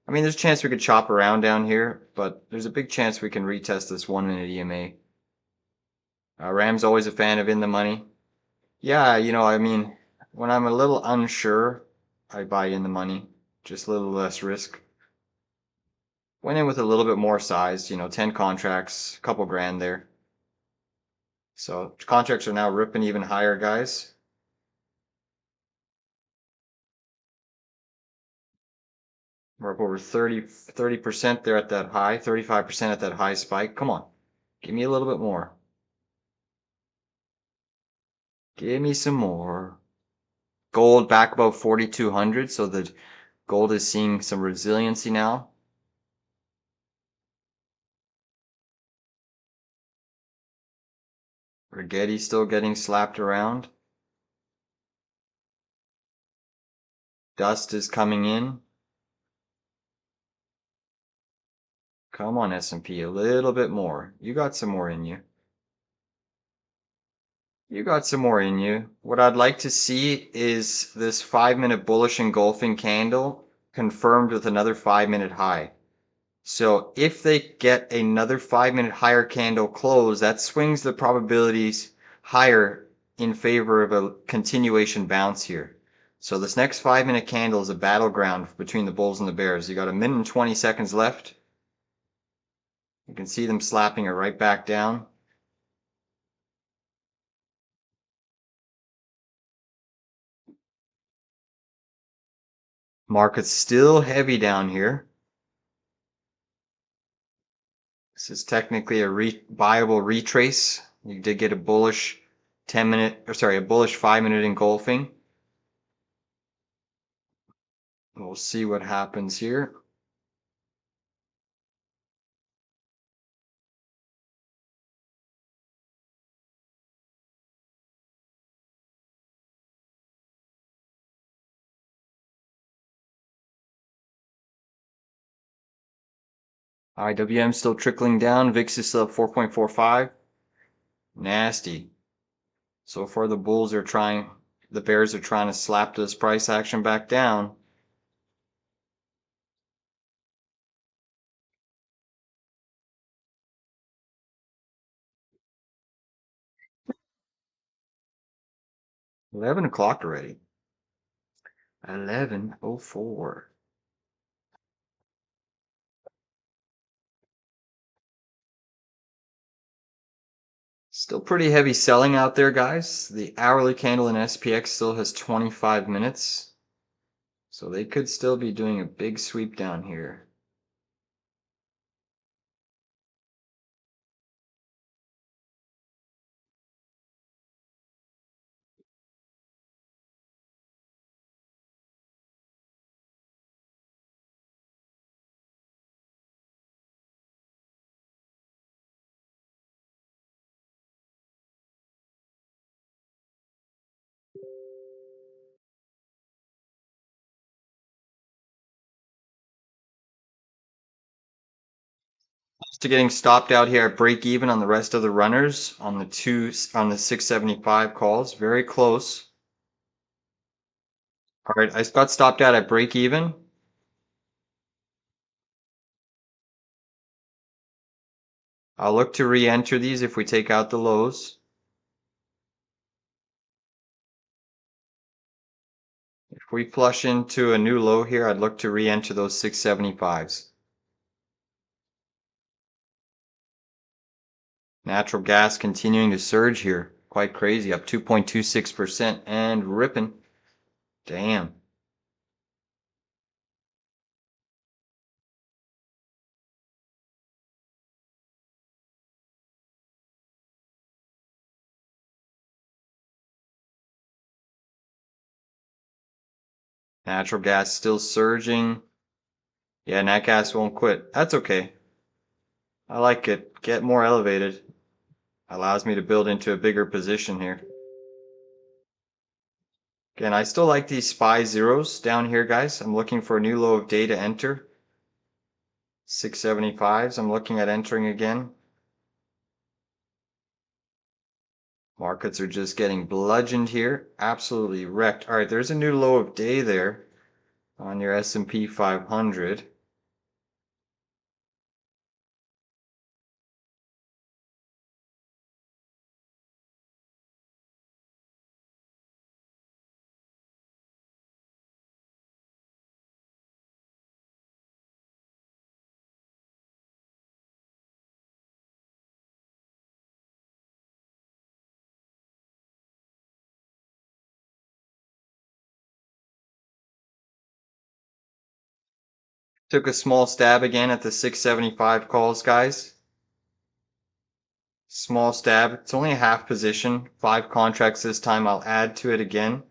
I mean, there's a chance we could chop around down here, but there's a big chance we can retest this 1 minute EMA. Ram's always a fan of in the money. Yeah, I mean, when I'm a little unsure, I buy in the money. Just a little less risk. Went in with a little bit more size, 10 contracts, a couple grand there. So contracts are now ripping even higher, guys. We're up over 30% there at that high, 35% at that high spike. Come on, give me a little bit more. Give me some more. Gold back about 4,200, so the gold is seeing some resiliency now. Rigetti still getting slapped around. Dust is coming in. Come on, S&P, a little bit more. You got some more in you. You got some more in you. What I'd like to see is this 5-minute bullish engulfing candle confirmed with another 5-minute high. So if they get another 5-minute higher candle close, that swings the probabilities higher in favor of a continuation bounce here. So this next 5-minute candle is a battleground between the bulls and the bears. You got a minute and 20 seconds left. You can see them slapping it right back down. Market's still heavy down here. This is technically a viable retrace. You did get a bullish 5-minute engulfing. We'll see what happens here. IWM still trickling down. VIX is still at 4.45. Nasty. So far the bears are trying to slap this price action back down. $11 already. 11:04. Still pretty heavy selling out there, guys. The hourly candle in SPX still has 25 minutes. So they could still be doing a big sweep down here. To getting stopped out here at break even on the rest of the runners on the 675 calls. Very close. All right, I got stopped out at break even. I'll look to re-enter these if we take out the lows. If we flush into a new low here, I'd look to re-enter those 675s. Natural gas continuing to surge here. Quite crazy, up 2.26% and ripping. Damn. Natural gas still surging. Yeah, nat gas won't quit. That's okay. I like it. Get more elevated. Allows me to build into a bigger position here. Again, I still like these SPY zeros down here, guys. I'm looking for a new low of day to enter. 675s. I'm looking at entering again. Markets are just getting bludgeoned here. Absolutely wrecked. All right, there's a new low of day there on your S&P 500. Took a small stab again at the 675 calls, guys. Small stab. It's only a half position. 5 contracts this time. I'll add to it again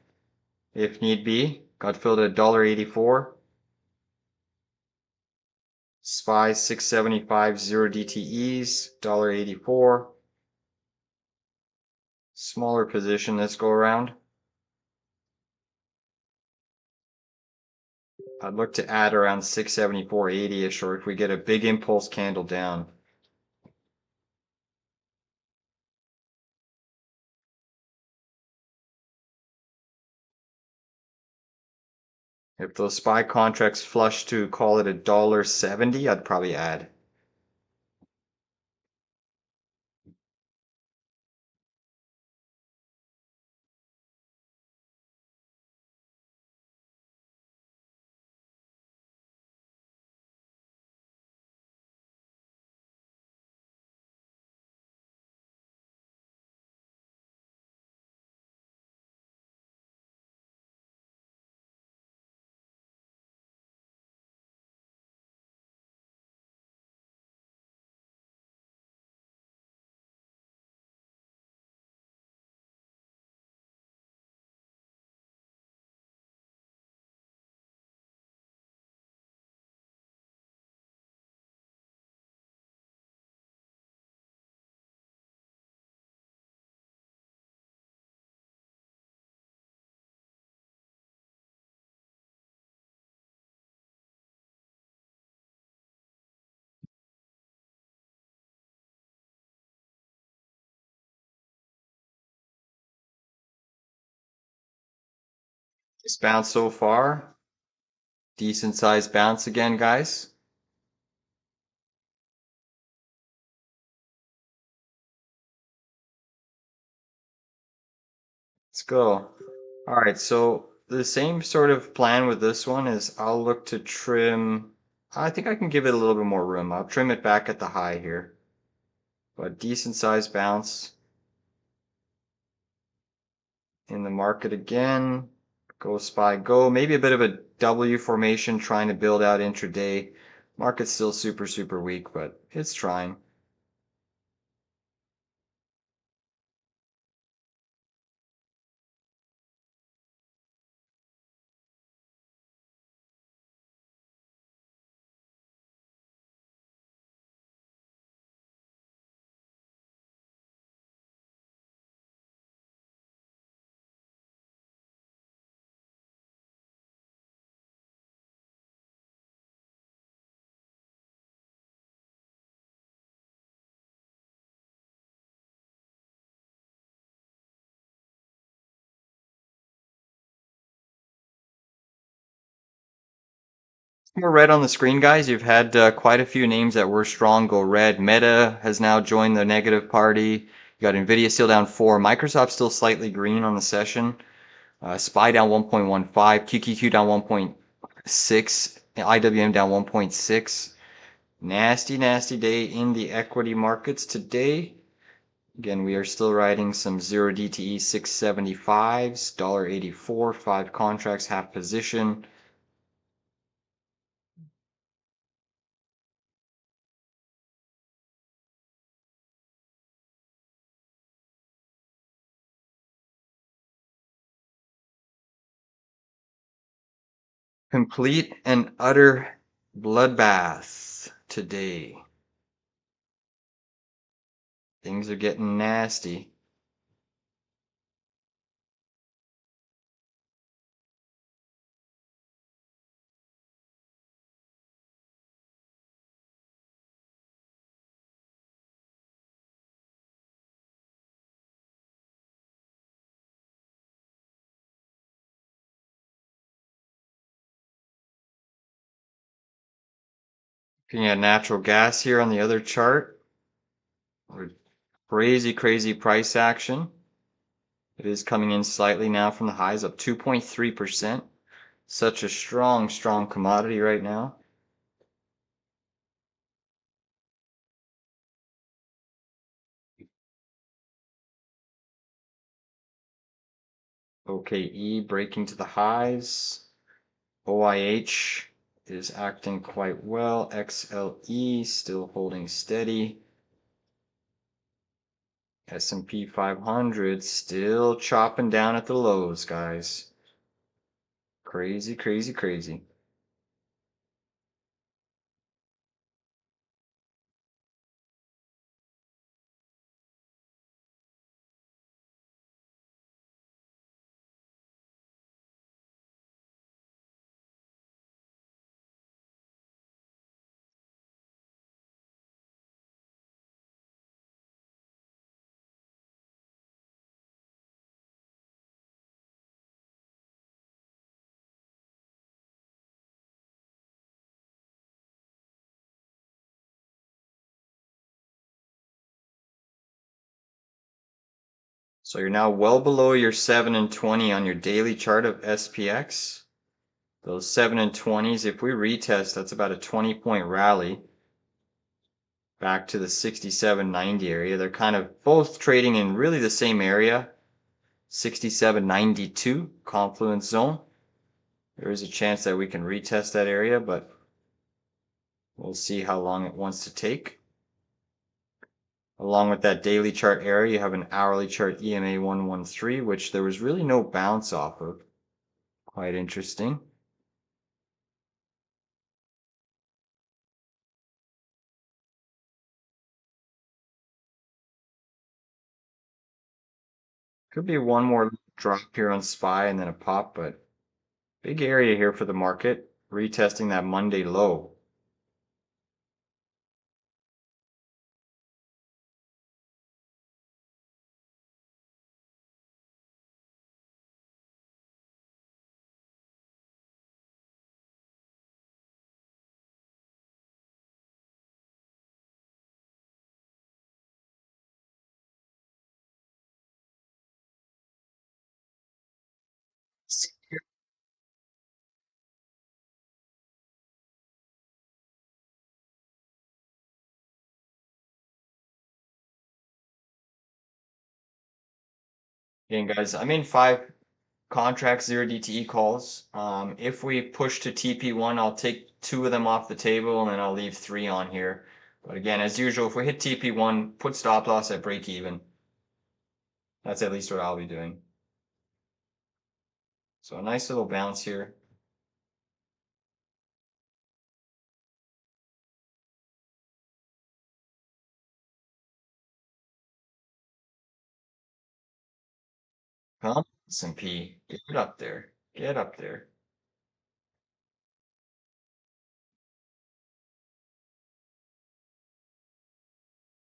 if need be. Got filled at $1.84. SPY 675 0 DTEs, $1.84. Smaller position this go around. I'd look to add around 674.80ish, or if we get a big impulse candle down. If those SPY contracts flush to call it $1.70, I'd probably add. This bounce so far, decent sized bounce again, guys. Let's go. All right, so the same sort of plan with this one is I'll look to trim. I think I can give it a little bit more room. I'll trim it back at the high here, but decent sized bounce in the market again. Go SPY, go. Maybe a bit of a W formation trying to build out intraday. Market's still super, super weak, but it's trying. More red on the screen, guys. You've had quite a few names that were strong go red. Meta has now joined the negative party. You got Nvidia still down 4. Microsoft still slightly green on the session. SPY down 1.15. QQQ down 1.6. IWM down 1.6. Nasty, nasty day in the equity markets today. Again, we are still riding some 0 DTE 675s, $1.84, 5 contracts, half position. Complete and utter bloodbath today. Things are getting nasty. Looking at natural gas here on the other chart. Crazy, crazy price action. It is coming in slightly now from the highs, up 2.3%. Such a strong, strong commodity right now. OKE breaking to the highs. OIH is acting quite well. XLE still holding steady. S&P 500 still chopping down at the lows, guys. Crazy, crazy, crazy. So you're now well below your 7 and 20 on your daily chart of SPX. Those 7 and 20s, if we retest, that's about a 20-point rally back to the 67.90 area. They're kind of both trading in really the same area, 67.92 confluence zone. There is a chance that we can retest that area, but we'll see how long it wants to take. Along with that daily chart area, you have an hourly chart EMA 113, which there was really no bounce off of. Quite interesting. Could be one more drop here on SPY and then a pop, but big area here for the market, retesting that Monday low. Again, guys, I'm in 5 contracts, 0 DTE calls. If we push to TP1, I'll take 2 of them off the table and then I'll leave 3 on here. But again, as usual, if we hit TP1, put stop loss at break even. That's at least what I'll be doing. So a nice little bounce here. Come on, S&P, get up there. Get up there.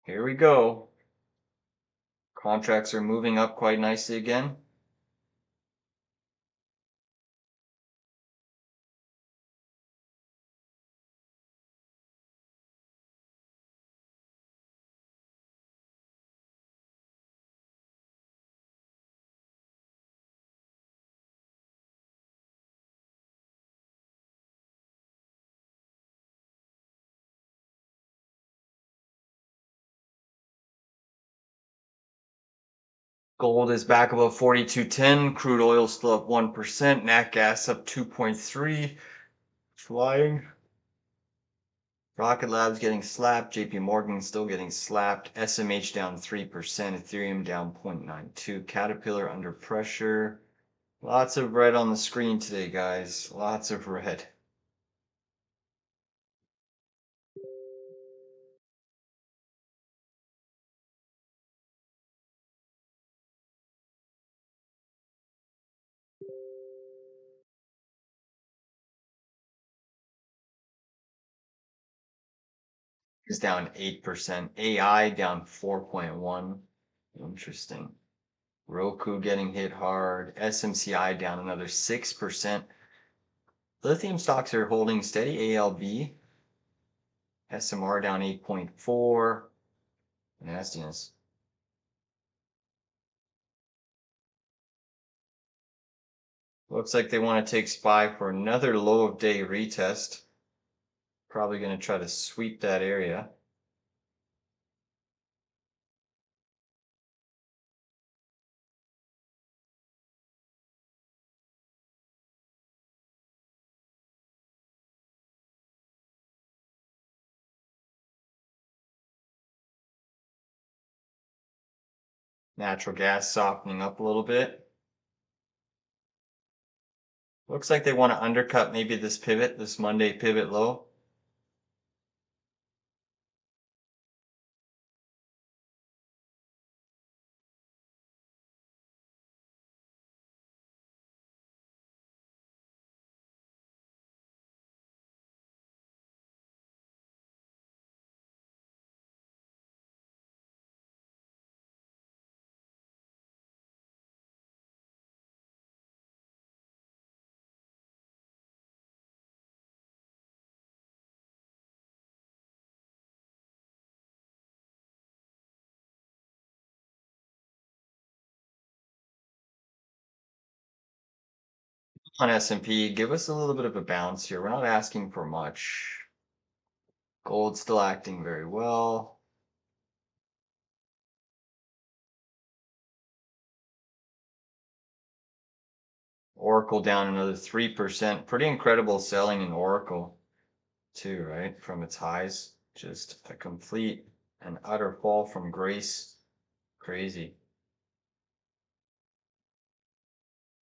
Here we go. Contracts are moving up quite nicely again. Gold is back above 42.10. Crude oil still up 1%. Nat gas up 2.3. Flying. Rocket Lab's getting slapped. JP Morgan still getting slapped. SMH down 3%. Ethereum down 0.92. Caterpillar under pressure. Lots of red on the screen today, guys. Lots of red. Is down 8%. AI down 4.1. Interesting. Roku getting hit hard. SMCI down another 6%. Lithium stocks are holding steady. ALB. SMR down 8.4. Nastiness. Looks like they want to take SPY for another low of day retest. Probably going to try to sweep that area. Natural gas softening up a little bit. Looks like they want to undercut maybe this pivot, this Monday pivot low. On S&P, give us a little bit of a bounce here. We're not asking for much. Gold still acting very well. Oracle down another 3%. Pretty incredible selling in Oracle too, right? From its highs. Just a complete and utter fall from grace. Crazy.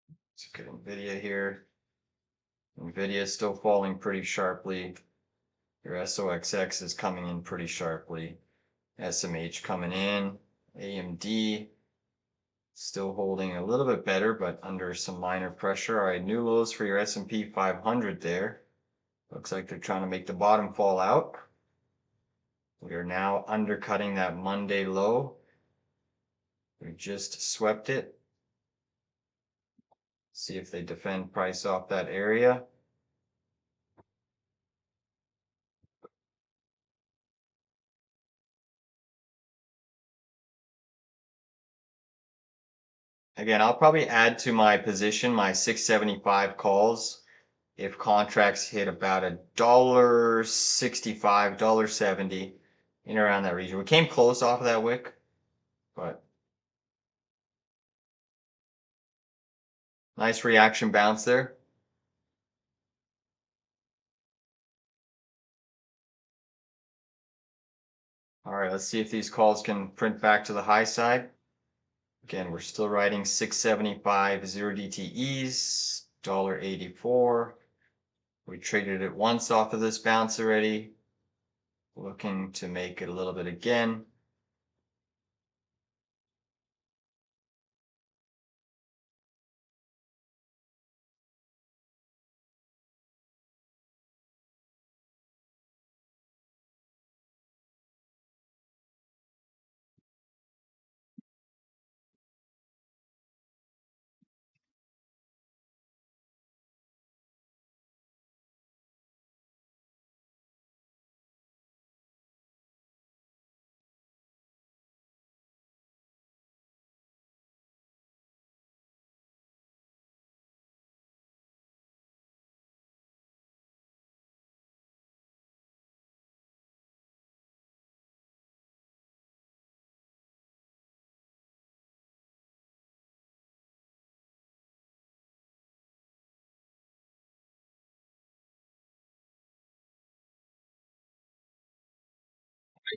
Let's look at NVIDIA here. NVIDIA is still falling pretty sharply. Your SOXX is coming in pretty sharply. SMH coming in. AMD still holding a little bit better, but under some minor pressure. All right, new lows for your S&P 500 there. Looks like they're trying to make the bottom fall out. We are now undercutting that Monday low. We just swept it. See if they defend price off that area. Again, I'll probably add to my position my 675 calls if contracts hit about $1.65, $1.70 in around that region. We came close off of that wick, but nice reaction bounce there. All right, let's see if these calls can print back to the high side. Again, we're still riding 675 0 DTEs, $1.84. We traded it once off of this bounce already. Looking to make it a little bit again.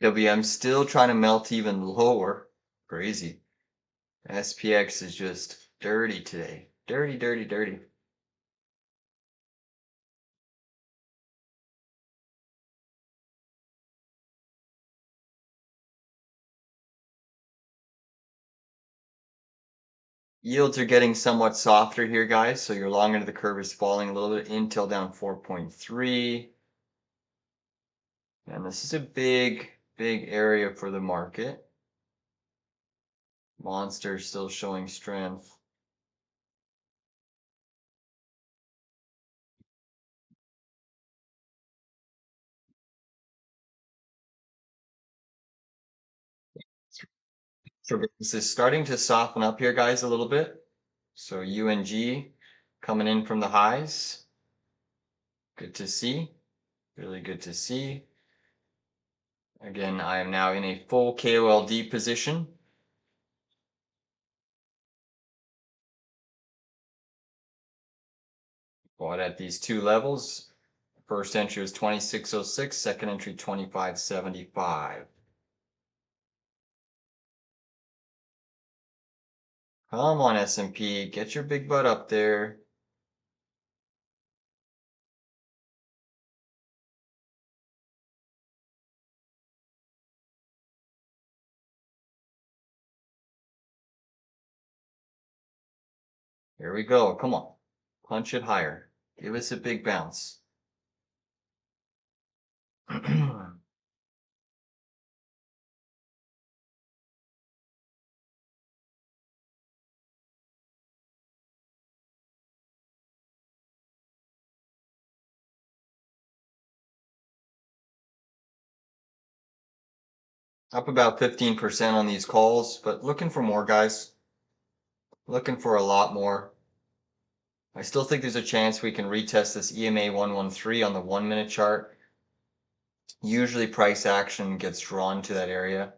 IWM still trying to melt even lower. Crazy. SPX is just dirty today. Dirty, dirty, dirty. Yields are getting somewhat softer here, guys. So your long end of the curve is falling a little bit. Intel down 4.3. And this is a big, big area for the market. Monster still showing strength. So this is starting to soften up here, guys, a little bit. So UNG coming in from the highs. Good to see. Really good to see. Again, I am now in a full KOLD position. Bought at these two levels. First entry was 2606, second entry 2575. Come on, S&P, get your big butt up there. Here we go. Come on. Punch it higher. Give us a big bounce. Up about 15% on these calls, but looking for more, guys. Looking for a lot more. I still think there's a chance we can retest this EMA 113 on the 1 minute chart. Usually price action gets drawn to that area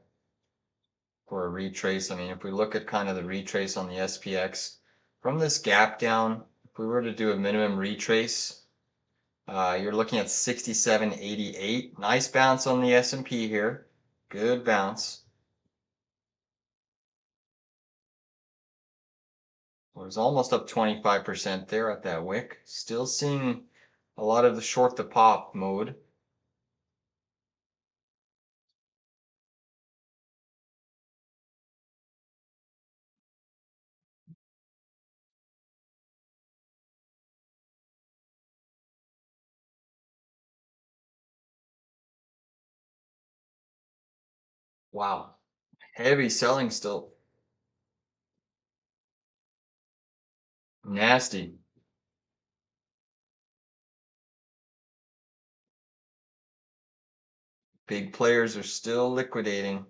for a retrace. I mean, if we look at kind of the retrace on the SPX, from this gap down, if we were to do a minimum retrace, you're looking at 67.88. Nice bounce on the S&P here. Good bounce. It was almost up 25% there at that wick. Still seeing a lot of the short to pop mode. Wow. Heavy selling still. Nasty. Big players are still liquidating.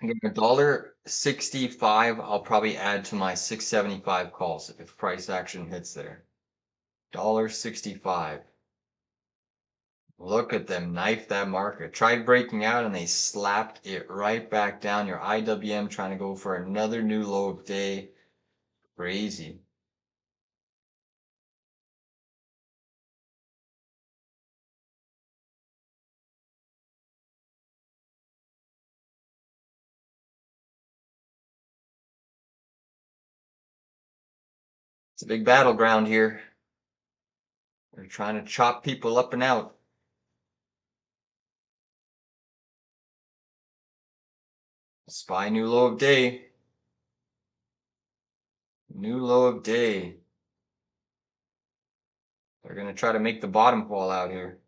Again, $1.65, I'll probably add to my 675 calls if price action hits there. $1.65. Look at them knife that market. Tried breaking out and they slapped it right back down. Your IWM trying to go for another new low of day. Crazy. It's a big battleground here. They're trying to chop people up and out. SPY new low of day. New low of day. They're going to try to make the bottom fall out here.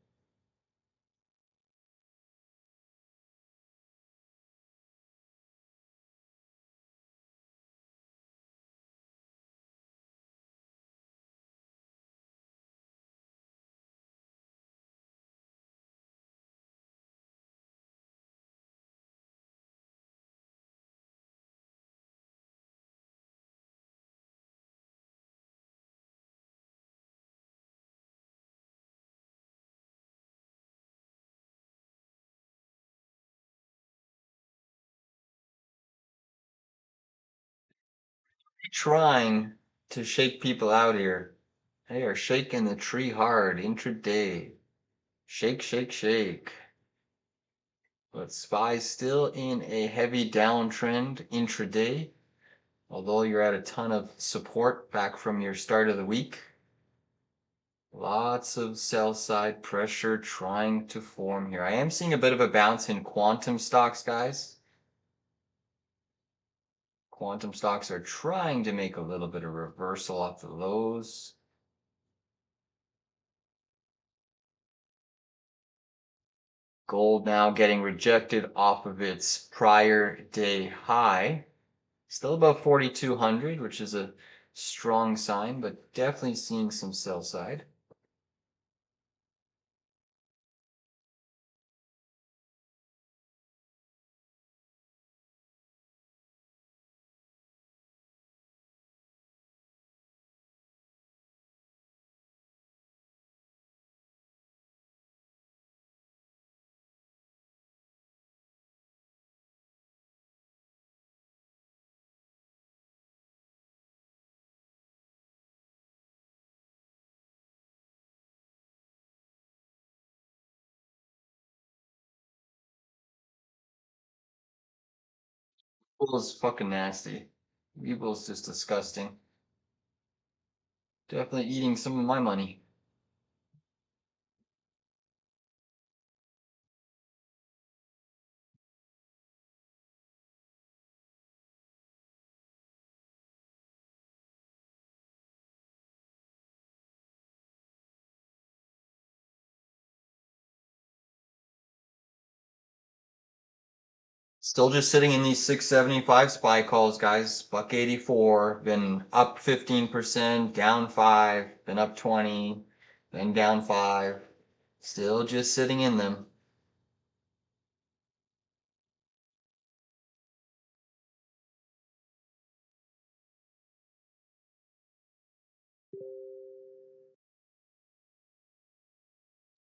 Trying to shake people out here. They are shaking the tree hard intraday. Shake, shake, shake. But SPY's still in a heavy downtrend intraday, although you're at a ton of support back from your start of the week. Lots of sell side pressure trying to form here. I am seeing a bit of a bounce in quantum stocks, guys. Quantum stocks are trying to make a little bit of reversal off the lows. Gold now getting rejected off of its prior day high. Still above 4,200, which is a strong sign, but definitely seeing some sell side. Weeble's fucking nasty. Weeble's just disgusting. Definitely eating some of my money. Still just sitting in these 675 SPY calls, guys. Buck 84, been up 15%, down 5, been up 20, then down 5. Still just sitting in them.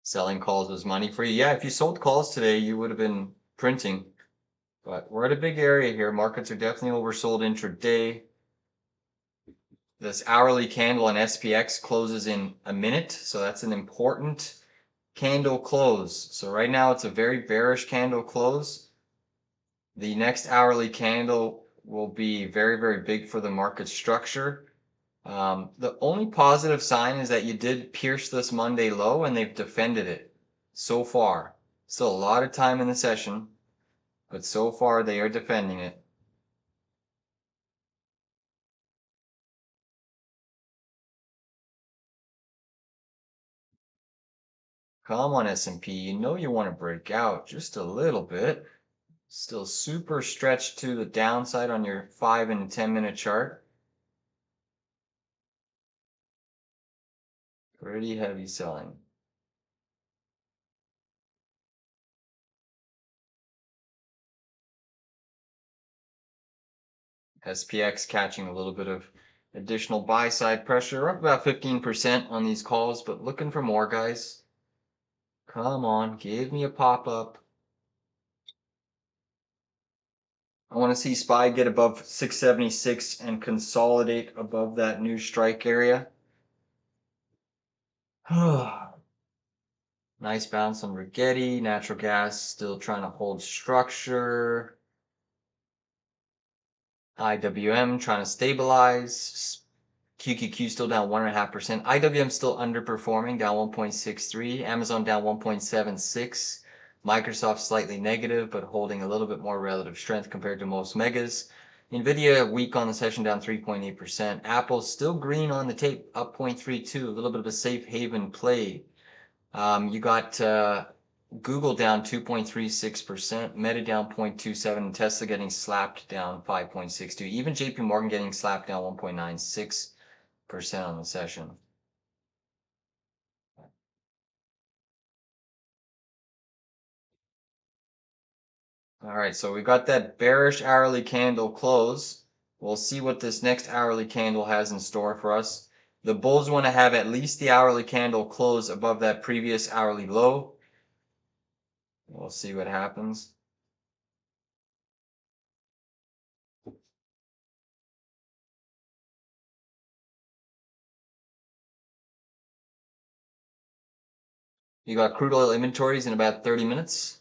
Selling calls was money for you. Yeah, if you sold calls today, you would have been printing. But we're at a big area here. Markets are definitely oversold intraday. This hourly candle on SPX closes in a minute, so that's an important candle close. So right now it's a very bearish candle close. The next hourly candle will be very, very big for the market structure. The only positive sign is that you did pierce this Monday low and they've defended it so far. Still a lot of time in the session, but so far they are defending it. Come on, S&P. You know you want to break out just a little bit. Still super stretched to the downside on your 5 and 10-minute chart. Pretty heavy selling. SPX catching a little bit of additional buy side pressure, up about 15% on these calls, but looking for more, guys. Come on, give me a pop up. I want to see SPY get above 676 and consolidate above that new strike area. Nice bounce on Rigetti. Natural gas still trying to hold structure. IWM trying to stabilize. QQQ still down 1.5%. IWM still underperforming, down 1.63. Amazon down 1.76. Microsoft slightly negative, but holding a little bit more relative strength compared to most megas. Nvidia weak on the session, down 3.8%. Apple still green on the tape, up 0.32. A little bit of a safe haven play. You got Google down 2.36%, Meta down 0.27%, and Tesla getting slapped down 5.62%. Even JP Morgan getting slapped down 1.96% on the session. All right, so we got that bearish hourly candle close. We'll see what this next hourly candle has in store for us. The bulls want to have at least the hourly candle close above that previous hourly low. We'll see what happens. You got crude oil inventories in about 30 minutes.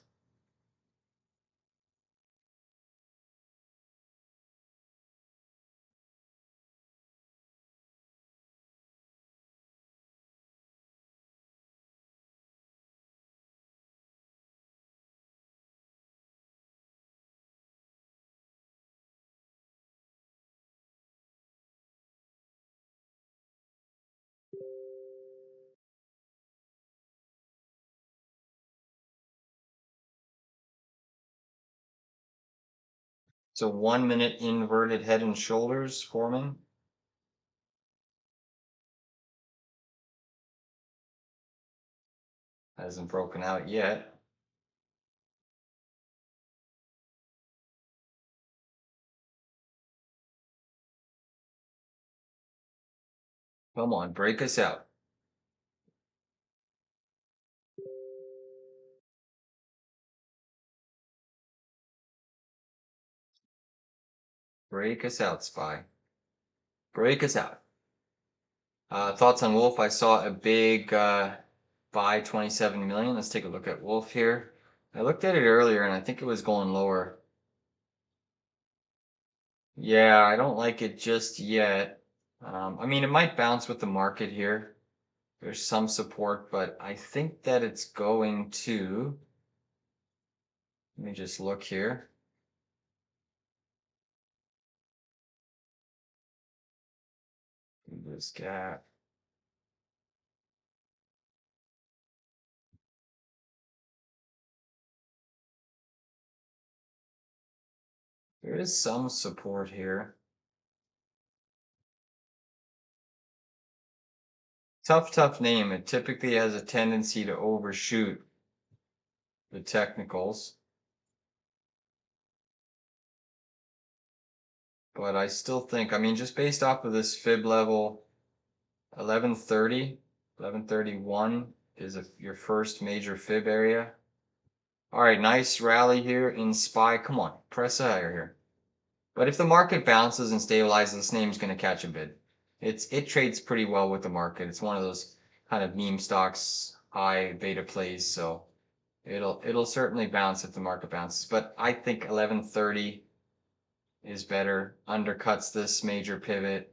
So 1 minute inverted head and shoulders forming. Hasn't broken out yet. Come on, break us out. Break us out, SPY. Break us out. Thoughts on Wolf? I saw a big buy 27 million. Let's take a look at Wolf here. I looked at it earlier and I think it was going lower. Yeah, I don't like it just yet. I mean, it might bounce with the market here. There's some support, but I think that it's going to. Let me just look here. This gap. There is some support here. Tough name. It typically has a tendency to overshoot the technicals. But I still think, I mean, just based off of this fib level, 1130, 1131, is your first major fib area. All right, nice rally here in SPY. Come on, press higher here. But if the market bounces and stabilizes, this name's going to catch a bid. It trades pretty well with the market. It's one of those kind of meme stocks, high beta plays, so it'll certainly bounce if the market bounces. But I think 1130 is better. Undercuts this major pivot.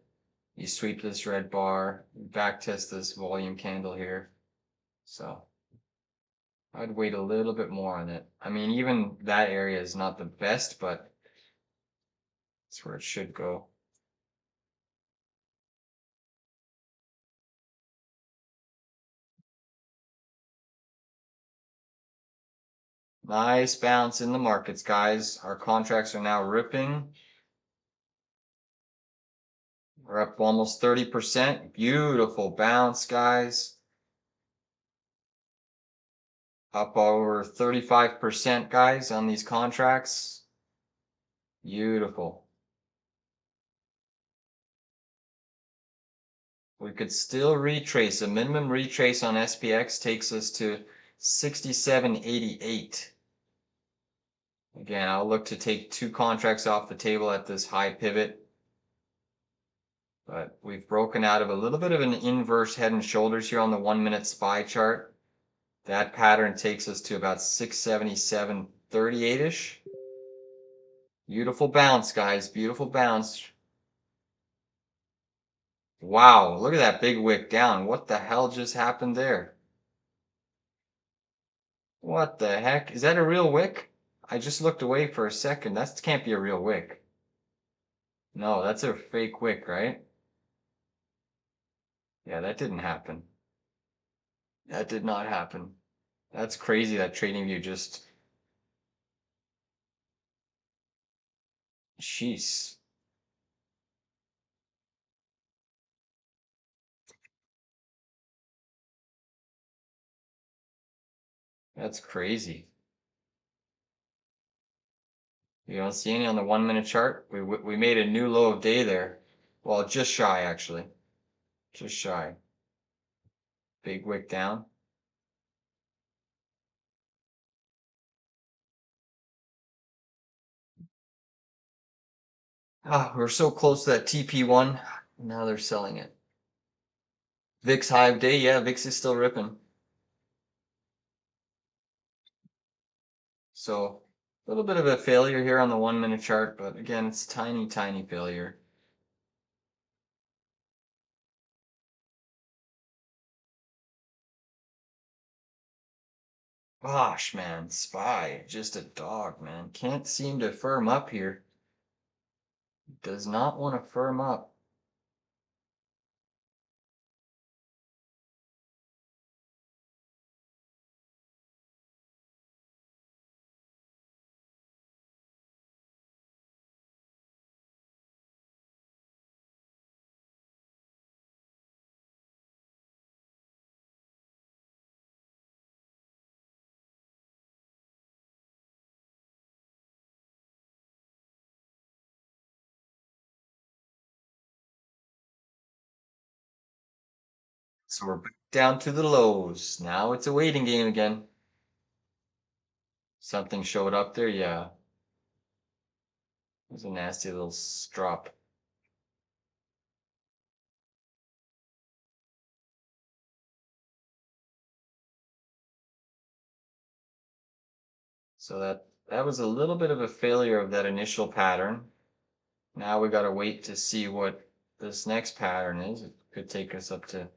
You sweep this red bar, back test this volume candle here. So I'd wait a little bit more on it. I mean, even that area is not the best, but it's where it should go. Nice bounce in the markets, guys. Our contracts are now ripping. We're up almost 30%. Beautiful bounce, guys. Up over 35%, guys, on these contracts. Beautiful. We could still retrace. A minimum retrace on SPX takes us to 67.88. Again, I'll look to take 2 contracts off the table at this high pivot. But we've broken out of a little bit of an inverse head and shoulders here on the 1-minute SPY chart. That pattern takes us to about 677.38-ish. Beautiful bounce, guys. Beautiful bounce. Wow, look at that big wick down. What the hell just happened there? What the heck? Is that a real wick? I just looked away for a second. That can't be a real wick. No, that's a fake wick, right? Yeah, that didn't happen. That did not happen. That's crazy that TradingView just... Jeez. That's crazy. You don't see any on the 1-minute chart? We made a new low of day there. Well, just shy, actually. Just shy. Big wick down. Ah, we're so close to that TP1. Now they're selling it. VIX high of day. Yeah, VIX is still ripping. So a little bit of a failure here on the 1-minute chart, but again, it's tiny, tiny failure. Gosh, man, SPY, just a dog, man. Can't seem to firm up here. Does not want to firm up. So we're back down to the lows. Now it's a waiting game again. Something showed up there, yeah. It was a nasty little drop. So that was a little bit of a failure of that initial pattern. Now we got to wait to see what this next pattern is. It could take us up to,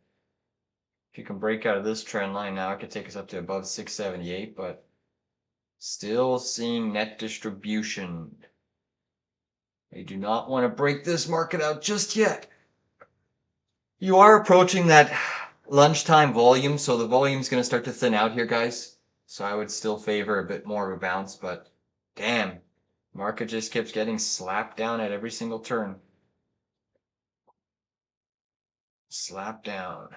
if you can break out of this trend line now, it could take us up to above 678, but still seeing net distribution. They do not want to break this market out just yet. You are approaching that lunchtime volume, so the volume's going to start to thin out here, guys. So I would still favor a bit more of a bounce, but damn, market just keeps getting slapped down at every single turn. Slap down.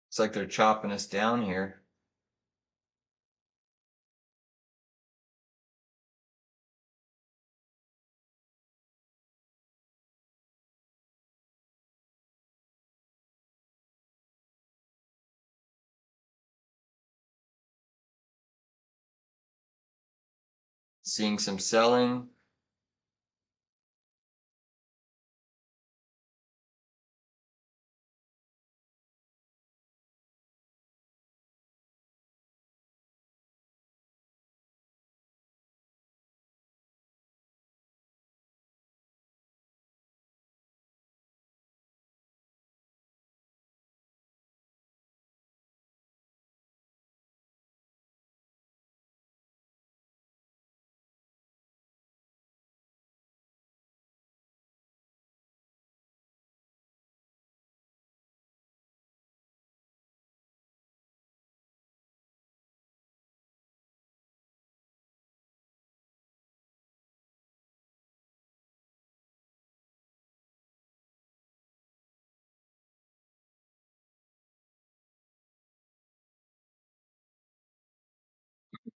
It's like they're chopping us down here. Seeing some selling.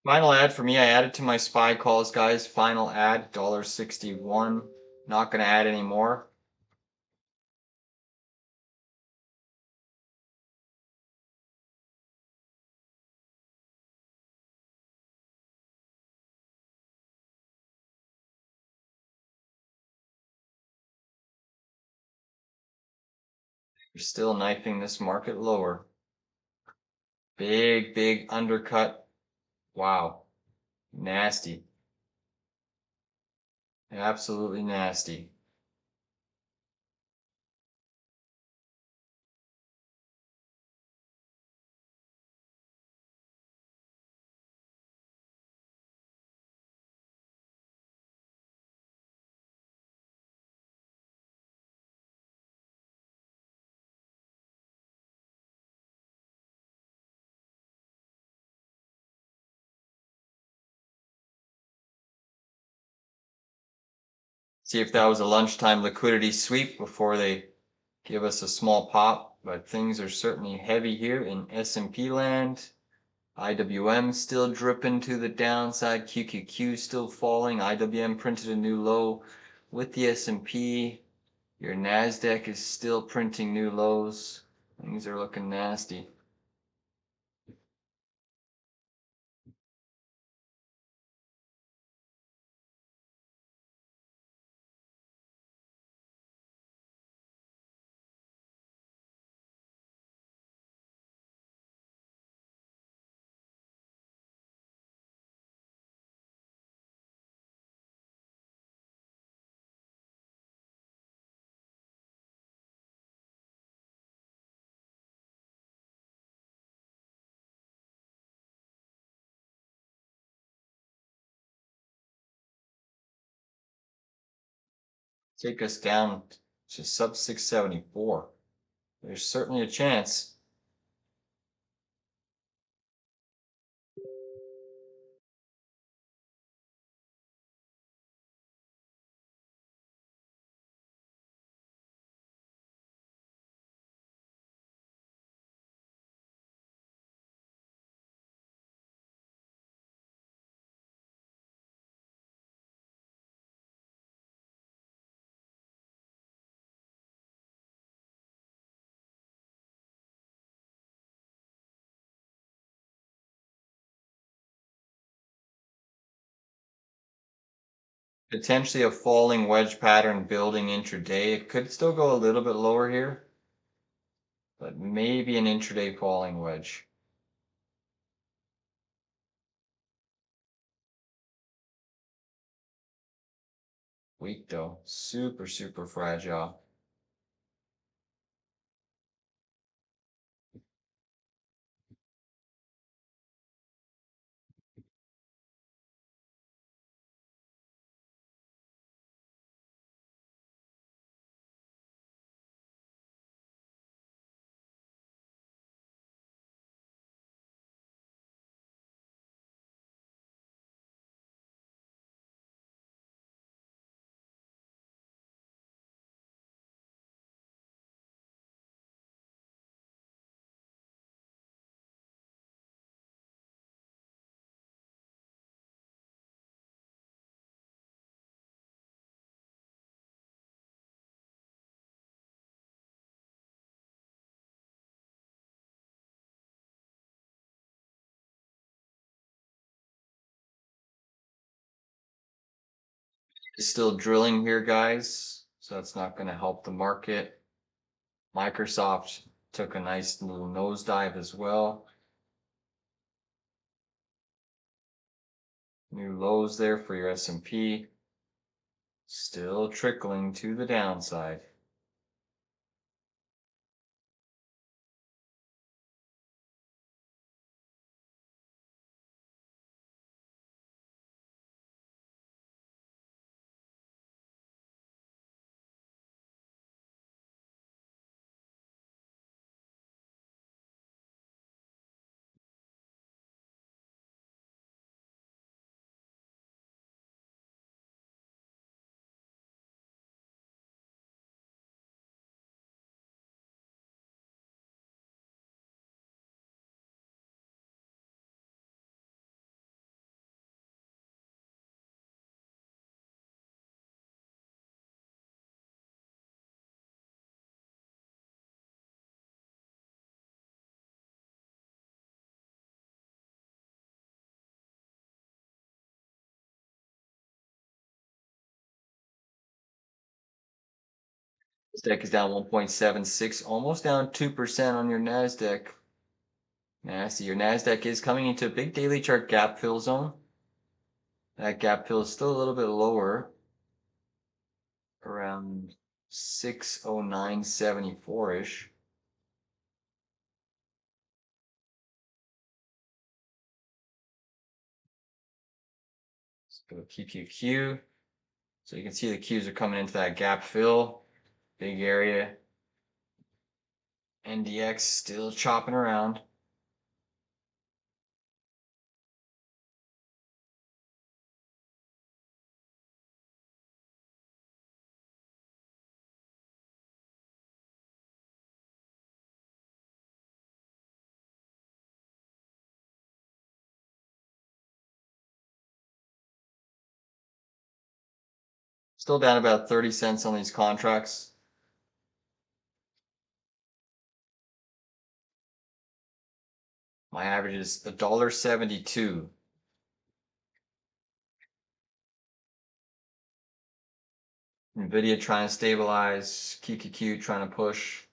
Final ad for me, I added to my SPY calls, guys. Final ad, $1.61. Not gonna add any more. We're still knifing this market lower. Big, big undercut. Wow. Nasty. Absolutely nasty. See if that was a lunchtime liquidity sweep before they give us a small pop, but things are certainly heavy here in S&P land. IWM still dripping to the downside, QQQ still falling, IWM printed a new low with the S&P. Your NASDAQ is still printing new lows. Things are looking nasty. Take us down to sub 674. There's certainly a chance. Potentially a falling wedge pattern building intraday. It could still go a little bit lower here, but maybe an intraday falling wedge. Weak though, super, super fragile. It's still drilling here, guys, so that's not going to help the market. Microsoft took a nice little nosedive as well. New lows there for your S&P. Still trickling to the downside. NASDAQ is down 1.76, almost down 2% on your NASDAQ. Nasty. Your NASDAQ is coming into a big daily chart gap fill zone. That gap fill is still a little bit lower, around 609.74-ish. Let's go QQQ. So you can see the Qs are coming into that gap fill. Big area. NDX still chopping around. Still down about 30 cents on these contracts. My average is $1.72. Nvidia trying to stabilize, QQQ trying to push.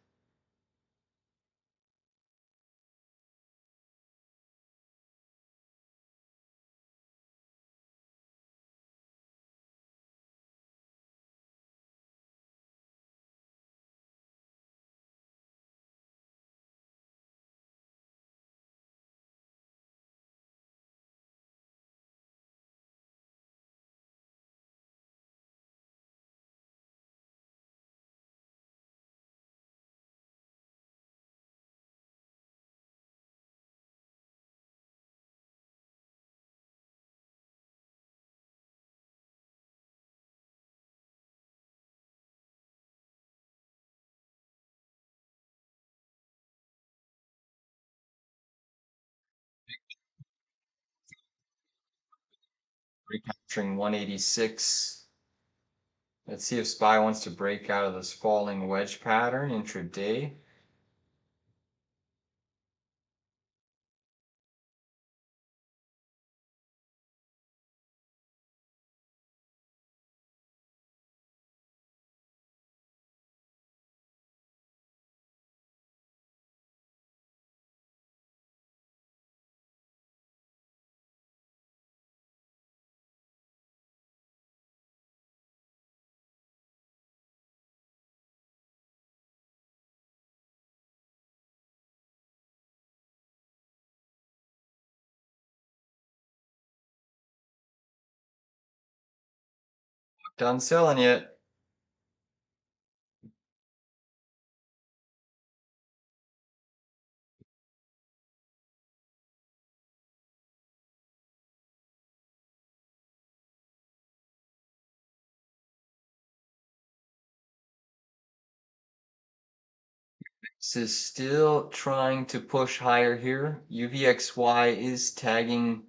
Recapturing 186. Let's see if SPY wants to break out of this falling wedge pattern intraday. Done selling yet. This is still trying to push higher here. UVXY is tagging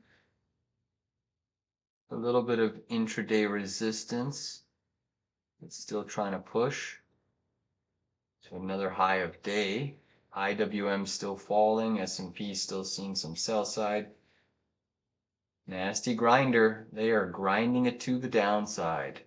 a little bit of intraday resistance. It's still trying to push to another high of day. IWM still falling. S&P still seeing some sell side. Nasty grinder. They are grinding it to the downside.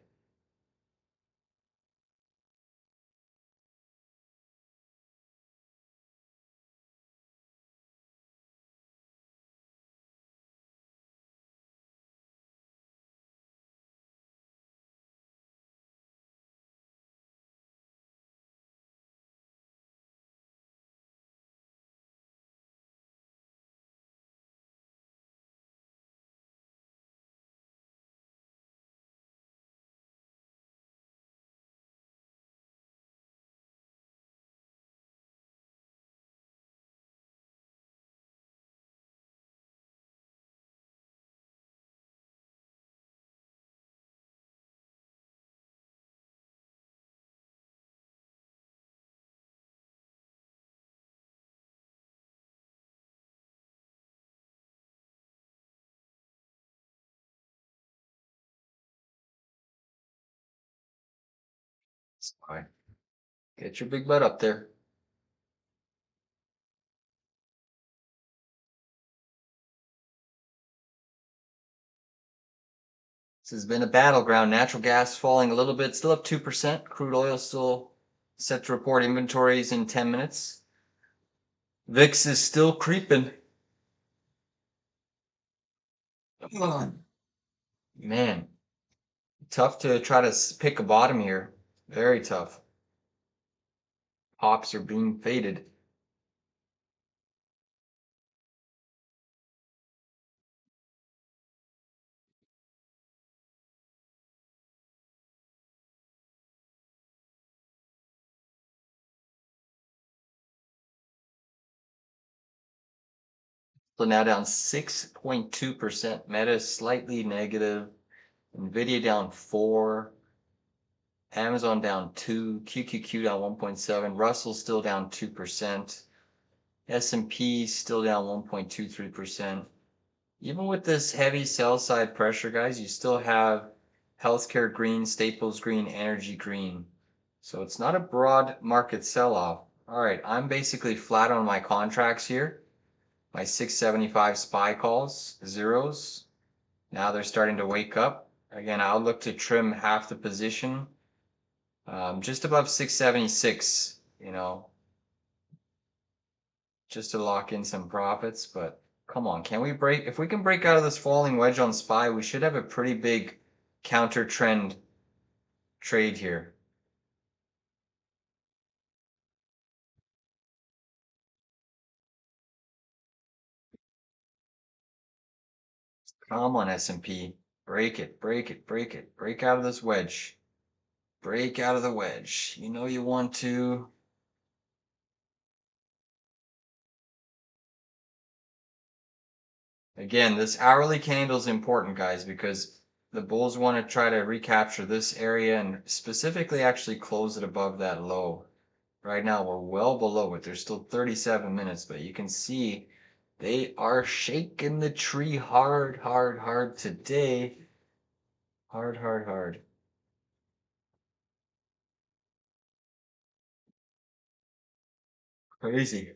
All right. Get your big butt up there. This has been a battleground. Natural gas falling a little bit, still up 2%. Crude oil still set to report inventories in 10 minutes. VIX is still creeping. Man, tough to try to pick a bottom here. Very tough. Pops are being faded. So now down 6.2%. Meta slightly negative. Nvidia down 4. Amazon down 2. QQQ down 1.7. Russell still down 2%. S&P still down 1.23%. Even with this heavy sell side pressure, guys, you still have healthcare green, staples green, energy green. So it's not a broad market sell off. All right, I'm basically flat on my contracts here. My 675 SPY calls, zeros. Now they're starting to wake up. Again, I'll look to trim half the position. Just above 676, just to lock in some profits. But come on, can we break? If we can break out of this falling wedge on SPY, we should have a pretty big counter trend trade here. Come on, S&P. Break it, break it, break it. Break out of this wedge. Break out of the wedge. You know you want to. Again, this hourly candle is important, guys, because the bulls want to try to recapture this area and specifically actually close it above that low. Right now, we're well below it. There's still 37 minutes, but you can see they are shaking the tree hard, hard, hard today. Hard, hard, hard. Crazy.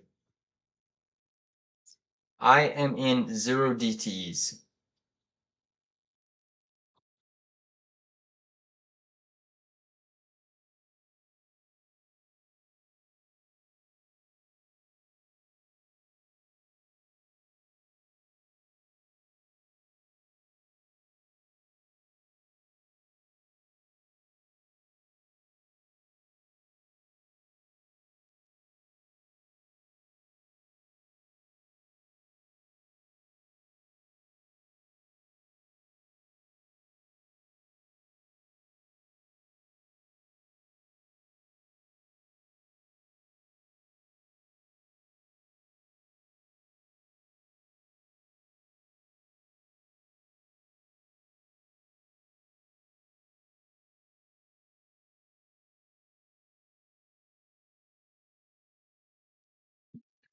I am in 0 DTEs.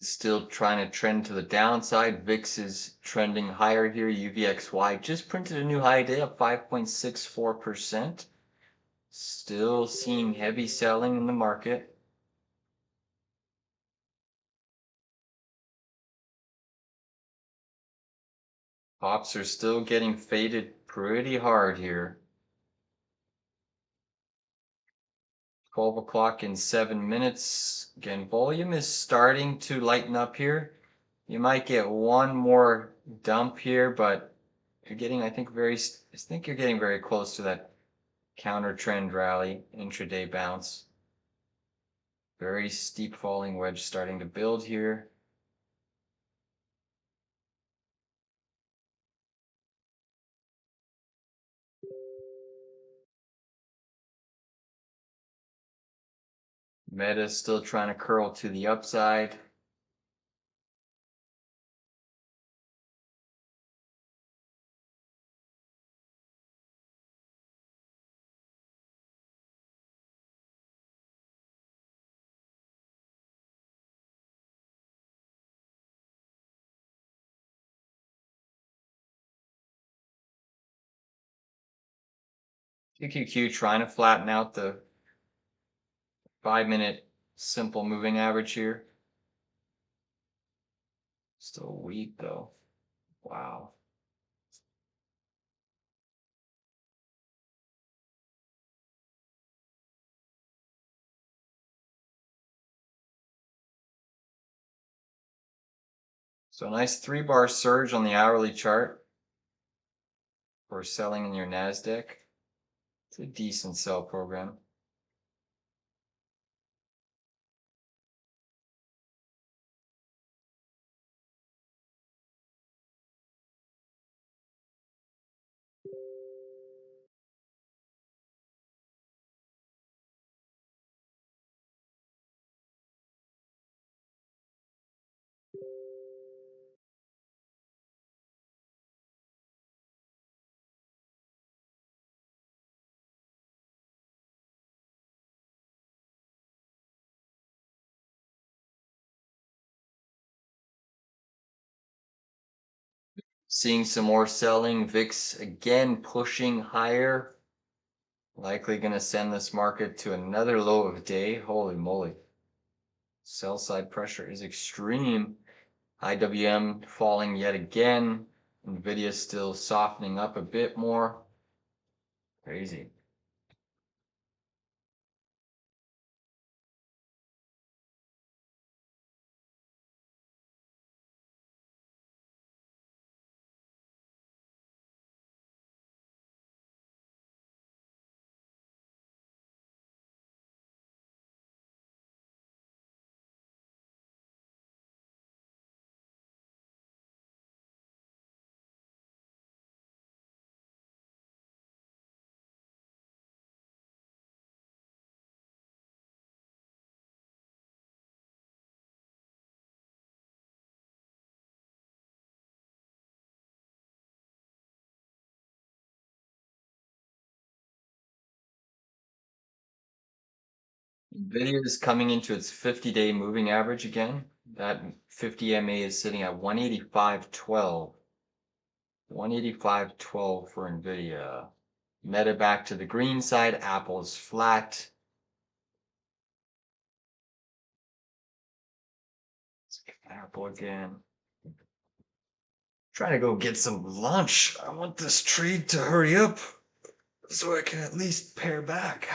Still trying to trend to the downside. VIX is trending higher here. UVXY just printed a new high day up 5.64%. Still seeing heavy selling in the market. Pops are still getting faded pretty hard here. 12 o'clock in 7 minutes. Again, volume is starting to lighten up here. You might get one more dump here, but you're getting, I think you're getting very close to that counter trend rally, intraday bounce. Very steep falling wedge starting to build here. Meta is still trying to curl to the upside. QQQ trying to flatten out the 5-minute simple moving average here. Still weak though. Wow. So a nice 3-bar surge on the hourly chart for selling in your NASDAQ. It's a decent sell program. Seeing some more selling. VIX again pushing higher. Likely going to send this market to another low of the day. Holy moly. Sell side pressure is extreme. IWM falling yet again. Nvidia still softening up a bit more. Crazy. Nvidia is coming into its 50-day moving average again. That 50 MA is sitting at 185.12. 185.12 for Nvidia. Meta back to the green side. Apple's flat. Apple again. Trying to go get some lunch. I want this trade to hurry up so I can at least pare back.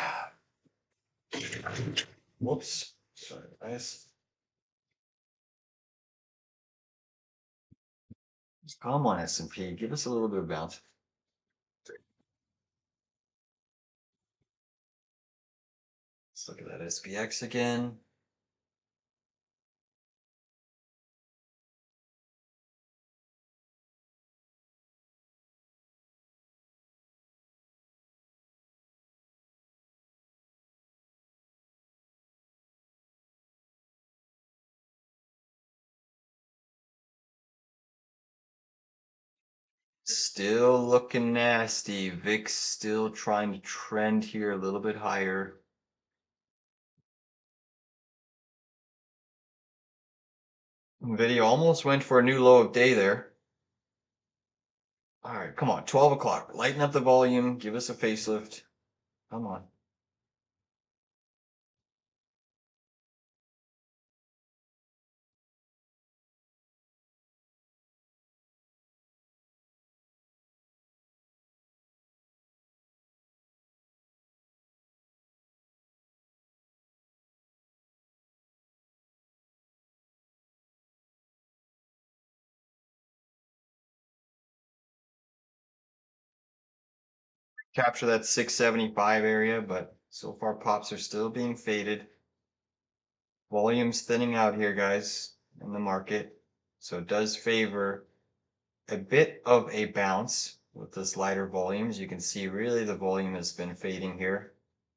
Whoops. Sorry, guys. Come on, S&P. Give us a little bit of bounce. Let's look at that SPX again. Still looking nasty. VIX still trying to trend here a little bit higher. Nvidia almost went for a new low of day there. All right, come on, 12 o'clock. Lighten up the volume. Give us a facelift. Come on. Capture that 675 area, but so far pops are still being faded. Volume's thinning out here, guys, in the market. So it does favor a bit of a bounce with this lighter volume. As you can see, really the volume has been fading here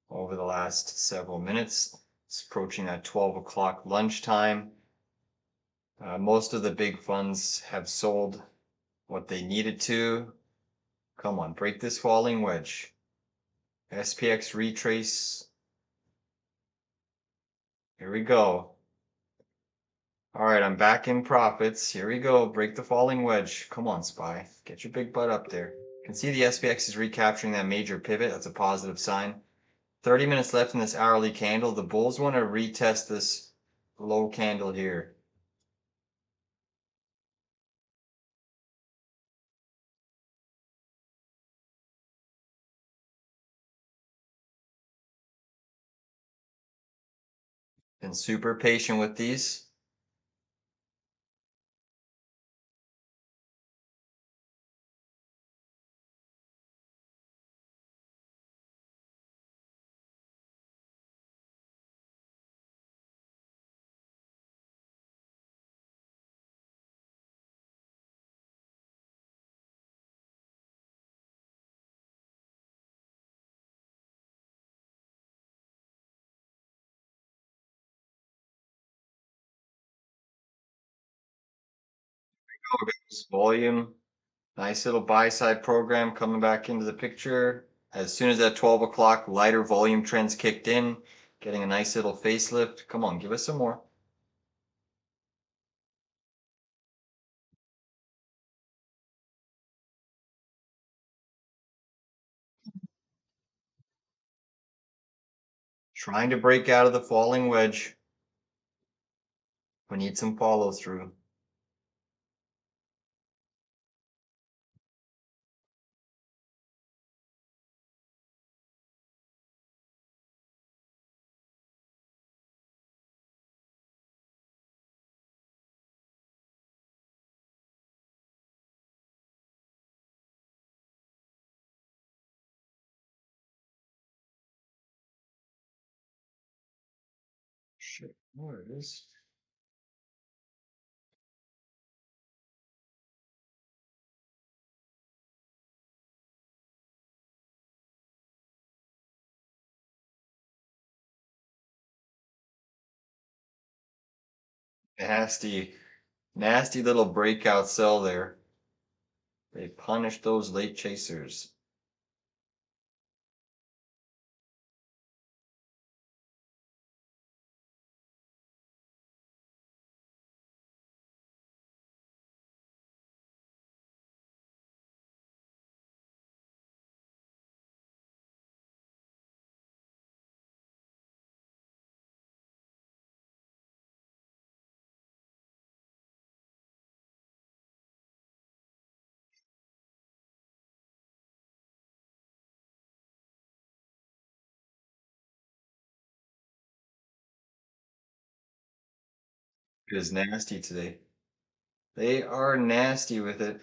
over the last several minutes. It's approaching that 12 o'clock lunchtime. Most of the big funds have sold what they needed to. Come on, break this falling wedge. SPX retrace. Here we go. All right, I'm back in profits. Here we go. Break the falling wedge. Come on, SPY. Get your big butt up there. You can see the SPX is recapturing that major pivot. That's a positive sign. 30 minutes left in this hourly candle. The bulls want to retest this low candle here. Been super patient with these. Oh, guys, volume. Nice little buy side program coming back into the picture. As soon as that 12 o'clock lighter volume trends kicked in, getting a nice little facelift. Come on, give us some more. Trying to break out of the falling wedge. We need some follow through. Shit, where it is? Nasty, nasty little breakout sell there. They punished those late chasers. It is nasty today. They are nasty with it.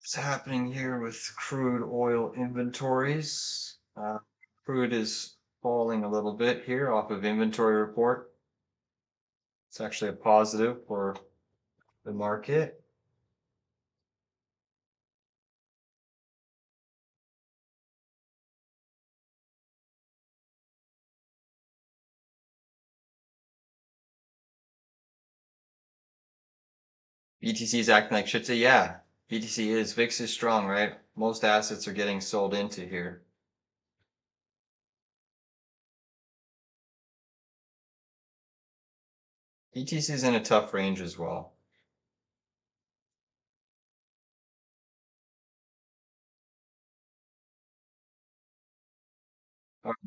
What's happening here with crude oil inventories? Crude is falling a little bit here off of inventory report. It's actually a positive for the market. BTC is acting like shit. Yeah, BTC is. VIX is strong, right? Most assets are getting sold into here. BTC is in a tough range as well.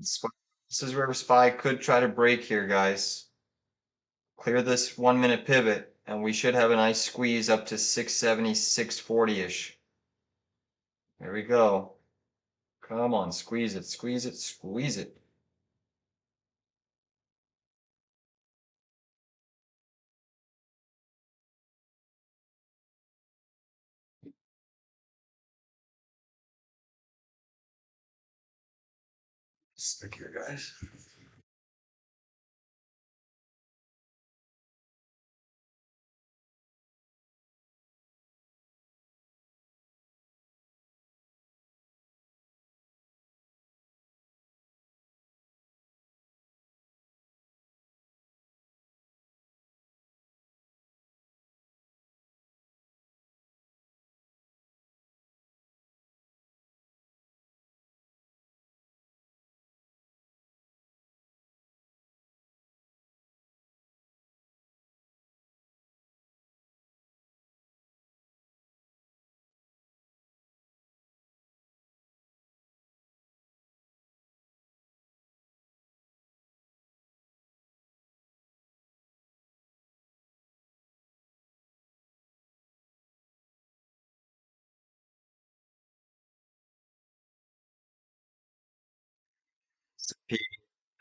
Spot This is where SPY could try to break here, guys. Clear this 1 minute pivot, and we should have a nice squeeze up to 670, 640-ish. There we go. Come on, squeeze it, squeeze it, squeeze it. Stick here, guys.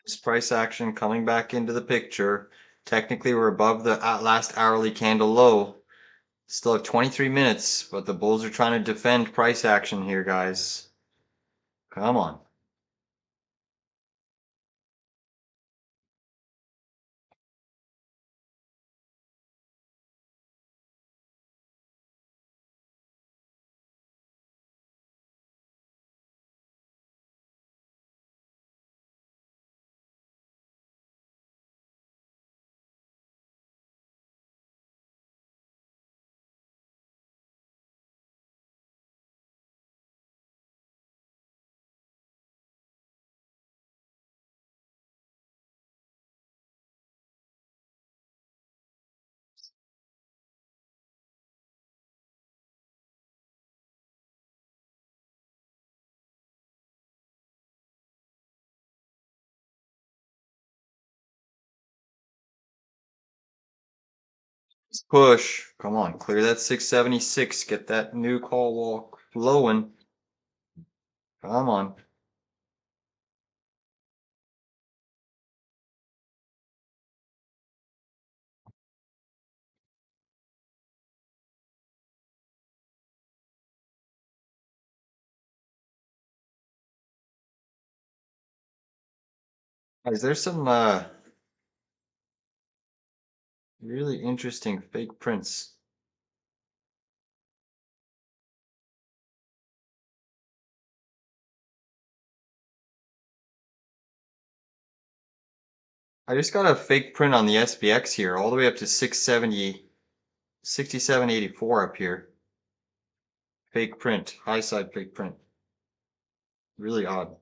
This price action coming back into the picture. Technically, we're above the last hourly candle low. Still have 23 minutes, but the bulls are trying to defend price action here, guys. Come on. Push. Come on, clear that 676. Get that new call wall flowing. Come on. Guys, there's some really interesting fake prints. I just got a fake print on the SPX here, all the way up to 670, 67.84 up here. Fake print, high side fake print. Really odd.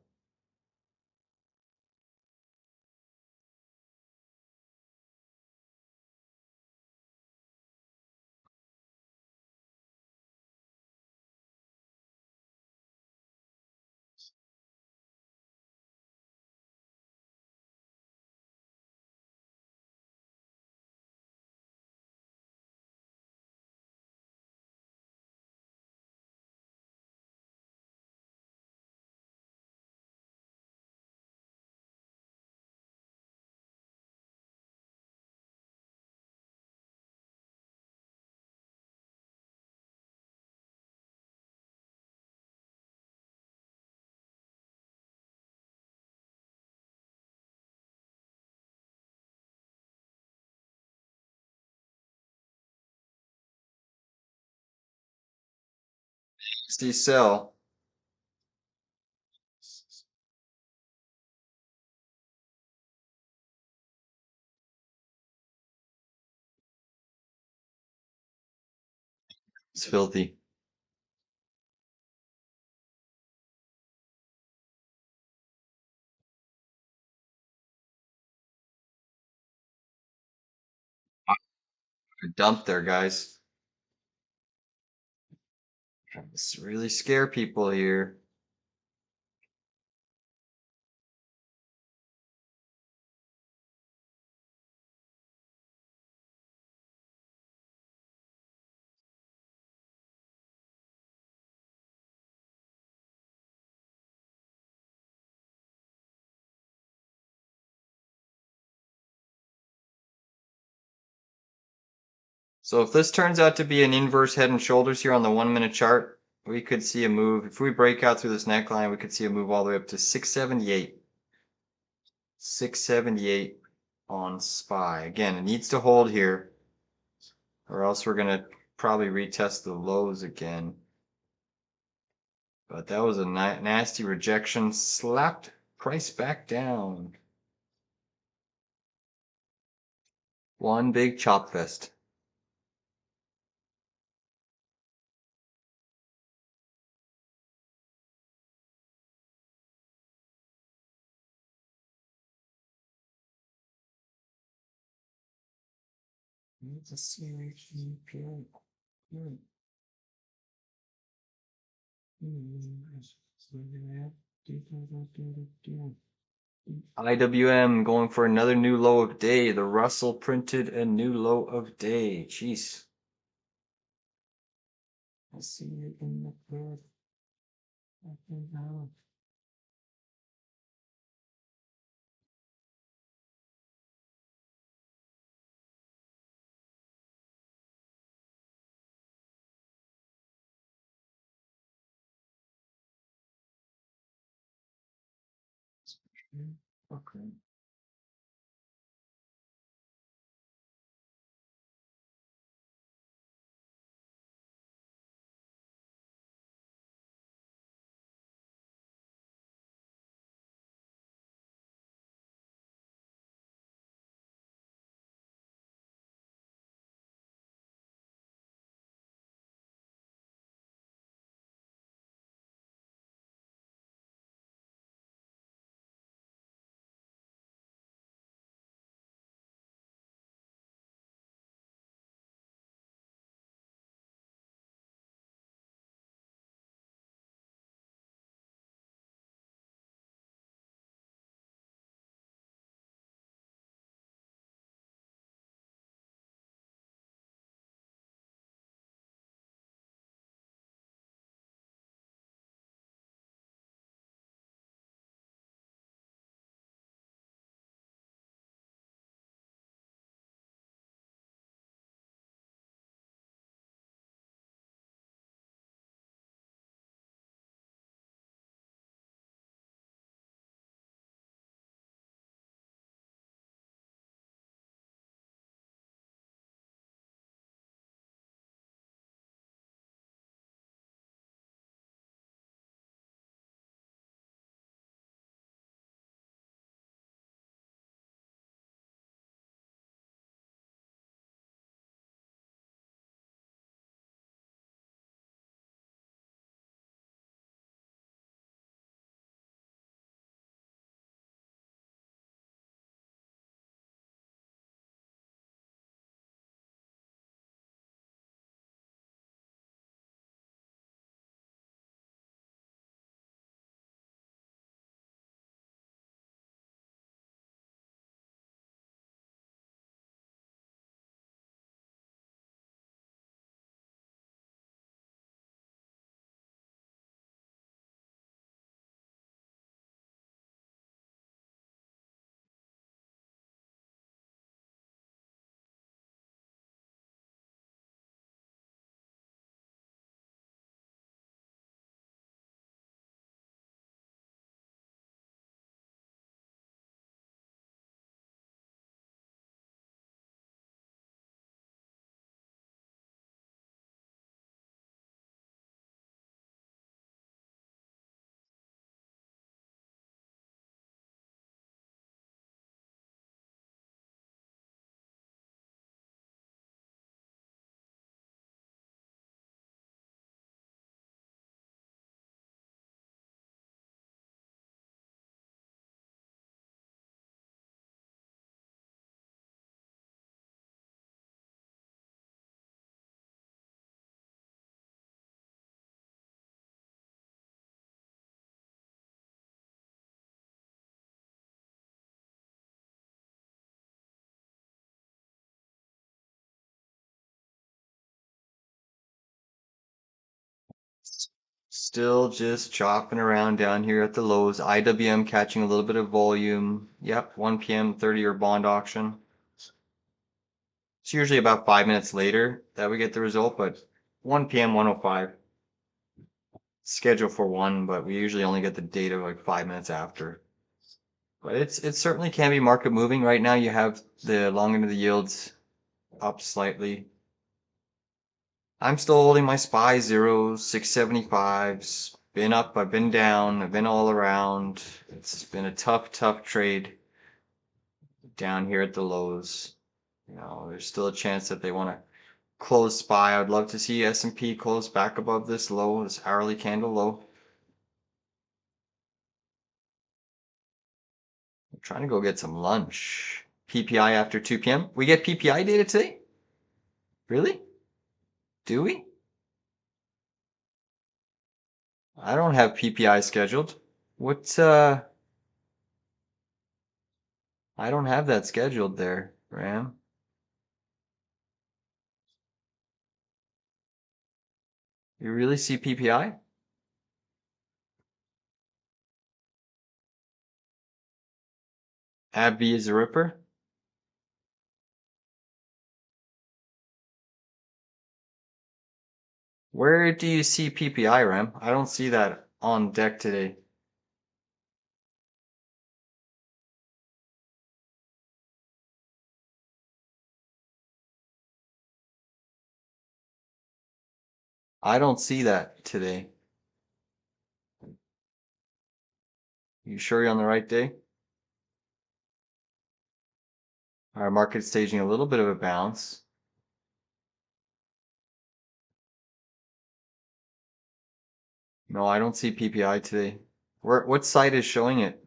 Steve sell. It's filthy. Dump there, guys. Trying to really scare people here. So if this turns out to be an inverse head and shoulders here on the 1 minute chart, we could see a move. If we break out through this neckline, we could see a move all the way up to 678. 678 on SPY. Again, it needs to hold here, or else we're going to probably retest the lows again. But that was a nasty rejection. Slapped price back down. One big chop fest. IWM going for another new low of day. The Russell printed a new low of day. Jeez. I see it in the bird. Okay. Still just chopping around down here at the lows. IWM catching a little bit of volume. Yep, 1 p.m. 30-year bond auction. It's usually about 5 minutes later that we get the result, but 1 p.m. 105. Scheduled for 1, but we usually only get the data like 5 minutes after. But it certainly can be market moving. Right now you have the long end of the yields up slightly. I'm still holding my SPY zeros, 675s. Been up, I've been down, I've been all around. It's been a tough, tough trade down here at the lows. There's still a chance that they want to close SPY. I'd love to see S&P close back above this low, this hourly candle low. I'm trying to go get some lunch. PPI after 2 p.m. We get PPI data today? Really? Do we? I don't have PPI scheduled. What, I don't have that scheduled there, Ram. You really see PPI? AbbVie is a ripper? Where do you see PPI, Ram? I don't see that on deck today. I don't see that today. You sure you're on the right day? Our market's staging a little bit of a bounce. No, I don't see PPI today. What site is showing it?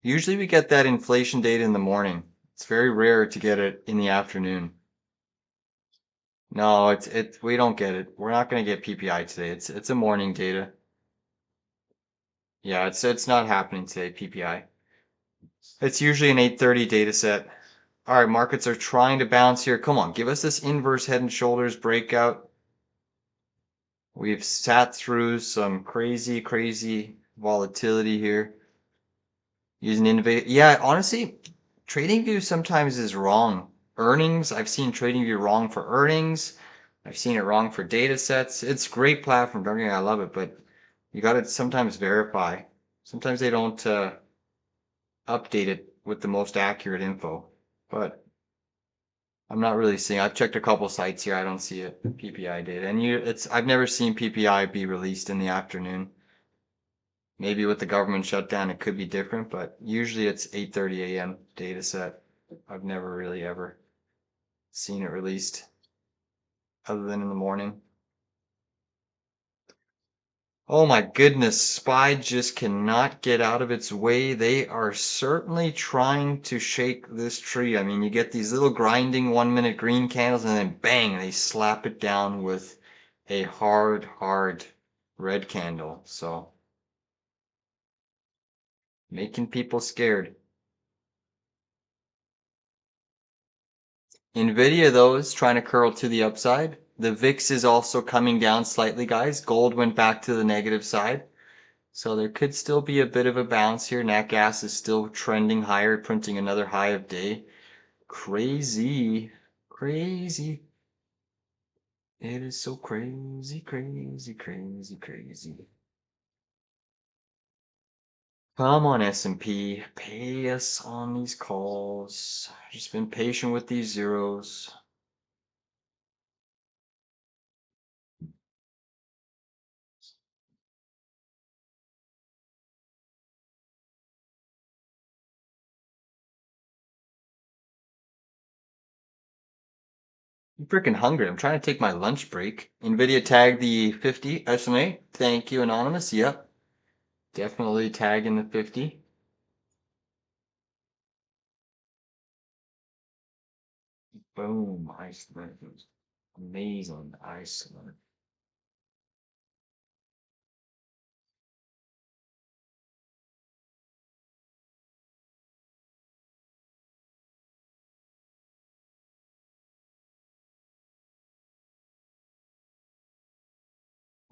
Usually we get that inflation data in the morning. It's very rare to get it in the afternoon. No, we don't get it. We're not going to get PPI today. It's a morning data. Yeah, it's not happening today, PPI. It's usually an 8:30 data set. All right, markets are trying to bounce here. Come on, give us this inverse head and shoulders breakout. We've sat through some crazy, crazy volatility here. Using innovate. Yeah, honestly, TradingView sometimes is wrong. Earnings, I've seen TradingView wrong for earnings. I've seen it wrong for data sets. It's a great platform. Don't get me wrong, I love it, but you got to sometimes verify. Sometimes they don't update it with the most accurate info. But I'm not really seeing. I've checked a couple sites here. I don't see it. PPI data, and I've never seen PPI be released in the afternoon. Maybe with the government shutdown, it could be different, but usually it's 8:30 a.m. data set. I've never really ever seen it released other than in the morning. Oh my goodness, SPY just cannot get out of its way. They are certainly trying to shake this tree. I mean, you get these little grinding 1 minute green candles and then bang, they slap it down with a hard, hard red candle. So, making people scared. Nvidia, though, is trying to curl to the upside. The VIX is also coming down slightly, guys. Gold went back to the negative side. So there could still be a bit of a bounce here. Nat gas is still trending higher, printing another high of day. Crazy. Crazy. It is so crazy, crazy, crazy, crazy. Come on, S&P. Pay us on these calls. Just been patient with these zeros. I'm freaking hungry. I'm trying to take my lunch break. NVIDIA tagged the 50 SMA. Thank you, Anonymous. Yep. Definitely tagging the 50. Boom. Iceland. Amazing. Iceland.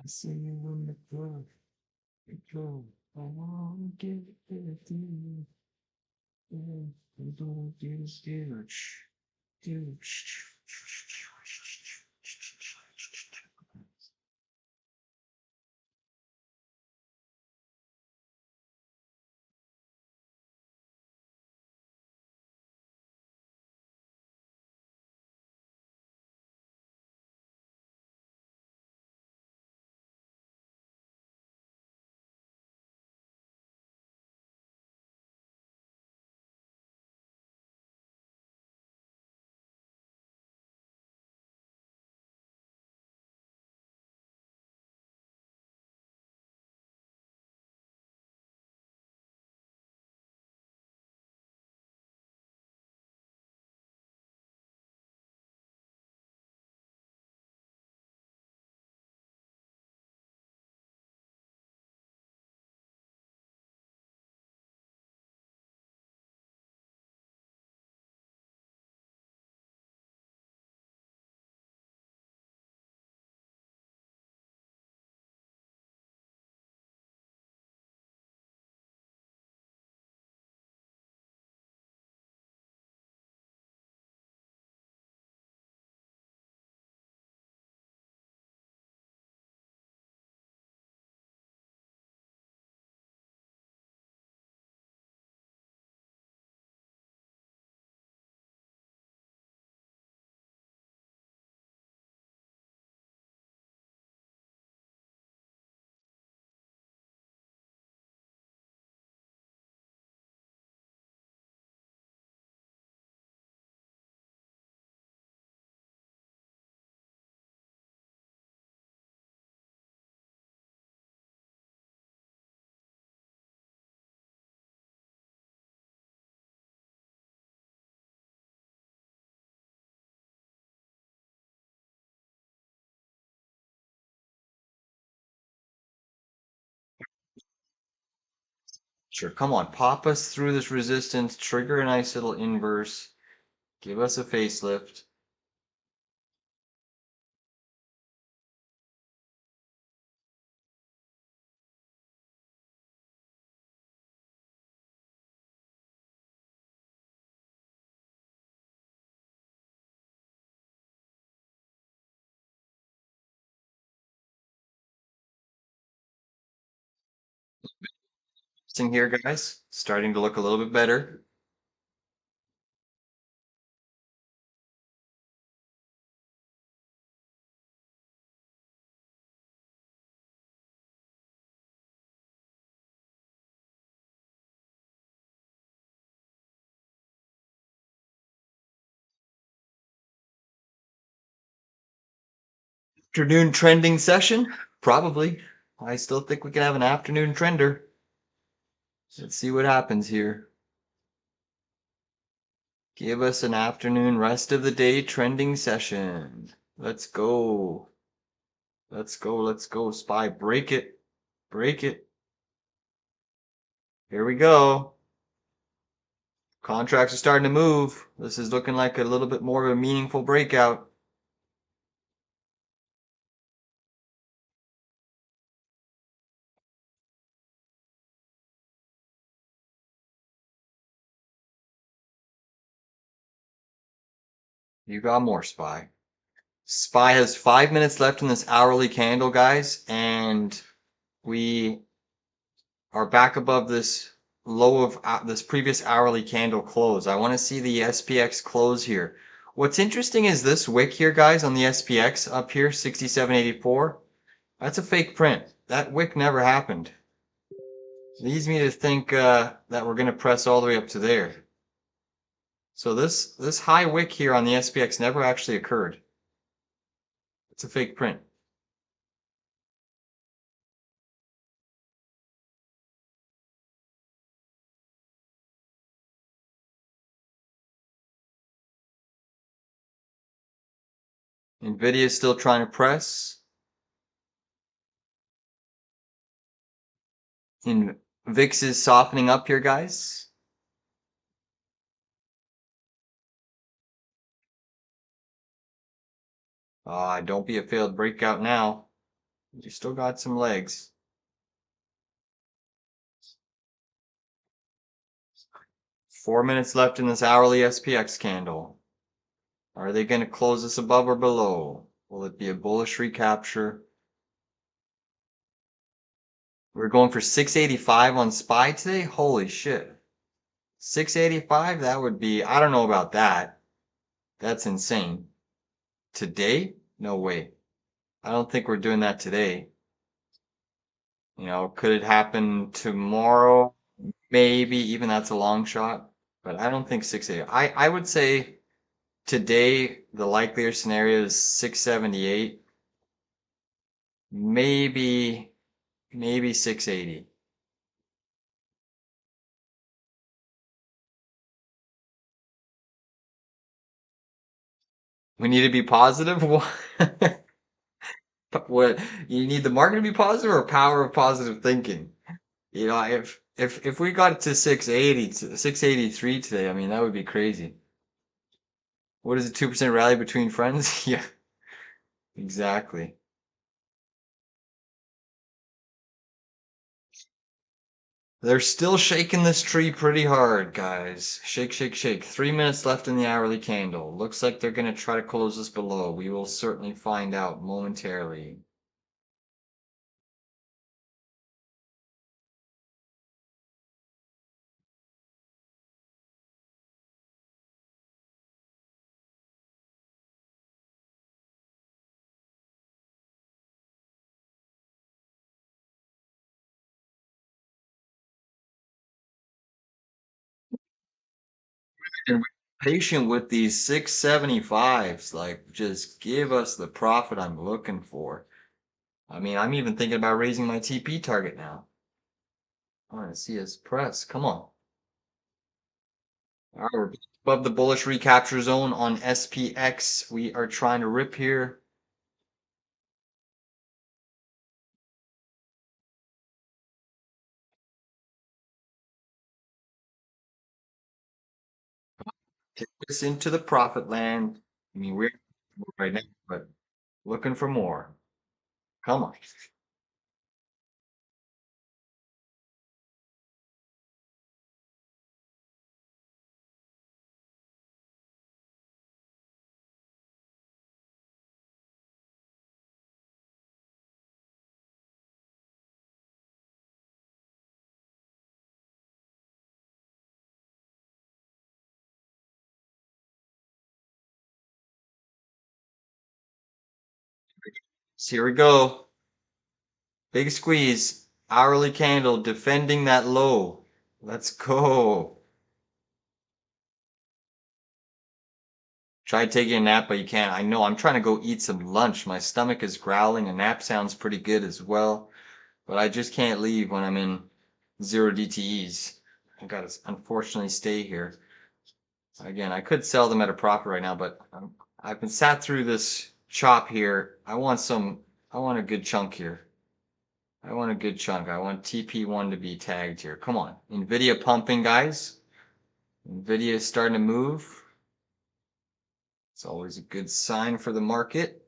I see you in the club. I wanna get with you. Don't get scared. Sure, come on, pop us through this resistance, trigger a nice little inverse, give us a facelift. Thing here, guys, starting to look a little bit better. Afternoon trending session? Probably. I still think we can have an afternoon trender. Let's see what happens here. Give us an afternoon rest of the day trending session. Let's go. Let's go. Let's go. SPY, break it. Break it. Here we go. Contracts are starting to move. This is looking like a little bit more of a meaningful breakout. You got more, SPY. SPY has 5 minutes left in this hourly candle, guys, and we are back above this low of this previous hourly candle close. I want to see the SPX close here. What's interesting is this wick here, guys, on the SPX up here, 67.84. That's a fake print. That wick never happened. Leads me to think that we're going to press all the way up to there. So this high wick here on the SPX never actually occurred. It's a fake print. Nvidia is still trying to press. And VIX is softening up here, guys. Don't be a failed breakout now. You still got some legs. 4 minutes left in this hourly SPX candle. Are they going to close this above or below? Will it be a bullish recapture? We're going for 685 on SPY today? Holy shit. 685? That would be, I don't know about that. That's insane. Today? No way. I don't think we're doing that today. You know, could it happen tomorrow? Maybe, even that's a long shot. But I don't think 680. I would say today the likelier scenario is 678. Maybe 680. We need to be positive. What you need the market to be positive or power of positive thinking? You know, if we got to 680 to 683 today, I mean that would be crazy. What is a 2% rally between friends? Yeah, exactly. They're still shaking this tree pretty hard, guys. Shake, shake, shake. 3 minutes left in the hourly candle. Looks like they're gonna try to close this below. We will certainly find out momentarily. And we're patient with these 675s. Like, just give us the profit I'm looking for. I mean, I'm even thinking about raising my TP target now. I want to see us press. Come on. All right, we're above the bullish recapture zone on SPX. We are trying to rip here. Take this into the profit land. I mean, we're right now, but looking for more. Come on. So here we go. Big squeeze. Hourly candle defending that low. Let's go. Try taking a nap, but you can't. I know. I'm trying to go eat some lunch. My stomach is growling. A nap sounds pretty good as well. But I just can't leave when I'm in zero DTEs. I gotta unfortunately stay here. Again, I could sell them at a profit right now, but I've been sat through this chop here. I want a good chunk here. I want a good chunk. I want TP1 to be tagged here. Come on. NVIDIA pumping, guys. NVIDIA is starting to move. It's always a good sign for the market.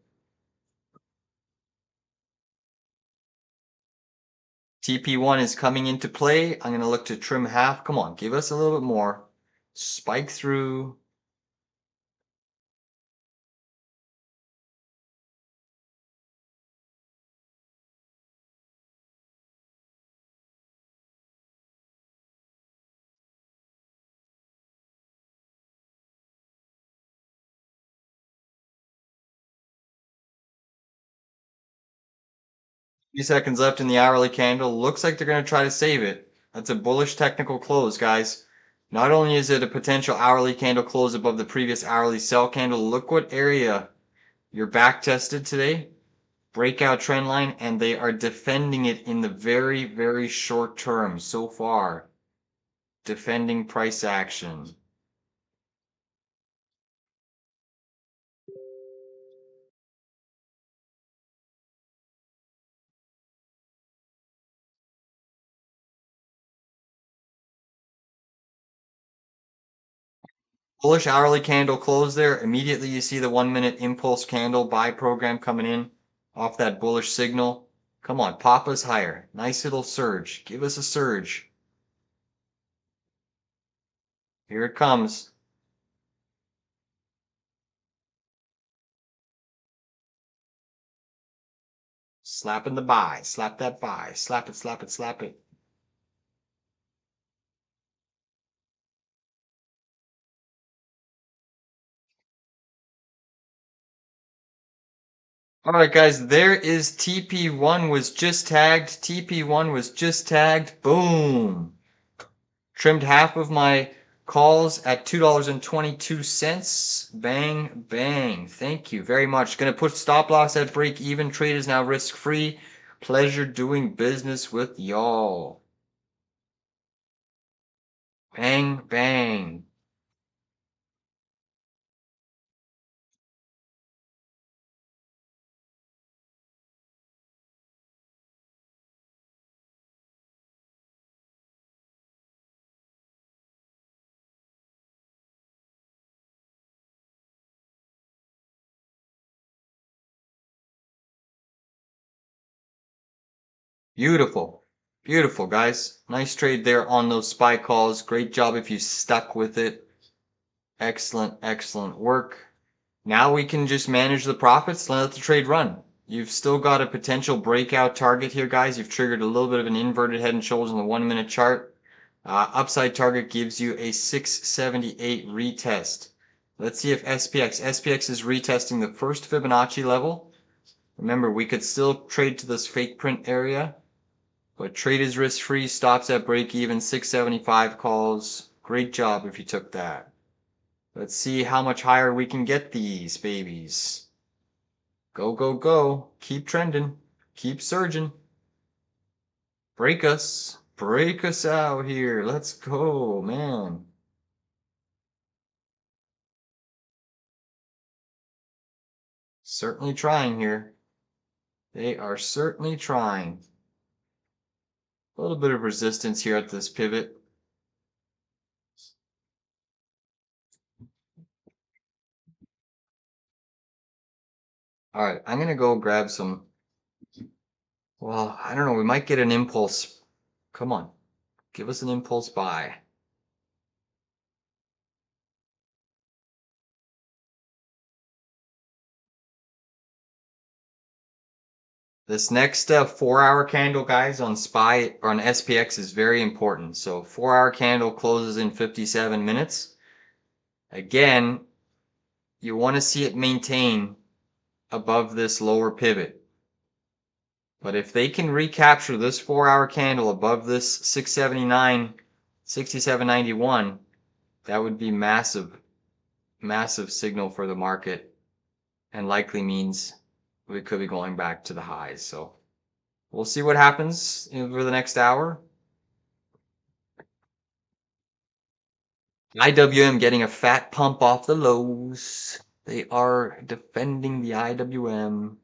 TP1 is coming into play. I'm going to look to trim half. Come on, give us a little bit more. Spike through. Few seconds left in the hourly candle. Looks like they're going to try to save it. That's a bullish technical close, guys. Not only is it a potential hourly candle close above the previous hourly sell candle, look what area you're back tested today. Breakout trend line, and they are defending it in the very, very short term so far. Defending price action. Bullish hourly candle close there. Immediately you see the 1 minute impulse candle buy program coming in off that bullish signal. Come on, pop us higher. Nice little surge. Give us a surge. Here it comes. Slapping the buy. Slap that buy. Slap it, slap it, slap it. All right, guys, there is TP1 was just tagged. TP1 was just tagged. Boom. Trimmed half of my calls at $2.22. Bang, bang. Thank you very much. Going to put stop loss at break even. Trade is now risk free. Pleasure doing business with y'all. Bang, bang. Beautiful. Beautiful, guys. Nice trade there on those SPY calls. Great job if you stuck with it. Excellent, excellent work. Now we can just manage the profits and let the trade run. You've still got a potential breakout target here, guys. You've triggered a little bit of an inverted head and shoulders on the 1 minute chart. Upside target gives you a 678 retest. Let's see if SPX is retesting the first Fibonacci level. Remember, we could still trade to this fake print area, but trade is risk free, stops at break even, 675 calls. Great job if you took that. Let's see how much higher we can get these babies. Go, go, go. Keep trending. Keep surging. Break us. Break us out here. Let's go, man. Certainly trying here. They are certainly trying. A little bit of resistance here at this pivot. All right, I'm going to go grab some. Well, I don't know. We might get an impulse. Come on. Give us an impulse buy. This next 4 hour candle, guys, on SPY or on SPX is very important. So 4 hour candle closes in 57 minutes. Again, you want to see it maintain above this lower pivot. But if they can recapture this 4 hour candle above this 679, 67.91, that would be massive, massive signal for the market and likely means we could be going back to the highs. So we'll see what happens over the next hour. IWM getting a fat pump off the lows. They are defending the IWM.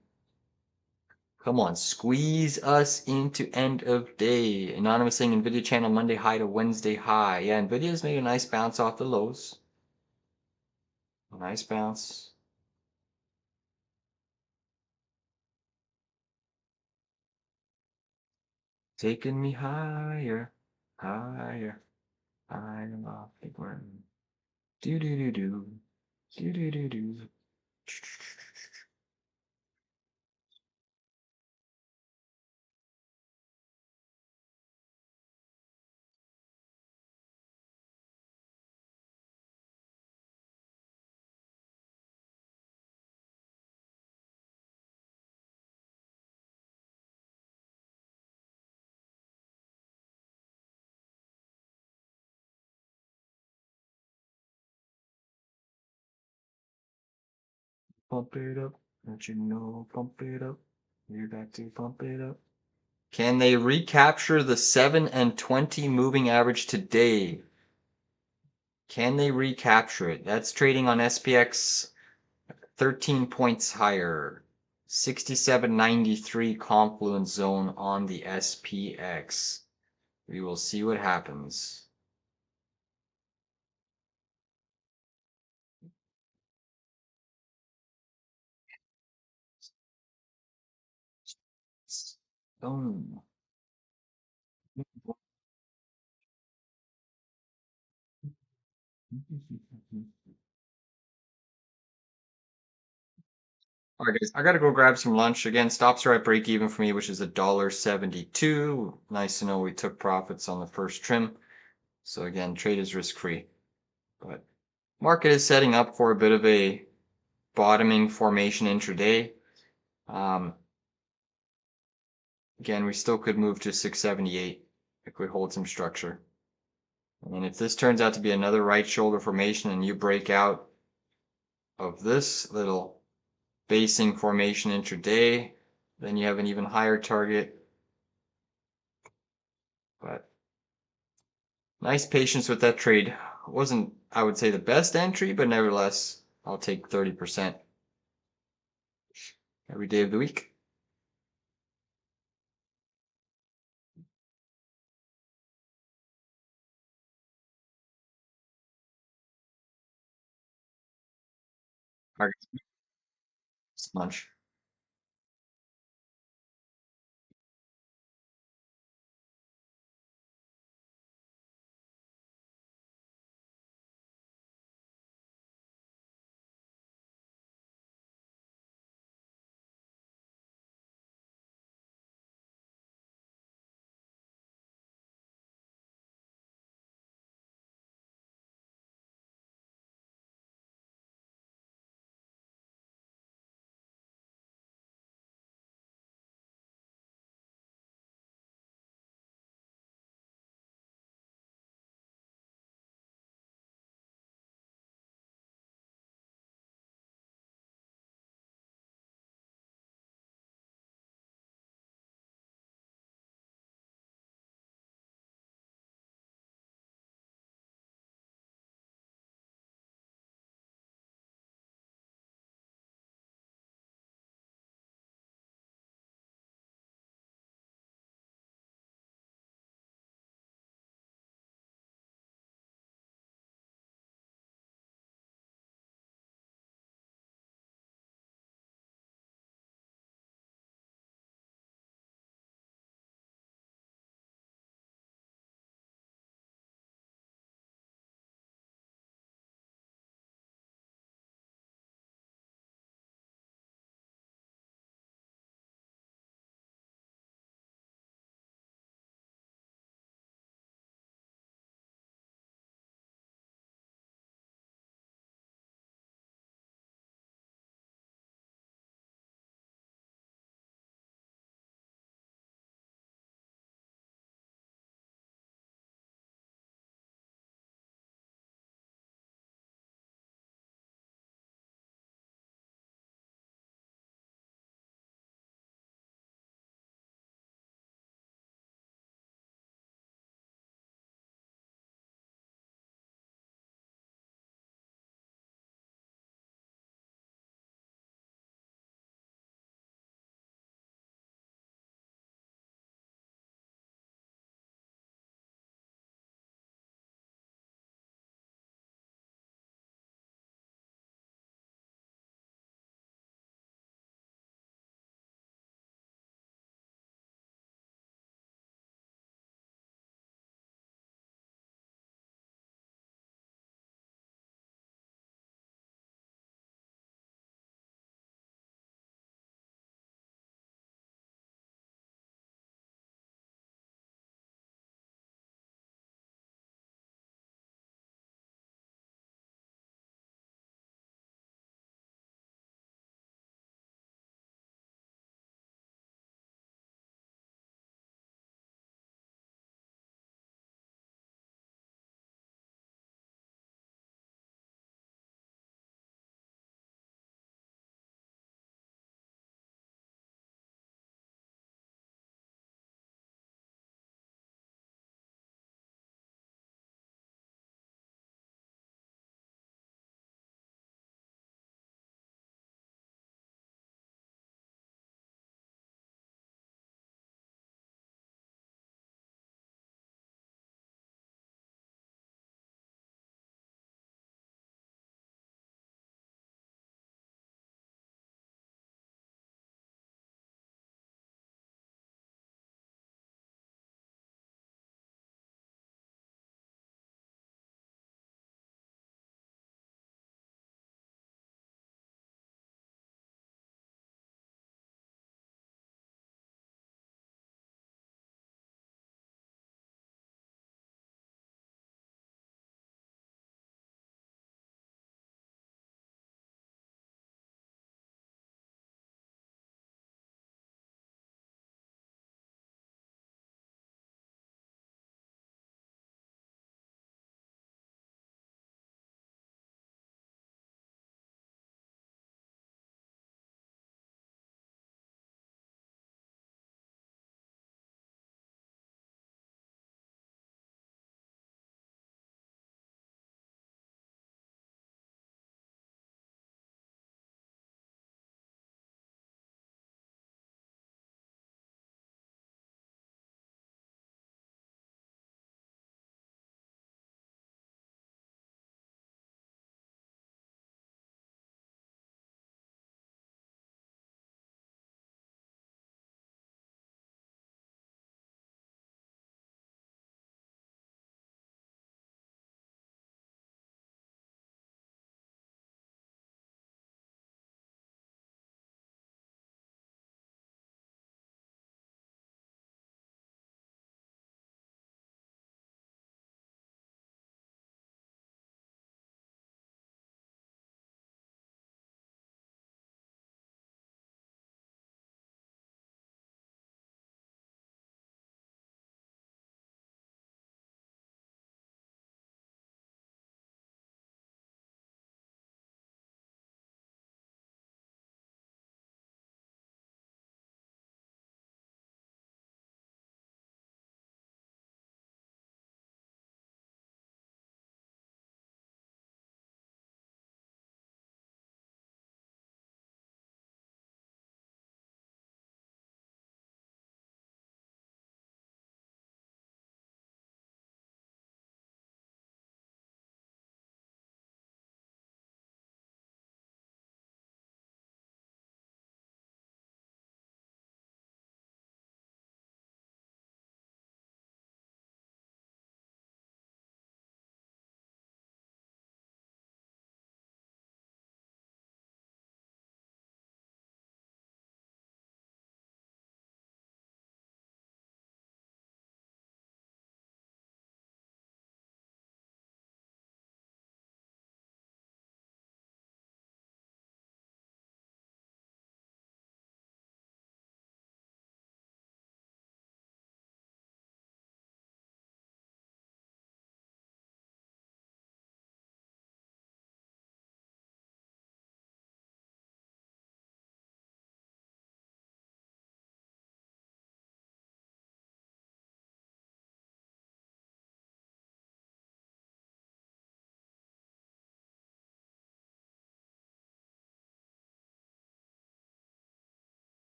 Come on, squeeze us into end of day. Anonymous saying NVIDIA channel Monday high to Wednesday high. Yeah, NVIDIA's made a nice bounce off the lows. Nice bounce. Taking me higher, higher, higher off the ground. Do do do do, do do do do. Pump it up, don't you know? Pump it up. You got to pump it up. Can they recapture the 7 and 20 moving average today? Can they recapture it? That's trading on SPX 13 points higher. 67.93 confluence zone on the SPX. We will see what happens. Boom. All right, guys, I gotta go grab some lunch. Again, stops are at break even for me, which is $1.72. Nice to know we took profits on the first trim. So again, trade is risk free. But market is setting up for a bit of a bottoming formation intraday. Um, Again, we still could move to 678 if we hold some structure. And if this turns out to be another right shoulder formation and you break out of this little basing formation intraday, then you have an even higher target. But nice patience with that trade. Wasn't, I would say, the best entry, but nevertheless, I'll take 30% every day of the week. All right, lunch.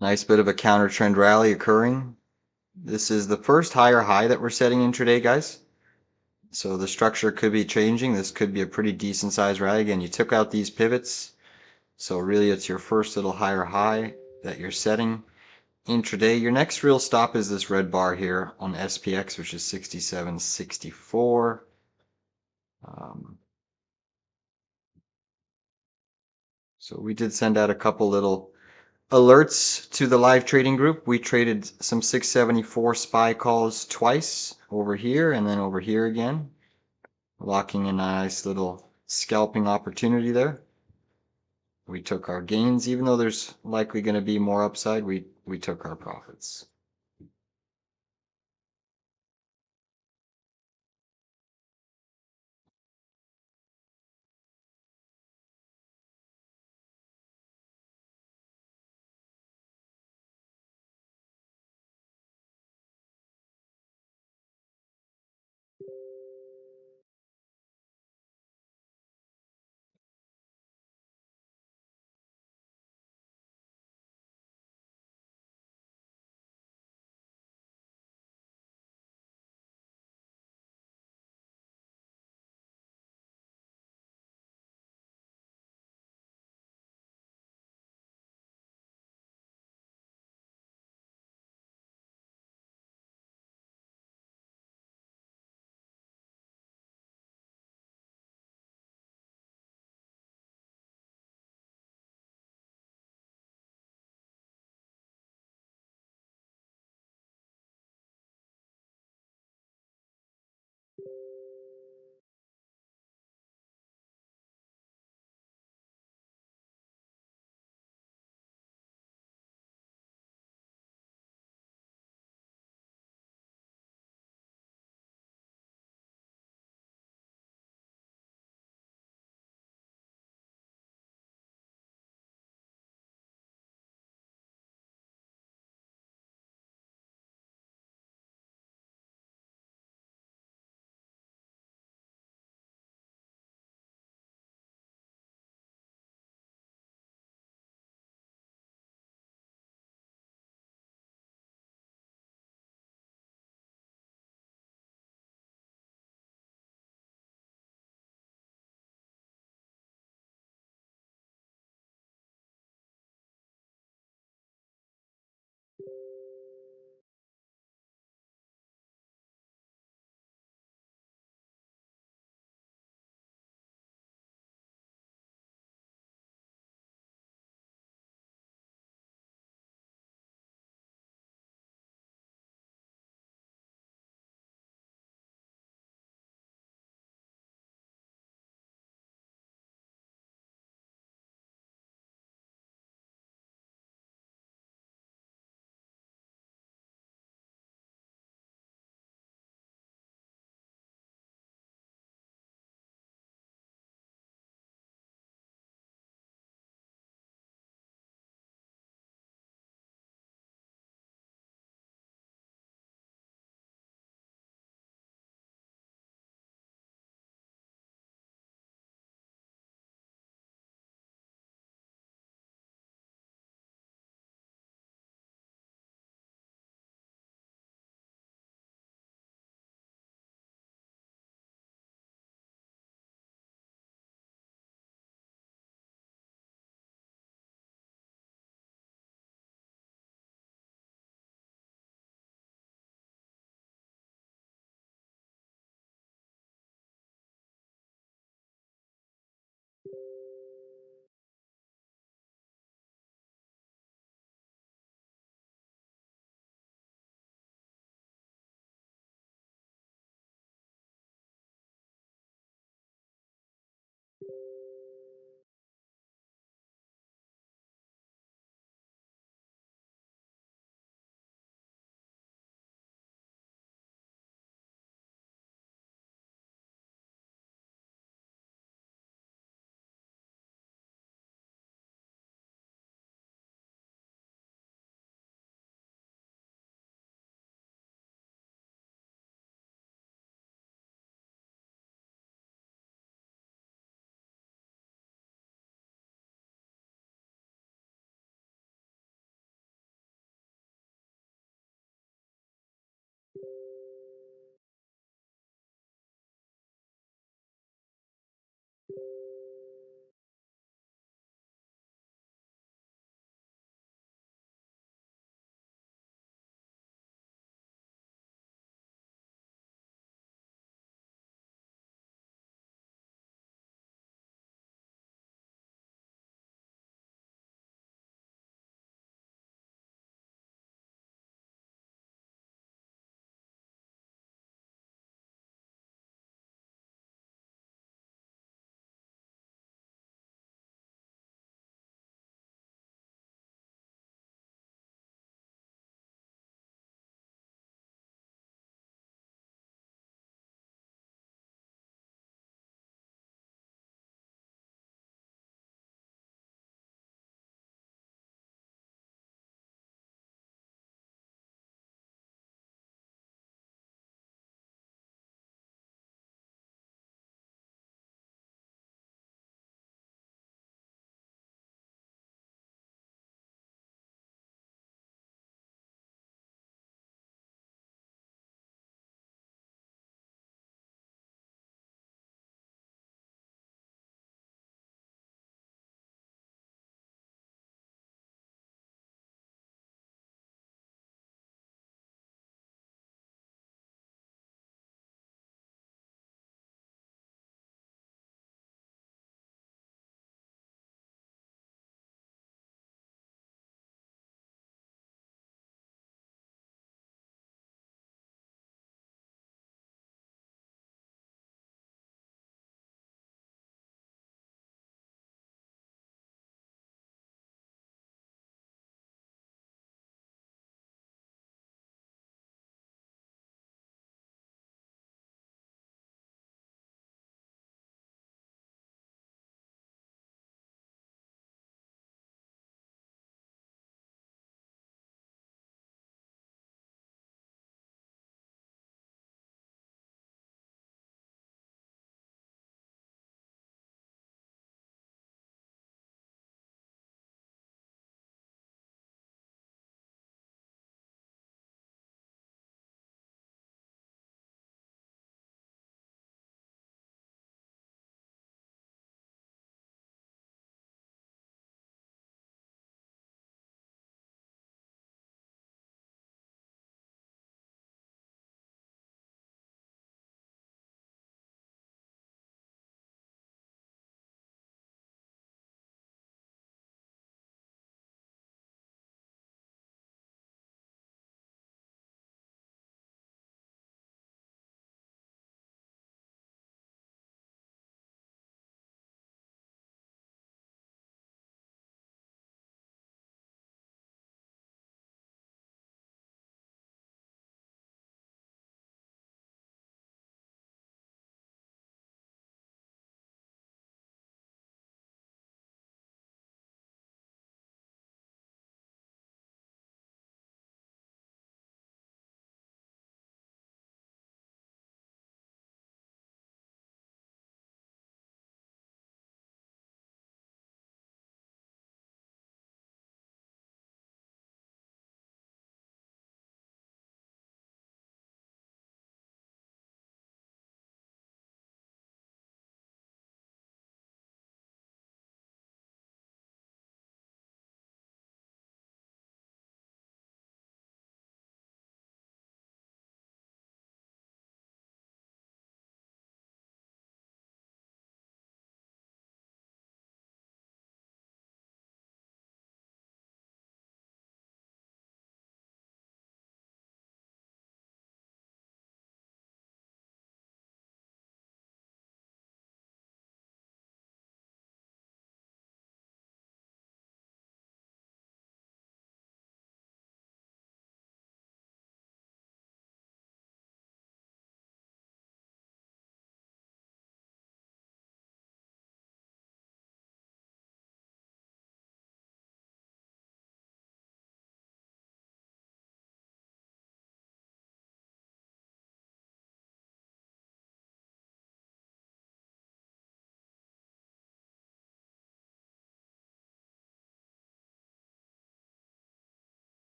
Nice bit of a counter trend rally occurring. This is the first higher high that we're setting intraday, guys. So the structure could be changing. This could be a pretty decent size rally. Again, you took out these pivots. So really it's your first little higher high that you're setting intraday. Your next real stop is this red bar here on SPX, which is 67.64. So we did send out a couple little alerts to the live trading group. We traded some 674 SPY calls twice over here and then over here again, locking in a nice little scalping opportunity there. We took our gains, even though there's likely going to be more upside, we took our profits.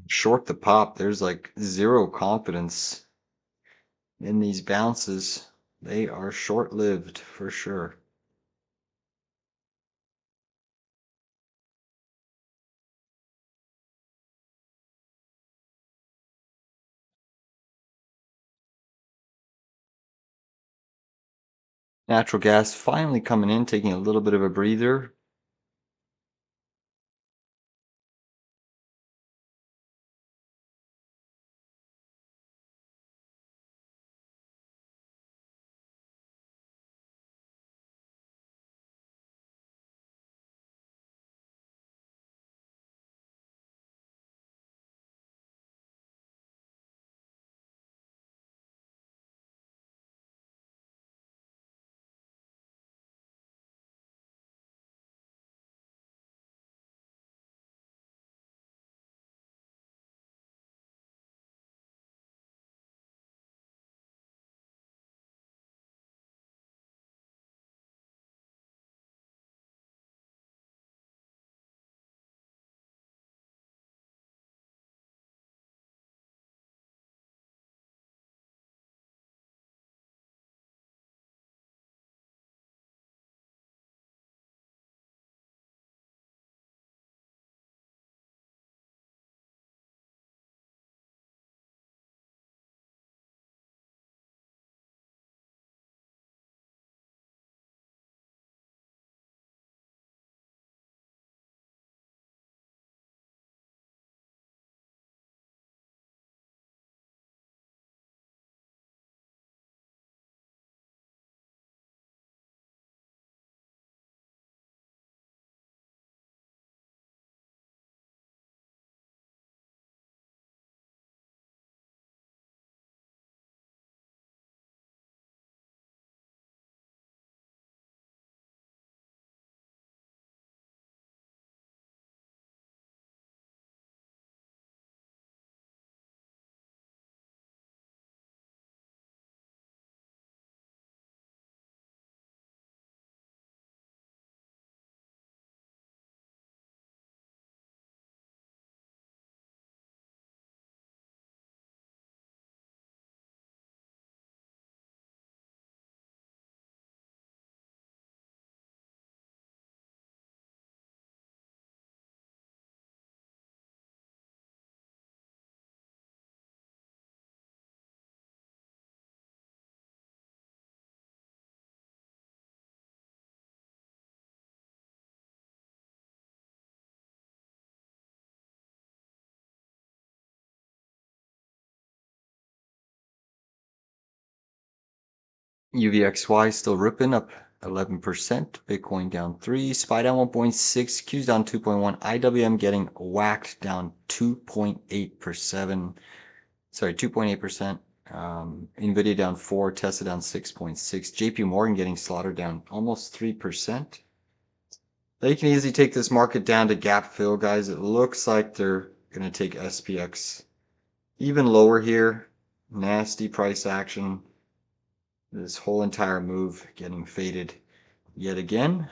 Short the pop. There's like zero confidence in these bounces. They are short-lived for sure. Natural gas finally coming in, taking a little bit of a breather. UVXY still ripping up 11%. Bitcoin down 3. SPY down 1.6. Q's down 2.1. IWM getting whacked down 2.8%. Sorry, 2.8%. Nvidia down 4. Tesla down 6.6. JP Morgan getting slaughtered down almost 3%. They can easily take this market down to gap fill, guys. It looks like they're going to take SPX even lower here. Nasty price action. This whole entire move getting faded yet again.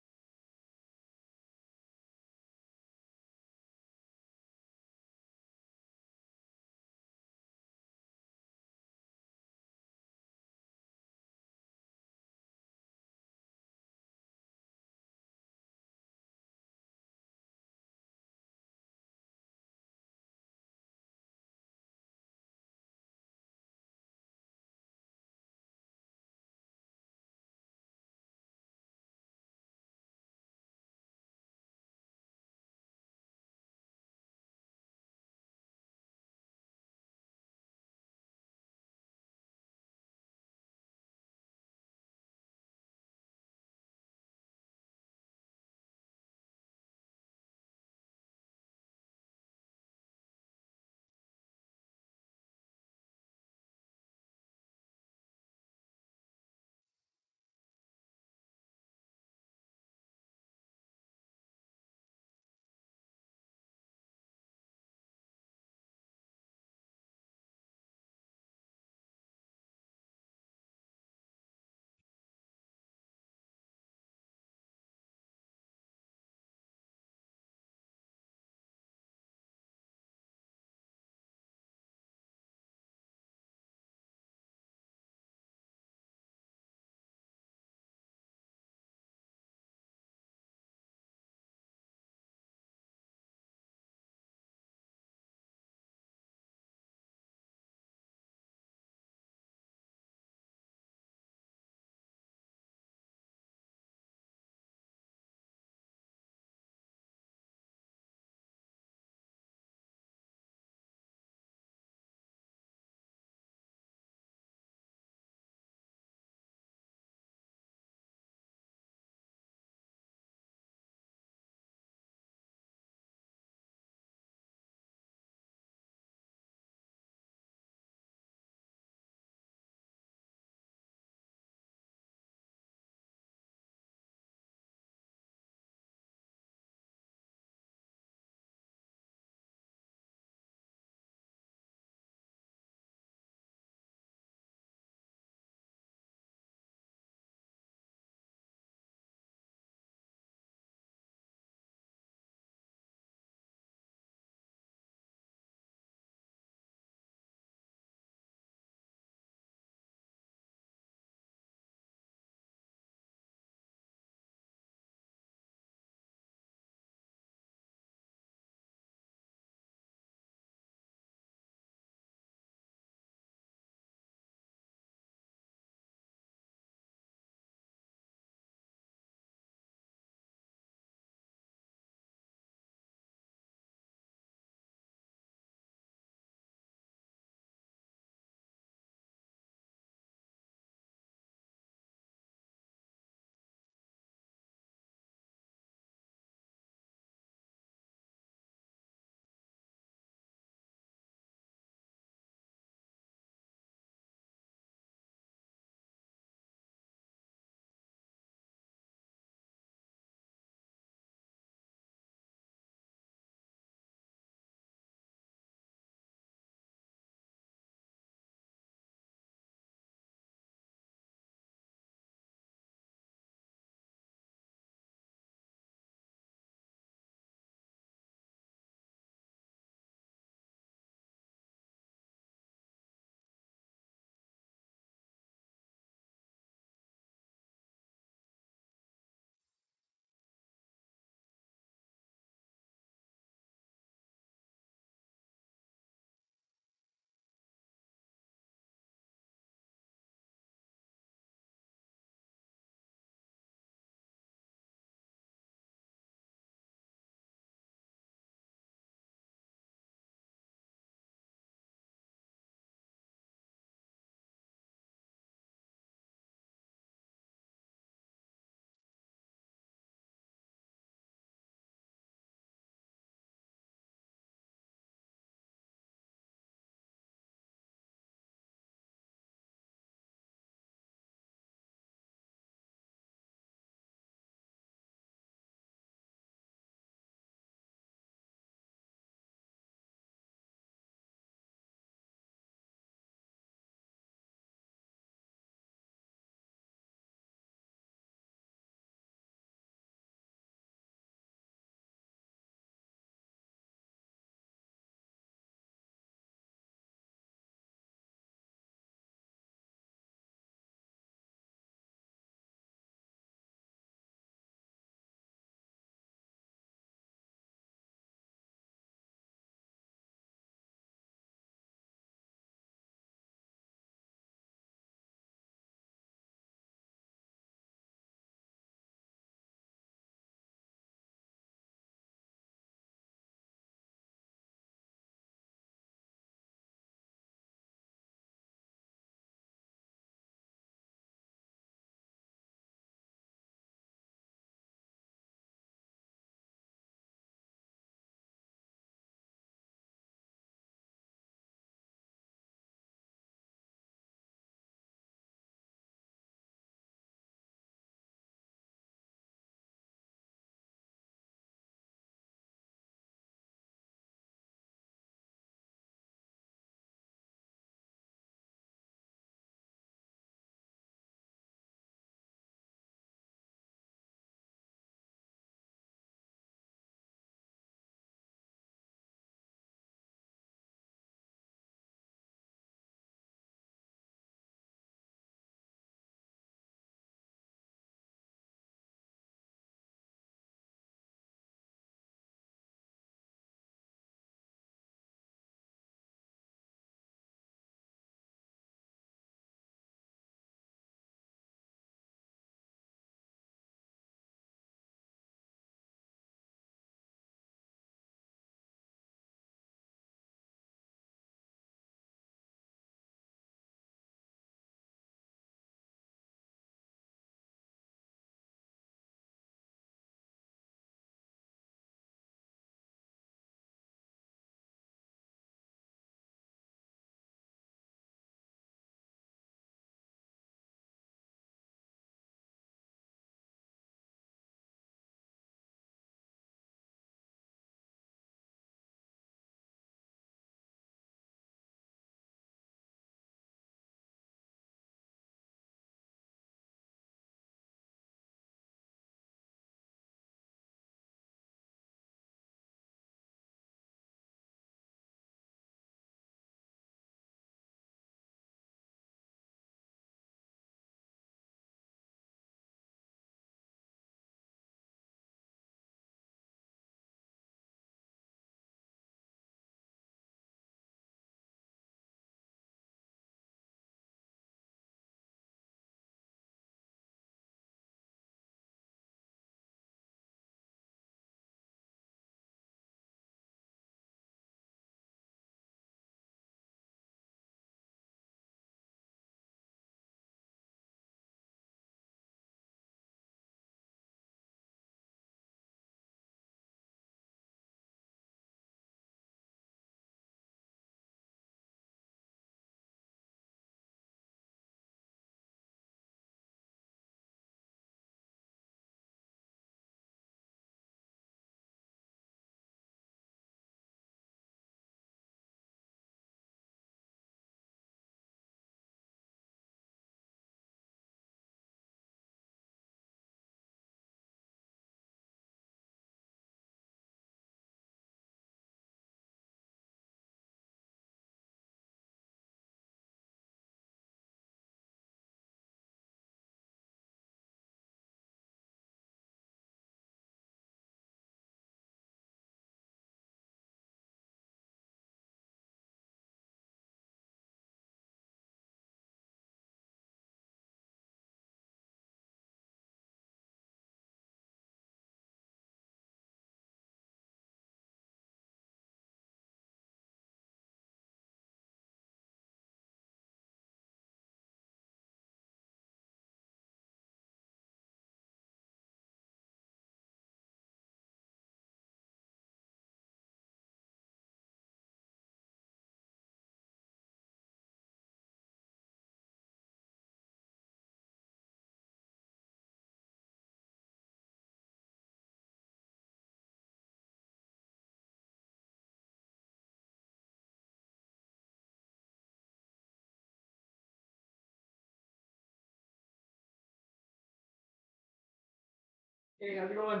Hey, how's it going?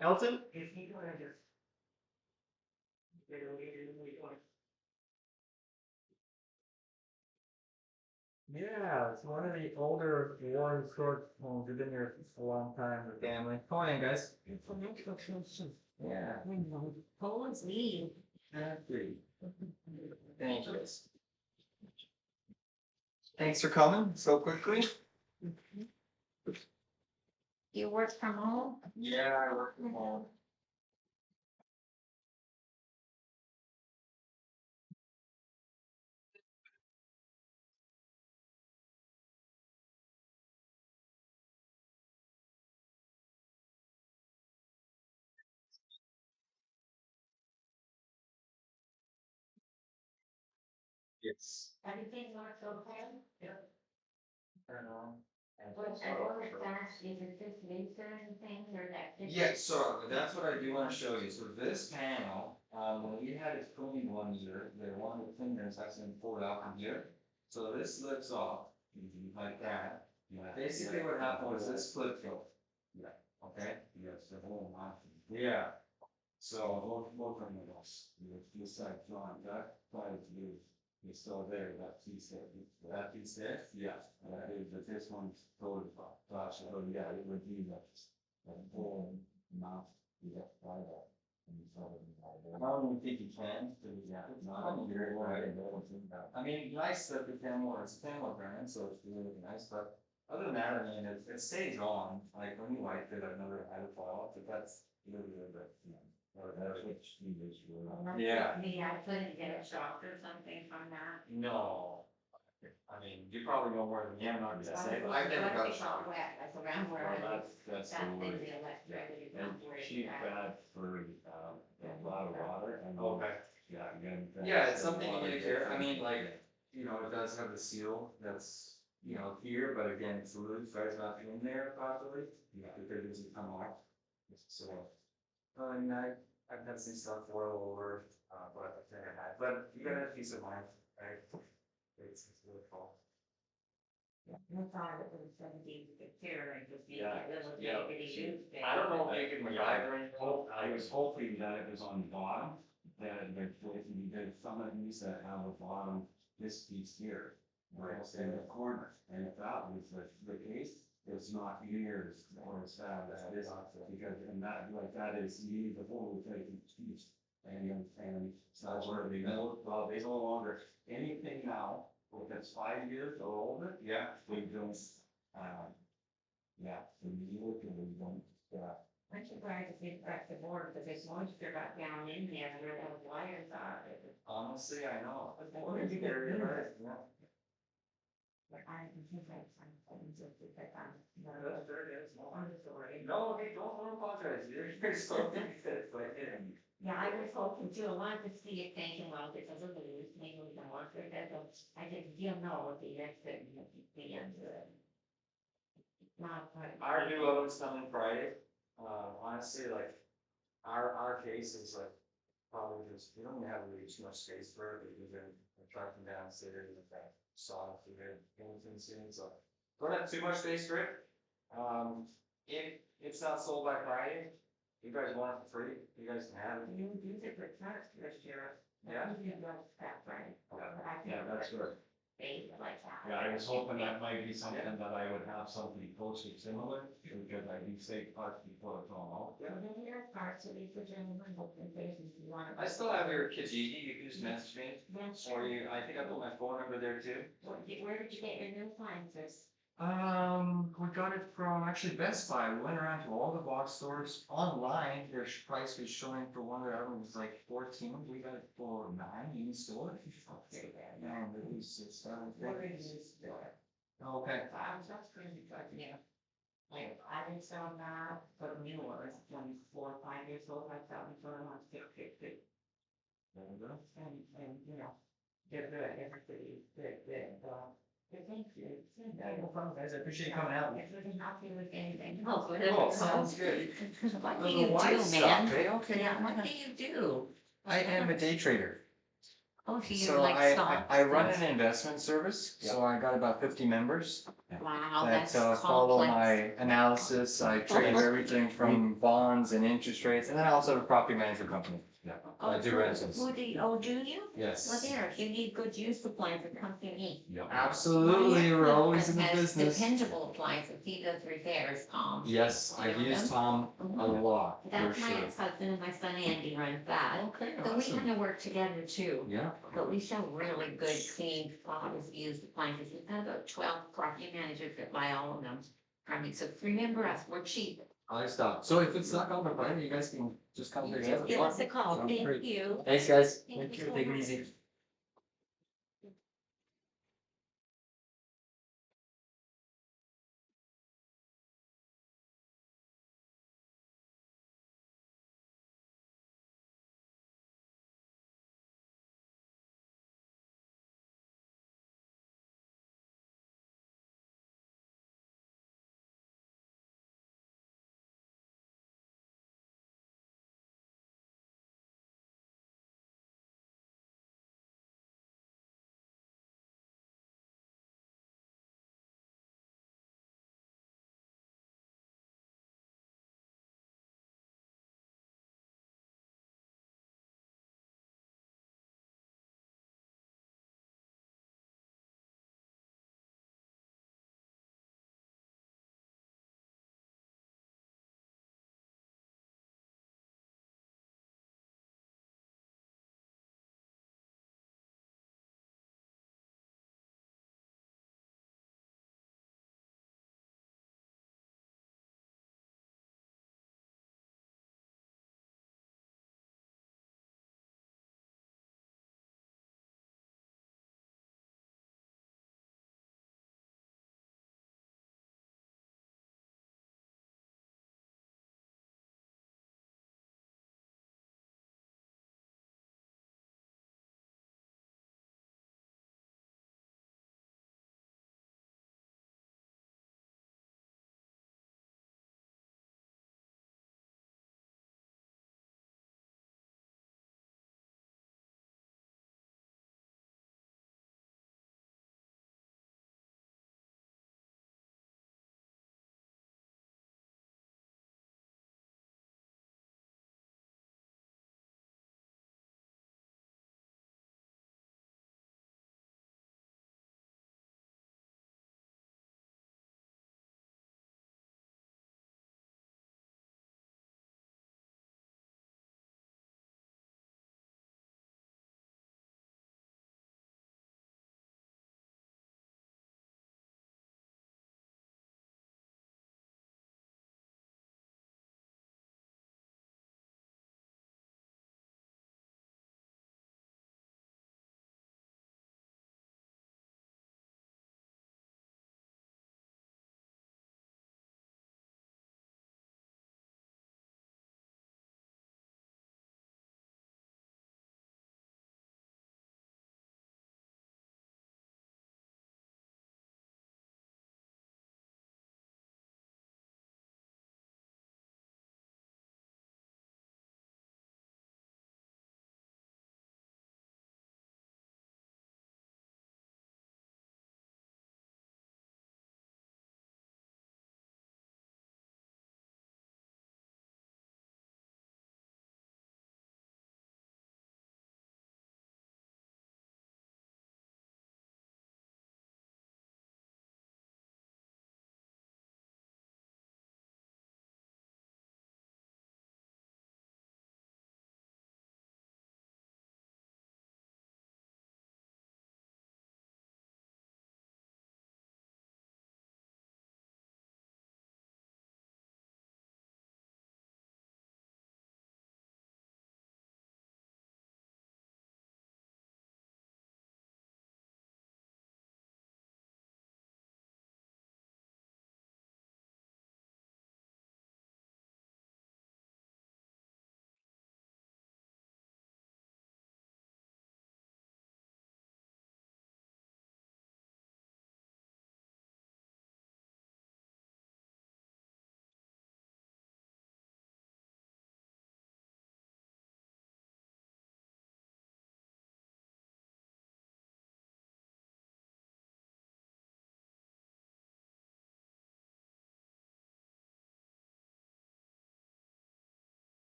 Elton? Yeah, it's one of the older worn storage homes. We've been here a long time with the family. Come on in, guys. Yeah. Poland's leading. Thank you. Thanks for coming so quickly. You work from home? Yeah, I work from home. Yes. Everything works okay? Turn on. What, I don't understand, is it just laser and things or that? Yeah, so that's what I do want to show you. So this panel, when we had it cleaned one year, one of the cleaners actually pulled out from here. So this lifts off like that. Basically what happened was this flip flop. Yeah. Okay? Yes, the whole option. Yeah. So both of them was, this side John, that side is still there, that piece there. That piece there? Yeah. But this one's totally flat. So yeah, it would be the whole amount you have to buy that. I don't even think you can, yeah, it's not very right. I mean, nice that the camel is camel brand, so it's really nice, but other than that, I mean, it stays on, like when you wipe it, I've never had it fall off, but that's really good, you know. Or that's what she is, yeah. Maybe I couldn't get a shock or something from that. No. I mean, you probably know more than me, I'm not gonna say, but I've never got a shock. Wet, like around where I live. That's the That thing, word. the electric. And she's bad for, a lot of water and. Okay. Yeah, again. Yeah, it's something you need to care, I mean, like, you know, it does have the seal that's, you know, here, but again, it's loose, so it's not in there properly. Yeah. Because it doesn't come off. So, I mean, I've done some stuff all over, but you gotta have peace of mind, right? It's really cool. I thought it was gonna be the care, like just be Yeah, a little yeah. bit used. I don't know if you can MacGyver it. I was hoping that it was on the bottom, that some of these that have a bottom, this piece here. Right, in the corner, and if that was the case, it's not years or as bad as it is, because, and that, like, that is, you need the whole thing, piece. And so where they know, well, they no longer, anything now, if it's 5 years or older, yeah, we don't, yeah, so you look at it, we don't, I'm surprised if it's back the board, because this moisture got down in there, where those wires are. Honestly, I know. What did you get rid of it? Yeah. But I think I something just to pick on. There it is. No, hey, don't apologize. You're so good, but Yeah, I was hoping to, I wanted to see it thinking, well, because of the news, maybe we can work with that, but I didn't, know what the exit, the not quite. our new oven's coming Friday. Honestly, like, our case is like, probably just, we don't have really too much space for it, we've been tracking downstairs with that saw through it, anything soon, so. Don't have too much space for it. If it's not sold by Friday, you guys want it for free, you guys can have it. You use it for tax this year. Yeah. You know, that, right? yeah, that's good. They like that. Yeah, I was hoping that might be something that I would have something closely similar, because I do save parts before it's all out. Yeah. Then there's parts of these, which are in the places you want. I still have your Kijiji, you can just message me, That's or you, I think I put my phone number there too. Where did you get your new appliances? We got it from actually Best Buy. We went around to all the box stores. Online, their price was showing for one of the other ones like 14. We got it for 9 in store. And at least it's Where did you store? Okay. That's pretty good, yeah. Like, I didn't sell that, but new ones, when 4 or 5 years old, I sell them for around 650. And, you know, they're good, everything, good, thank you. Yeah, no problem, guys. I appreciate you coming out. If we can help you with anything else, Oh, sounds good. What do Little you white do, stuff, man? eh? Okay. Yeah, what do you do? I am a day trader. Oh, so you're So like I stock? run an investment service, so I got about 50 members Wow, that that's follow my complex. analysis. I trade everything from bonds and interest rates, and then I also have a property management company. Oh, I do so rentals. who do you, oh, do you? Well, Yes. there, if you need good use appliances, come to me. Absolutely, we're always in the Has business. dependable appliances, he does repairs, Yes, You I've know used them? Tom a lot, for That's my sure. ex-husband and my son Andy runs that. Okay, So we awesome. kind of work together too. Yeah. But we sell really good, clean, spotless used appliances. We've got about 12 property managers that buy all of them. I mean, so remember us, we're cheap. I stop. So if it's not on the plan, you guys can just come Just together. give us a call. Thank Great. you. Thanks, guys. Thank you so Take it much. easy.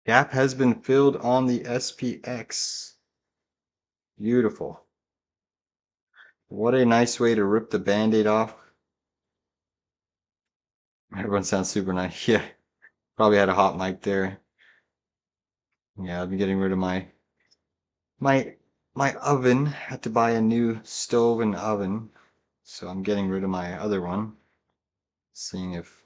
Gap has been filled on the SPX. Beautiful. What a nice way to rip the Band-Aid off. Everyone sounds super nice. Yeah, probably had a hot mic there. Yeah, I've been getting rid of my oven. Had to buy a new stove and oven, so I'm getting rid of my other one. Seeing if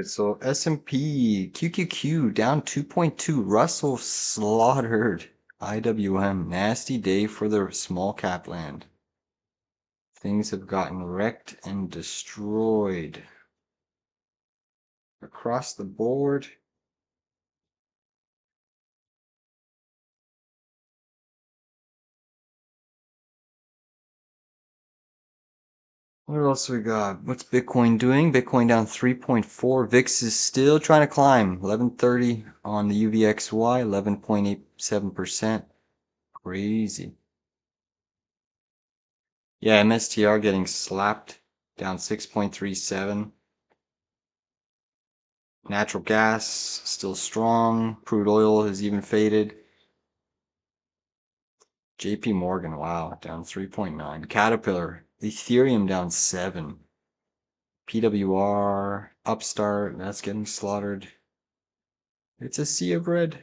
so S&P QQQ down 2.2. Russell slaughtered IWM. Nasty day for the small cap land. Things have gotten wrecked and destroyed across the board. What else we got? What's Bitcoin doing? Bitcoin down 3.4. VIX is still trying to climb. 1130 on the UVXY, 11.87%. Crazy. Yeah, MSTR getting slapped, down 6.37. Natural gas still strong. Crude oil has even faded. JP Morgan, wow, down 3.9. Caterpillar, Ethereum down 7. PWR, Upstart, that's getting slaughtered. It's a sea of red.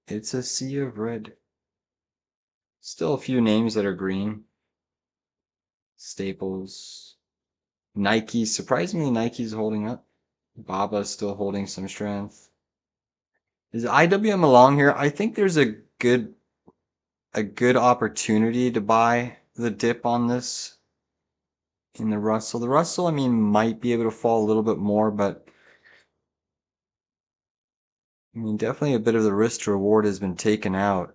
It's a sea of red. Still a few names that are green. Staples. Nike, surprisingly Nike's holding up. Baba's still holding some strength. Is IWM along here? I think there's a good opportunity to buy the dip on this in the Russell. The Russell, I mean, might be able to fall a little bit more, but I mean, definitely a bit of the risk to reward has been taken out.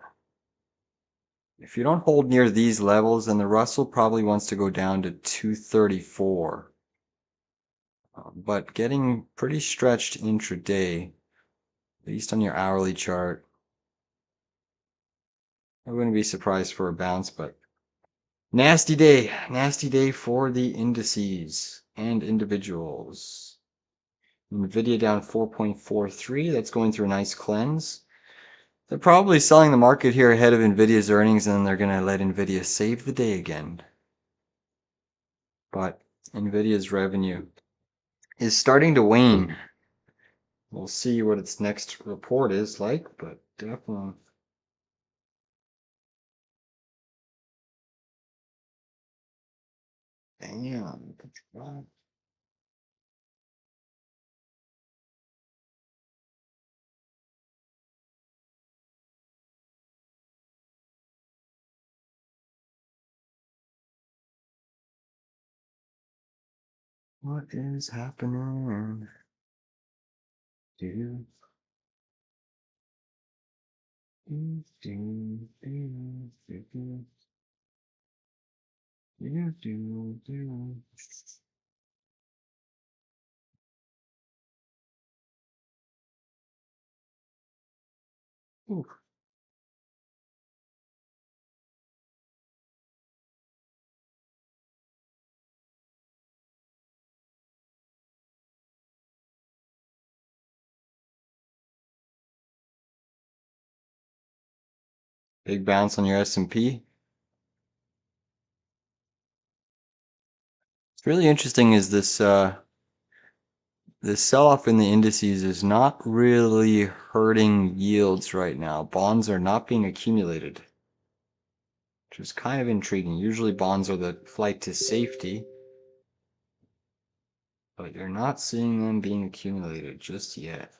If you don't hold near these levels, then the Russell probably wants to go down to 234. But getting pretty stretched intraday, at least on your hourly chart. I wouldn't be surprised for a bounce, but nasty day for the indices and individuals. Nvidia down 4.43, that's going through a nice cleanse. They're probably selling the market here ahead of Nvidia's earnings, and then they're going to let Nvidia save the day again. But Nvidia's revenue is starting to wane. We'll see what its next report is like, but definitely. Damn. What is happening? Do, do, do, do, do, do, do, do, do. Ooh. Big bounce on your S&P. It's really interesting is this sell-off in the indices is not really hurting yields right now. Bonds are not being accumulated, which is kind of intriguing. Usually bonds are the flight to safety, but you're not seeing them being accumulated just yet.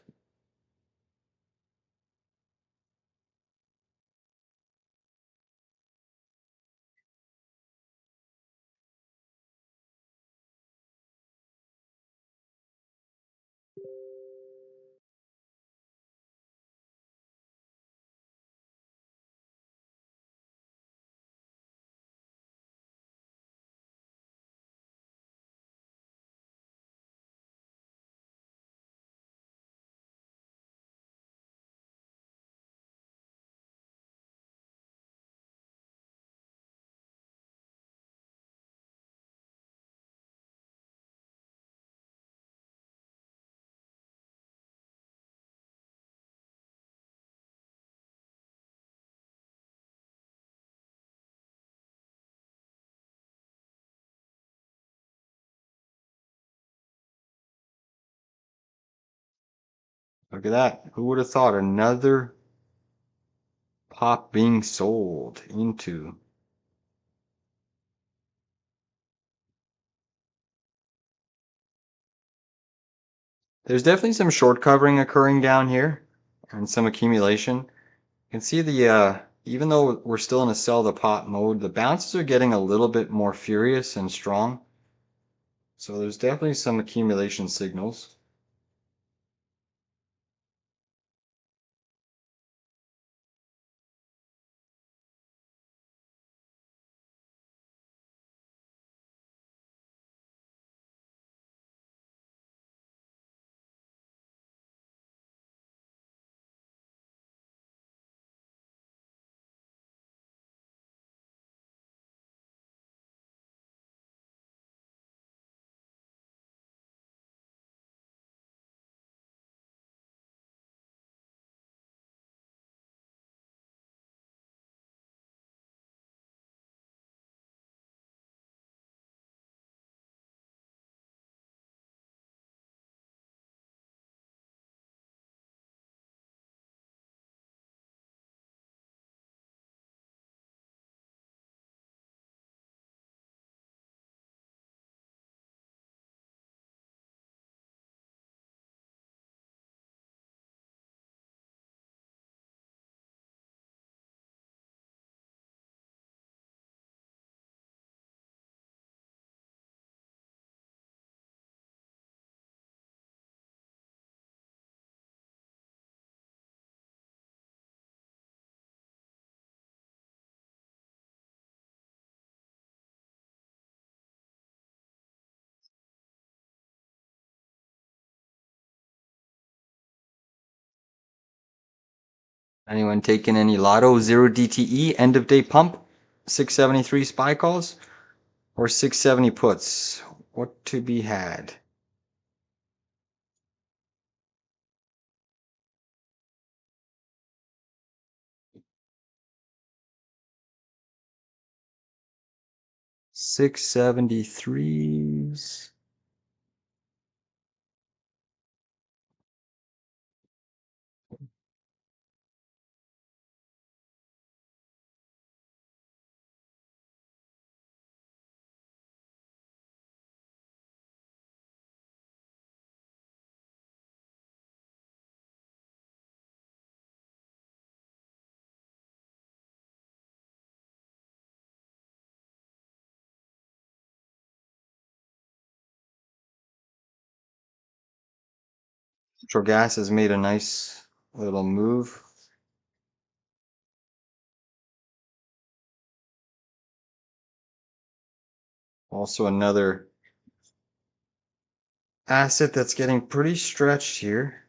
Look at that. Who would have thought another pop being sold into? There's definitely some short covering occurring down here and some accumulation. You can see even though we're still in a sell the pop mode, the bounces are getting a little bit more furious and strong. So there's definitely some accumulation signals. Anyone taking any Lotto 0 DTE end of day pump? 673 SPY calls? Or 670 puts? What to be had? $673s. Natural gas has made a nice little move. Also another asset that's getting pretty stretched here.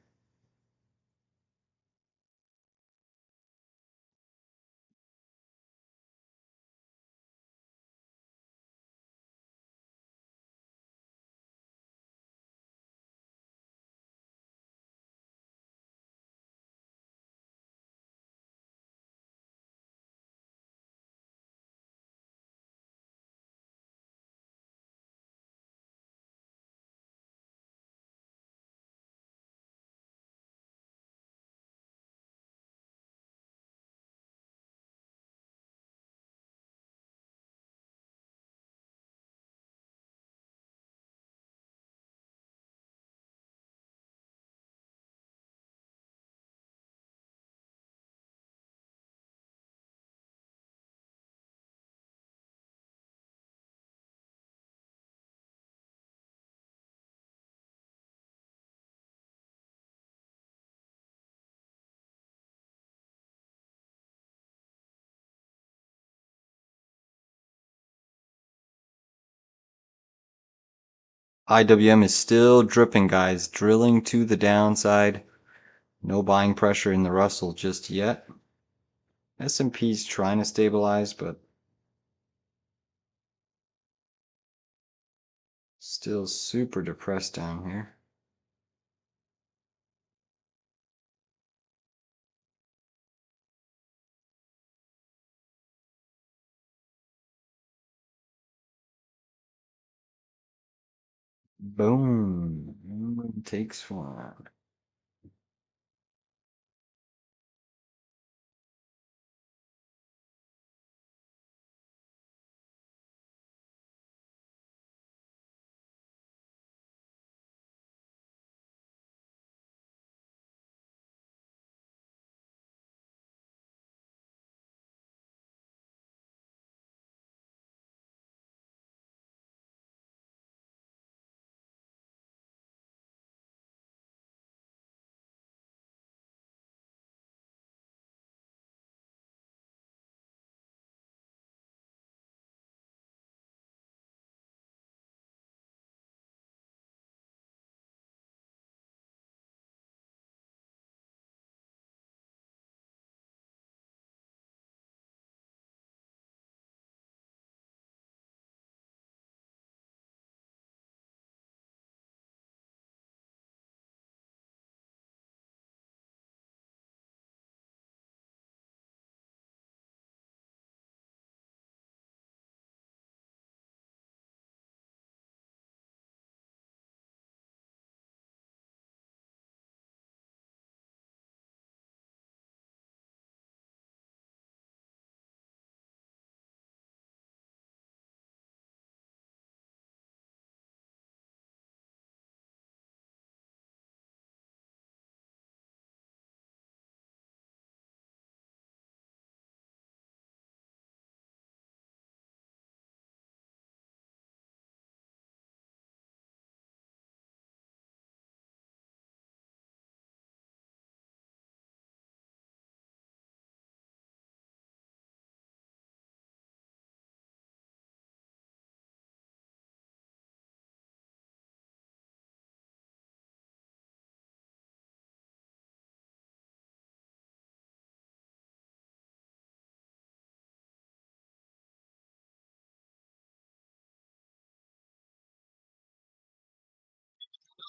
IWM is still dripping, guys, drilling to the downside. No buying pressure in the Russell just yet. S&P's trying to stabilize, but still super depressed down here. Boom. Takes one.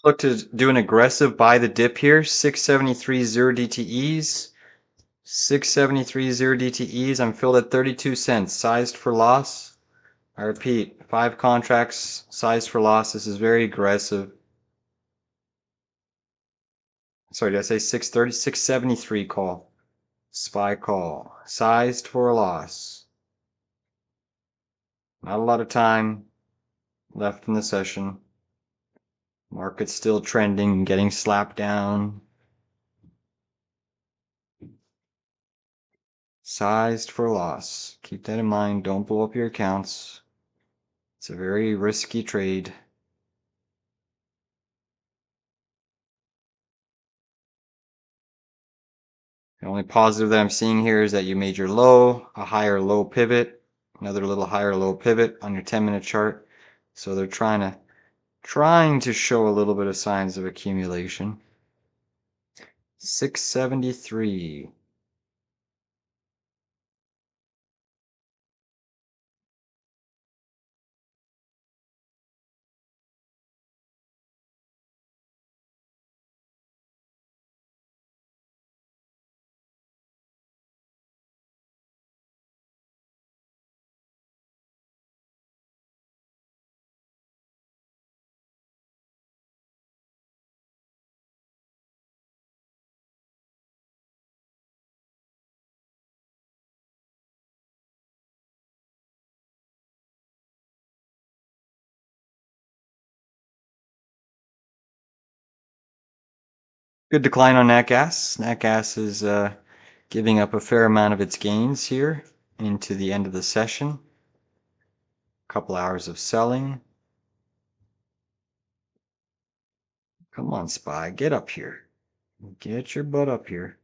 Look to do an aggressive buy the dip here. 673 0 DTEs. 673 0 DTEs. I'm filled at 32 cents. Sized for loss. I repeat, 5 contracts, sized for loss. This is very aggressive. Sorry, did I say 630? 673 call. SPY call. Sized for a loss. Not a lot of time left in the session. Market's still trending, getting slapped down. Sized for loss. Keep that in mind. Don't blow up your accounts. It's a very risky trade. The only positive that I'm seeing here is that you made your low, a higher low pivot, another little higher low pivot on your 10-minute chart. So they're trying to show a little bit of signs of accumulation. 673. Good decline on nat gas. Nat gas is giving up a fair amount of its gains here into the end of the session. Couple hours of selling. Come on, SPY, get up here. Get your butt up here.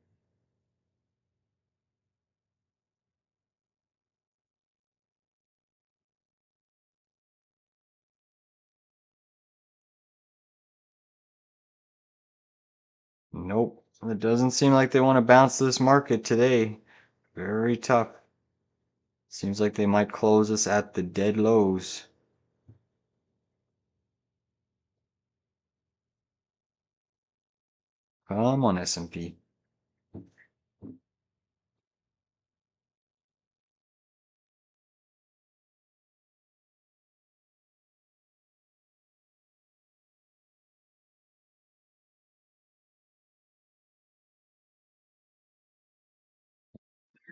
Nope. It doesn't seem like they want to bounce this market today. Very tough. Seems like they might close us at the dead lows. Come on, S&P.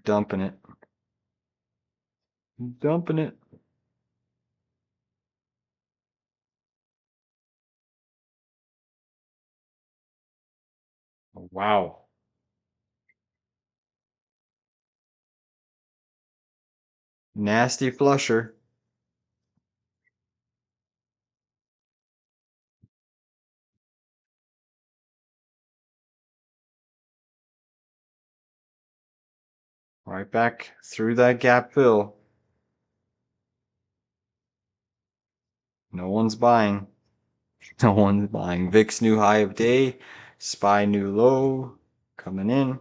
Dumping it. Dumping it. Wow. Nasty flusher. Right back through that gap fill. No one's buying. No one's buying. VIX new high of day. SPY new low. Coming in.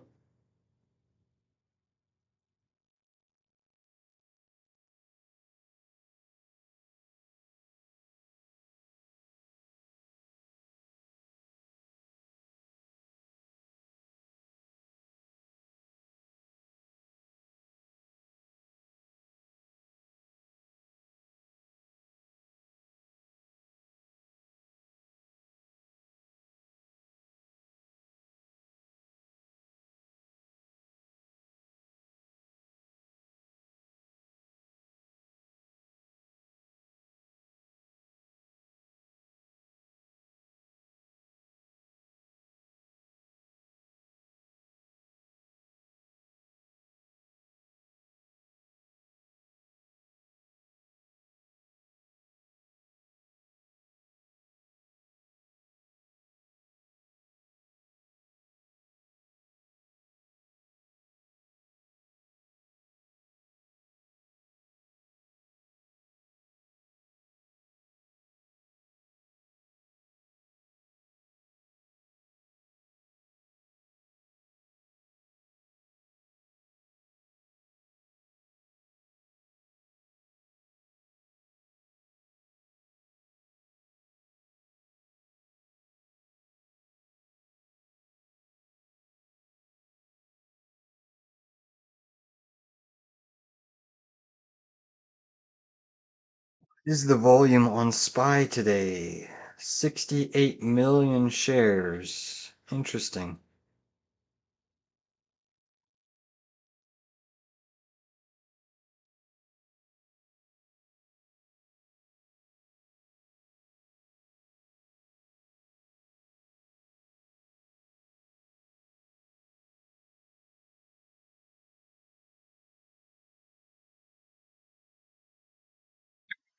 Is the volume on SPY today? 68 million shares. Interesting.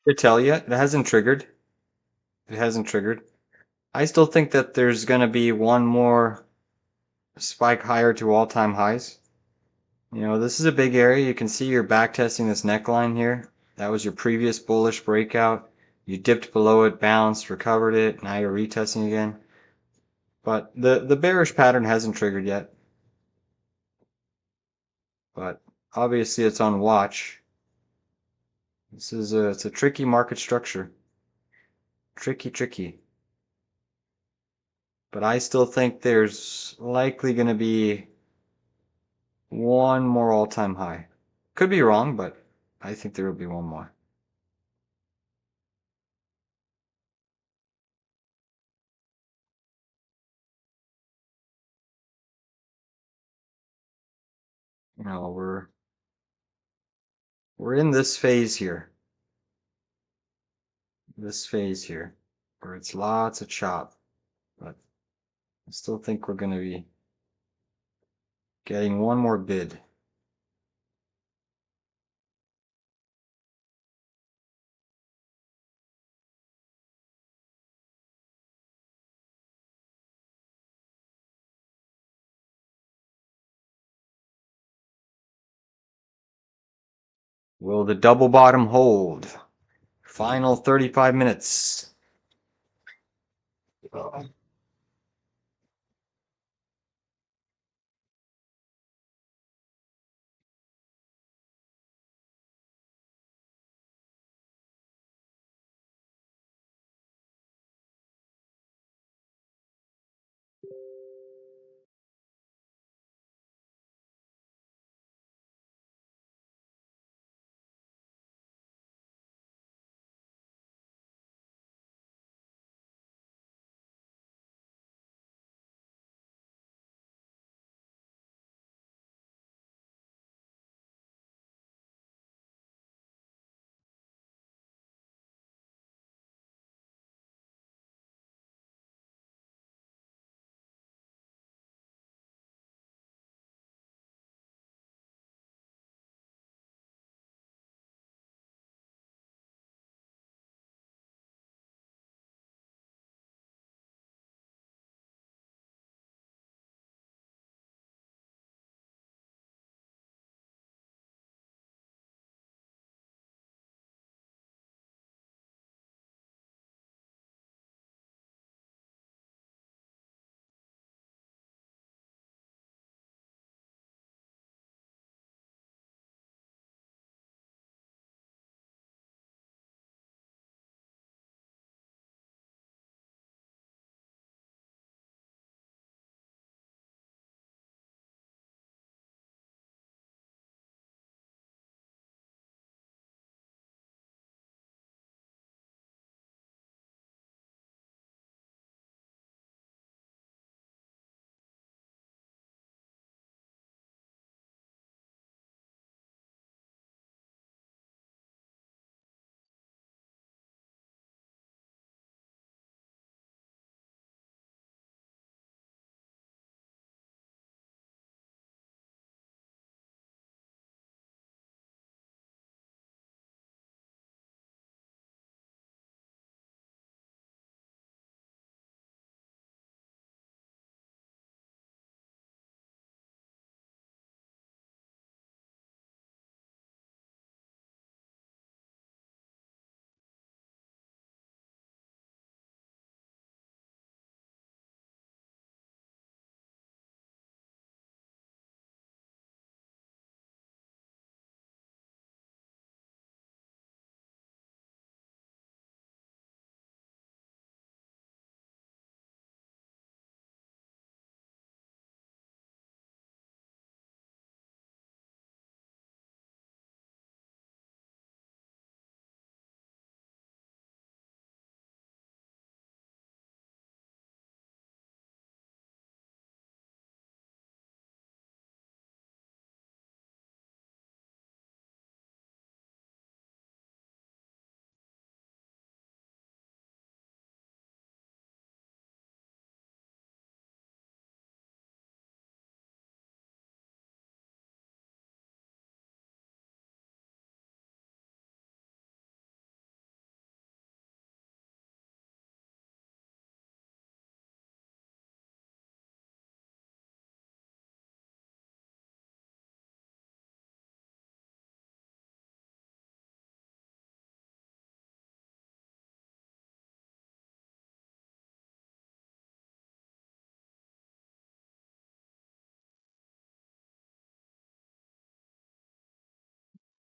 To tell you, it hasn't triggered. It hasn't triggered. I still think that there's going to be one more spike higher to all-time highs. You know, this is a big area. You can see you're back testing this neckline here. That was your previous bullish breakout. You dipped below it, bounced, recovered it. Now you're retesting again. But the bearish pattern hasn't triggered yet. But obviously it's on watch. It's a tricky market structure. Tricky. But I still think there's likely going to be one more all-time high. Could be wrong, but I think there will be one more. You know, we're in this phase here. This phase here, where it's lots of chop. But I still think we're going to be getting one more bid. Will the double bottom hold? Final 35 minutes.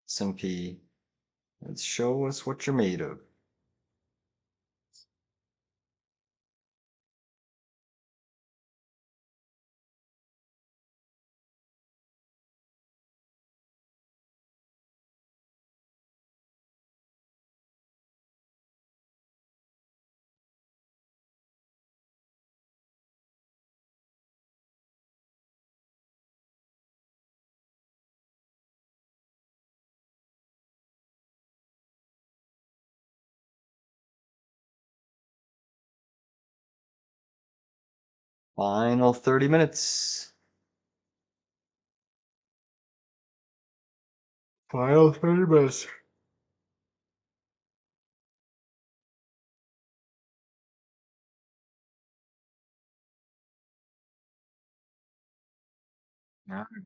S&P. Let's show us what you're made of. Final 30 minutes. Final 30 minutes.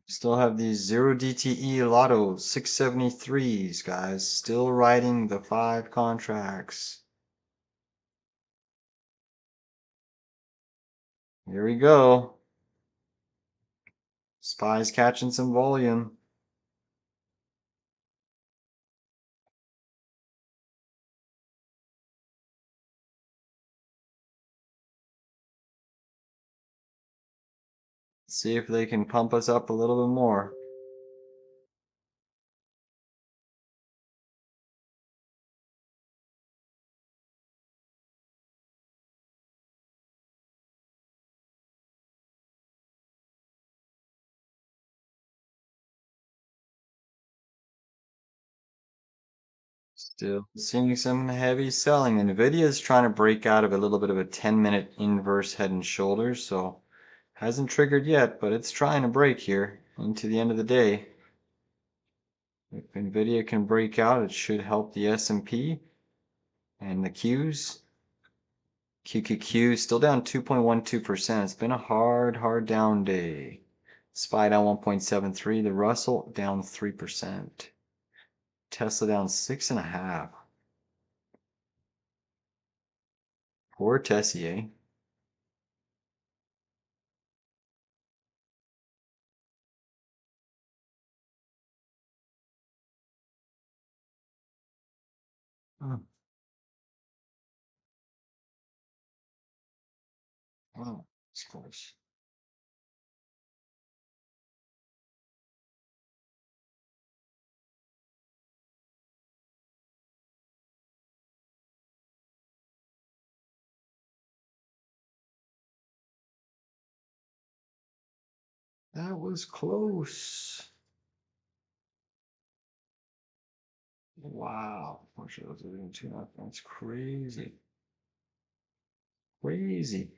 Still have these 0 DTE Lotto 673s, guys. Still riding the 5 contracts. Here we go. Spy's catching some volume. See if they can pump us up a little bit more. Still seeing some heavy selling. Nvidia is trying to break out of a little bit of a 10-minute inverse head and shoulders, so hasn't triggered yet, but it's trying to break here into the end of the day. If Nvidia can break out, it should help the S&P and the Qs. QQQ still down 2.12%. It's been a hard down day. SPY down 1.73. The Russell down 3%. Tesla down 6.5%. Poor Tessier. Oh, wow, it's close. That was close. Wow. Wish I was doing 2.5. That's crazy. Crazy.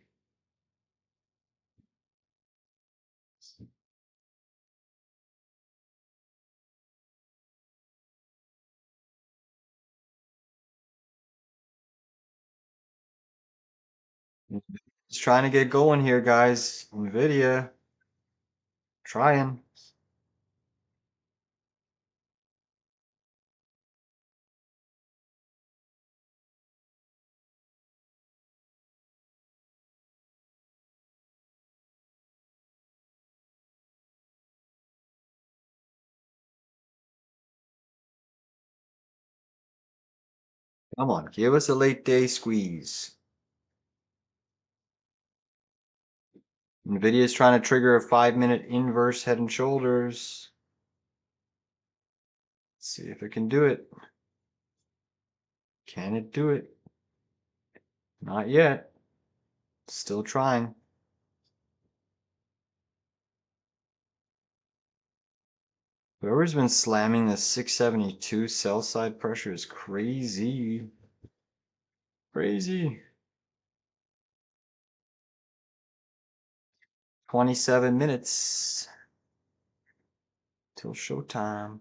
Just trying to get going here, guys. Nvidia. Trying. Come on, give us a late day squeeze. Nvidia is trying to trigger a 5-minute inverse head and shoulders. Let's see if it can do it. Can it do it? Not yet. Still trying. Whoever's been slamming the 672 sell side pressure is crazy. Crazy. 27 minutes till showtime.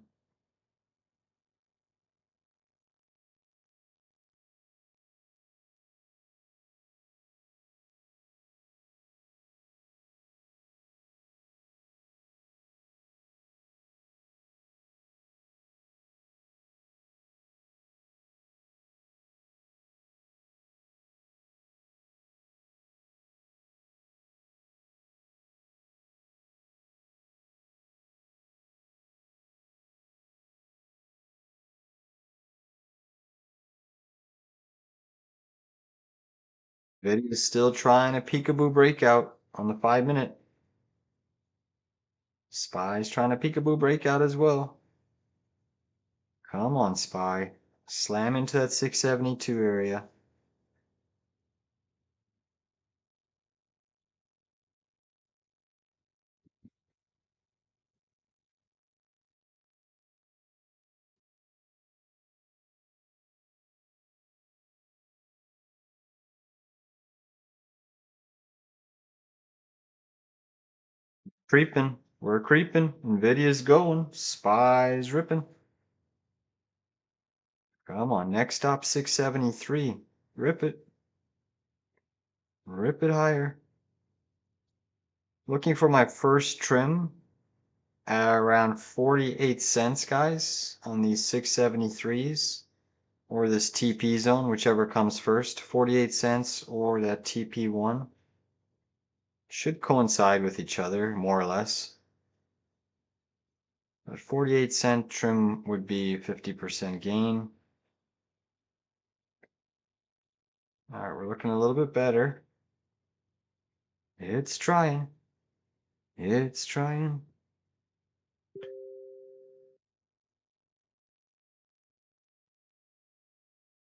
Nvidia is still trying a peekaboo breakout on the 5-minute. SPY's trying a peekaboo breakout as well. Come on, SPY. Slam into that 672 area. Creeping. We're creeping. Nvidia's going. SPY's ripping. Come on. Next stop 673. Rip it. Rip it higher. Looking for my first trim at around 48 cents, guys, on these 673s. Or this TP zone, whichever comes first. 48 cents or that TP1. Should coincide with each other, more or less. But 48-cent trim would be 50% gain. All right, we're looking a little bit better. It's trying. It's trying.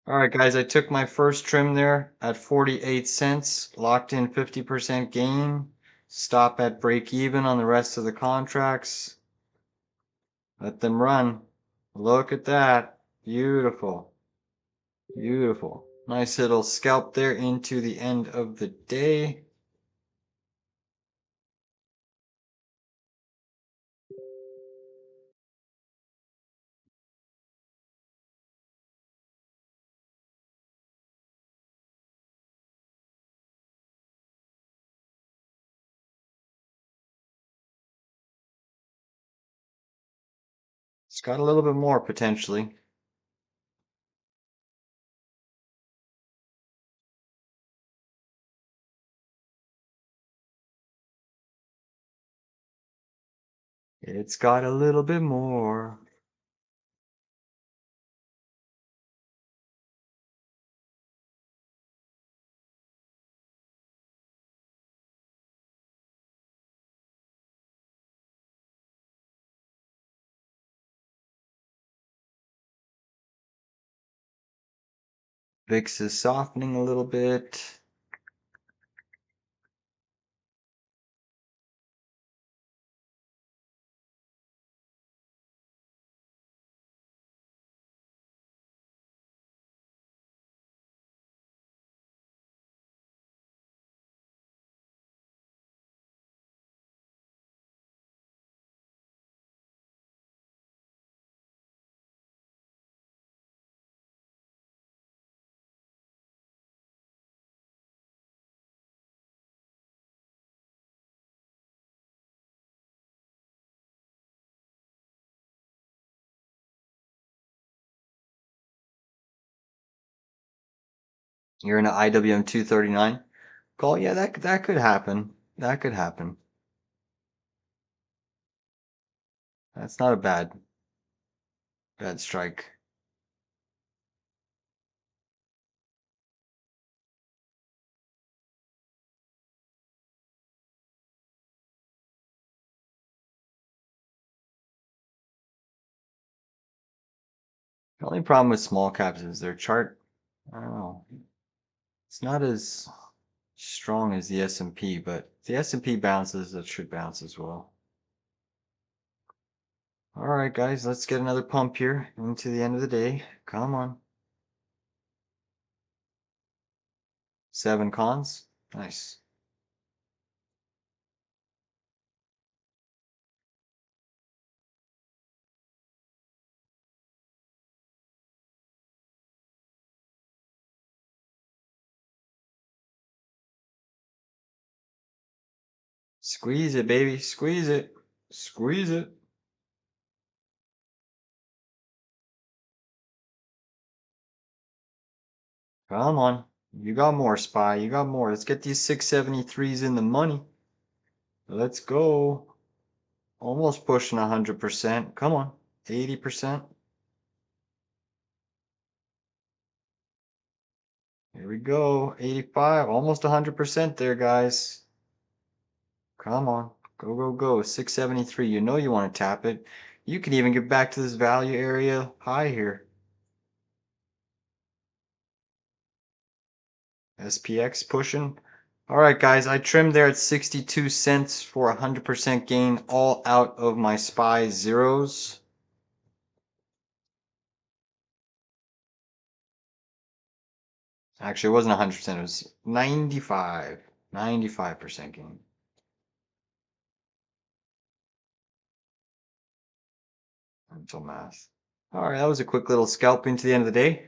All right, guys, I took my first trim there at 48 cents, locked in 50% gain. Stop at break even on the rest of the contracts. Let them run. Look at that. Beautiful. Beautiful. Nice little scalp there into the end of the day. It's got a little bit more potentially. It's got a little bit more. VIX is softening a little bit. You're in an IWM 239 call. Yeah, that could happen. That could happen. That's not a bad strike. The only problem with small caps is their chart. I don't know. It's not as strong as the S&P, but if the S&P bounces, it should bounce as well. All right, guys, let's get another pump here into the end of the day. Come on. 7 cons. Nice. Squeeze it, baby. Squeeze it. Squeeze it. Come on. You got more, SPY. You got more. Let's get these 673s in the money. Let's go. Almost pushing 100%. Come on. 80%. Here we go. 85, almost 100% there, guys. Come on. Go, go, go. 673. You know you want to tap it. You can even get back to this value area high here. SPX pushing. All right, guys, I trimmed there at 62 cents for 100% gain, all out of my SPY zeros. Actually, it wasn't 100%, it was 95% gain. Mental math. All right, that was a quick little scalping to the end of the day.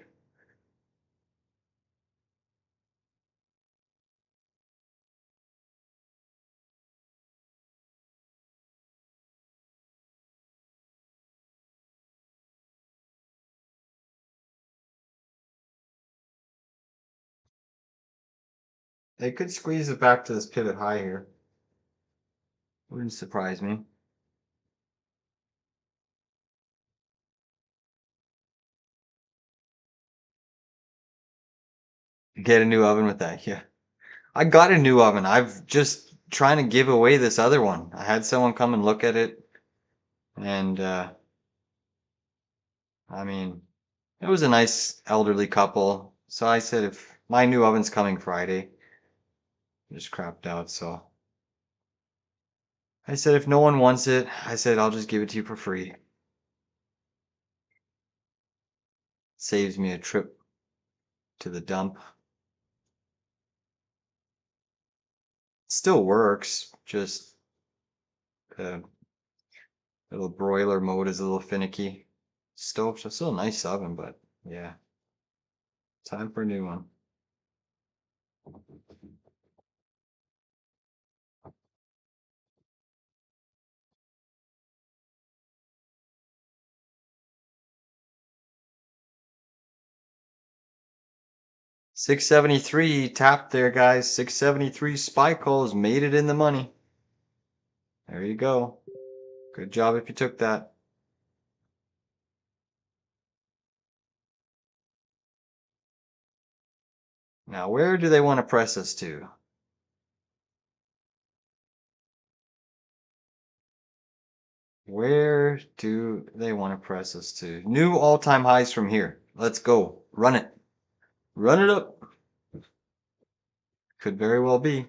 They could squeeze it back to this pivot high here. Wouldn't surprise me. Get a new oven with that, yeah. I got a new oven. I've just trying to give away this other one. I had someone come and look at it, and I mean, it was a nice elderly couple. So I said, if my new oven's coming Friday, just crapped out. So I said, if no one wants it, I said, I'll just give it to you for free. Saves me a trip to the dump. Still works, just the little broiler mode is a little finicky. Stove's still a nice oven, but yeah, time for a new one. $673 tapped there, guys. 673 SPY calls made it in the money. There you go. Good job if you took that. Now, where do they want to press us to? Where do they want to press us to? New all-time highs from here. Let's go. Run it. Run it up. Could very well be.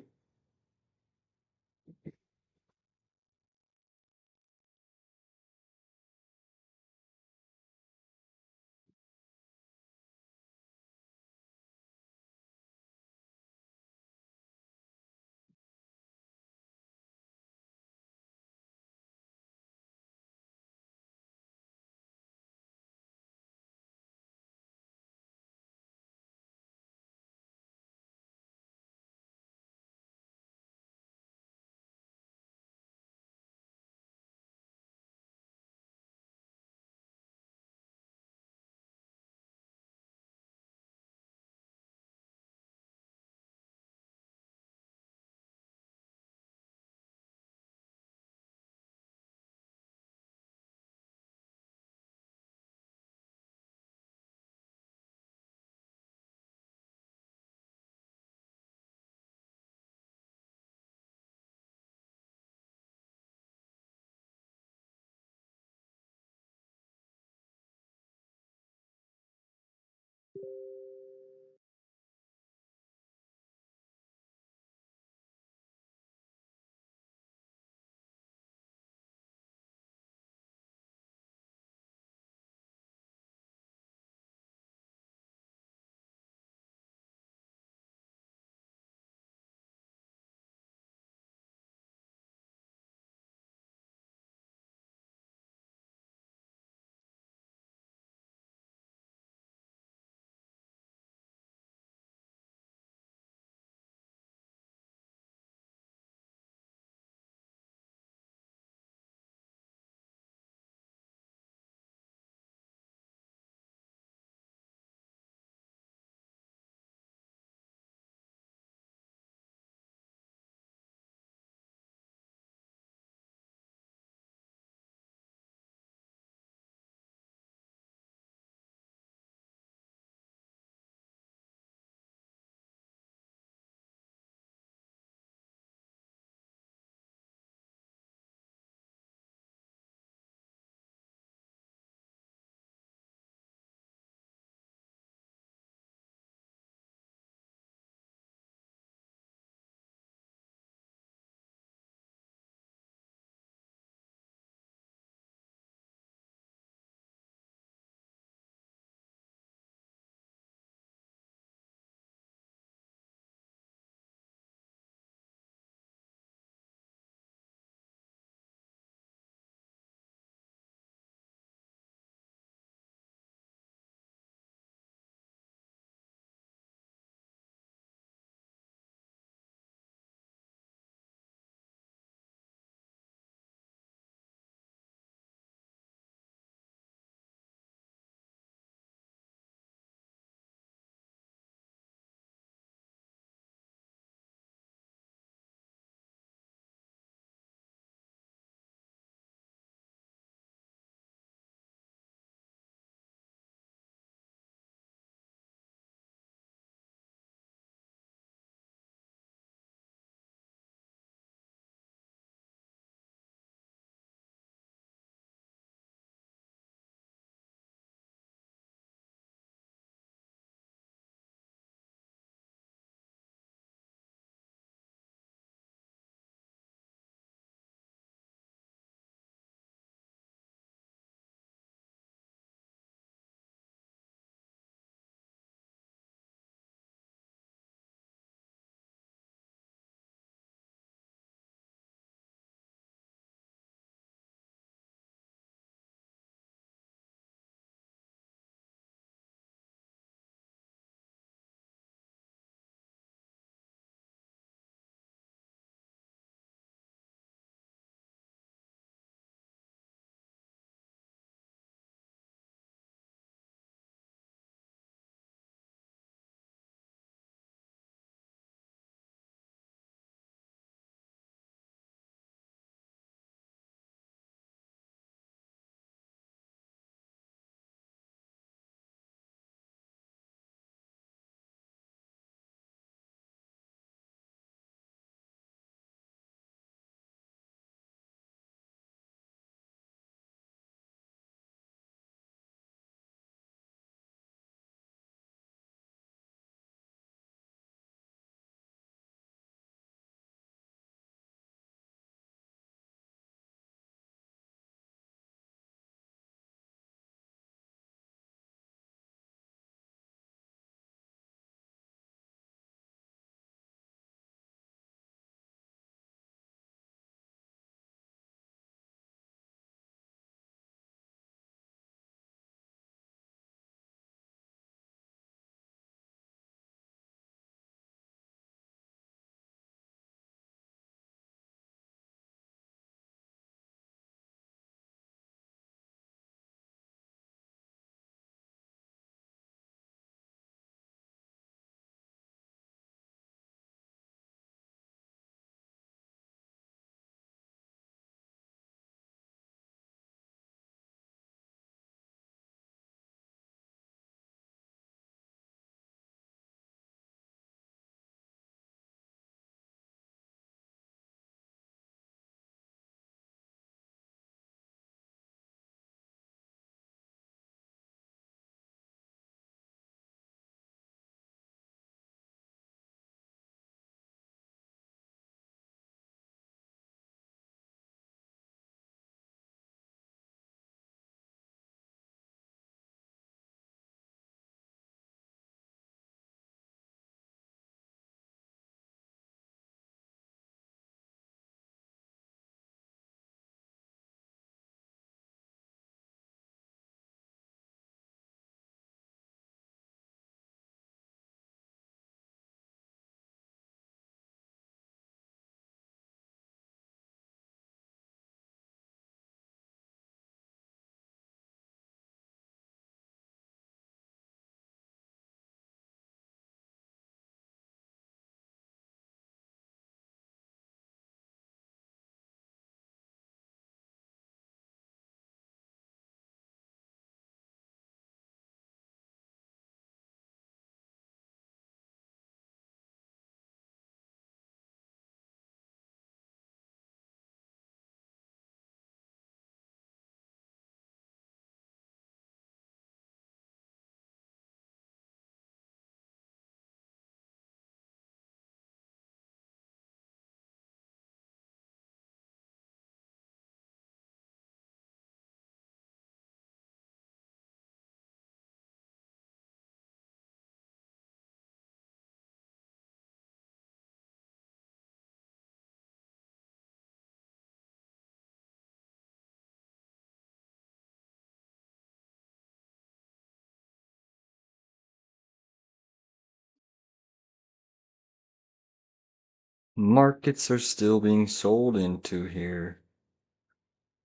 Markets are still being sold into here.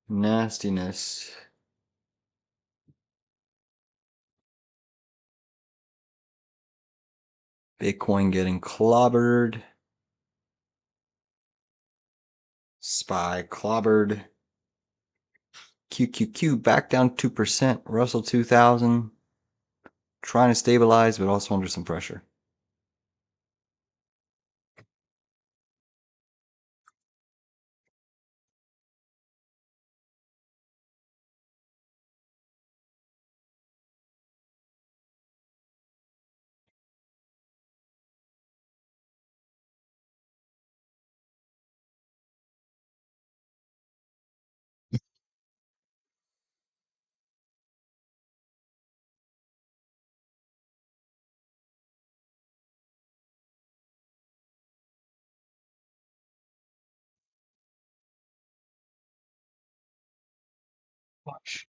Nastiness. Bitcoin getting clobbered. SPY clobbered. QQQ back down 2%. Russell 2000 trying to stabilize, but also under some pressure. Watch.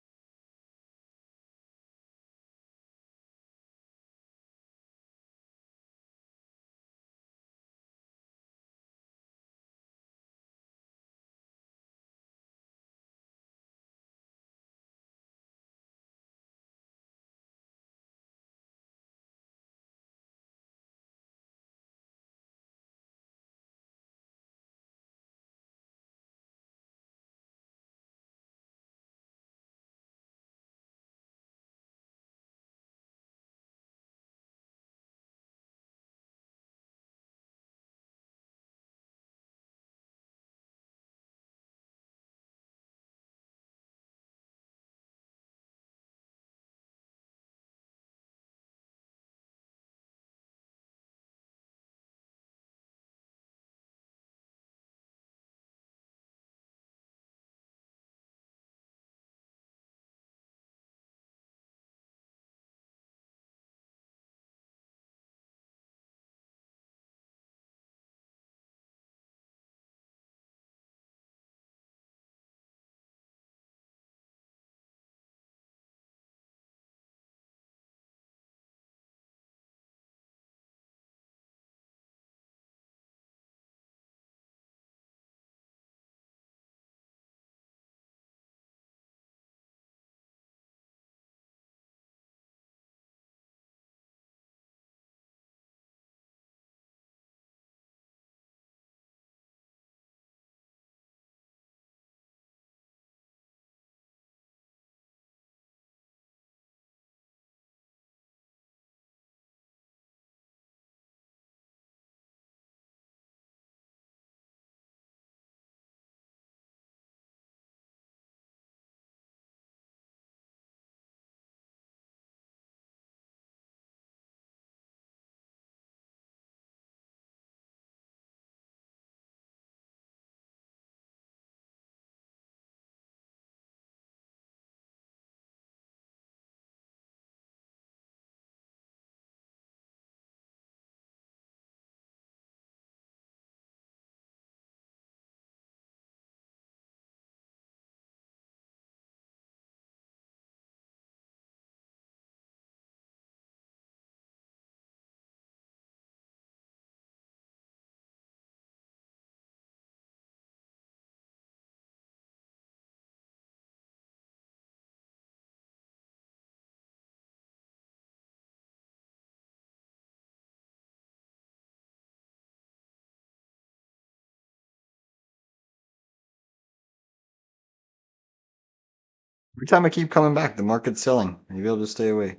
Every time I keep coming back, the market's selling. Maybe I'll just stay away.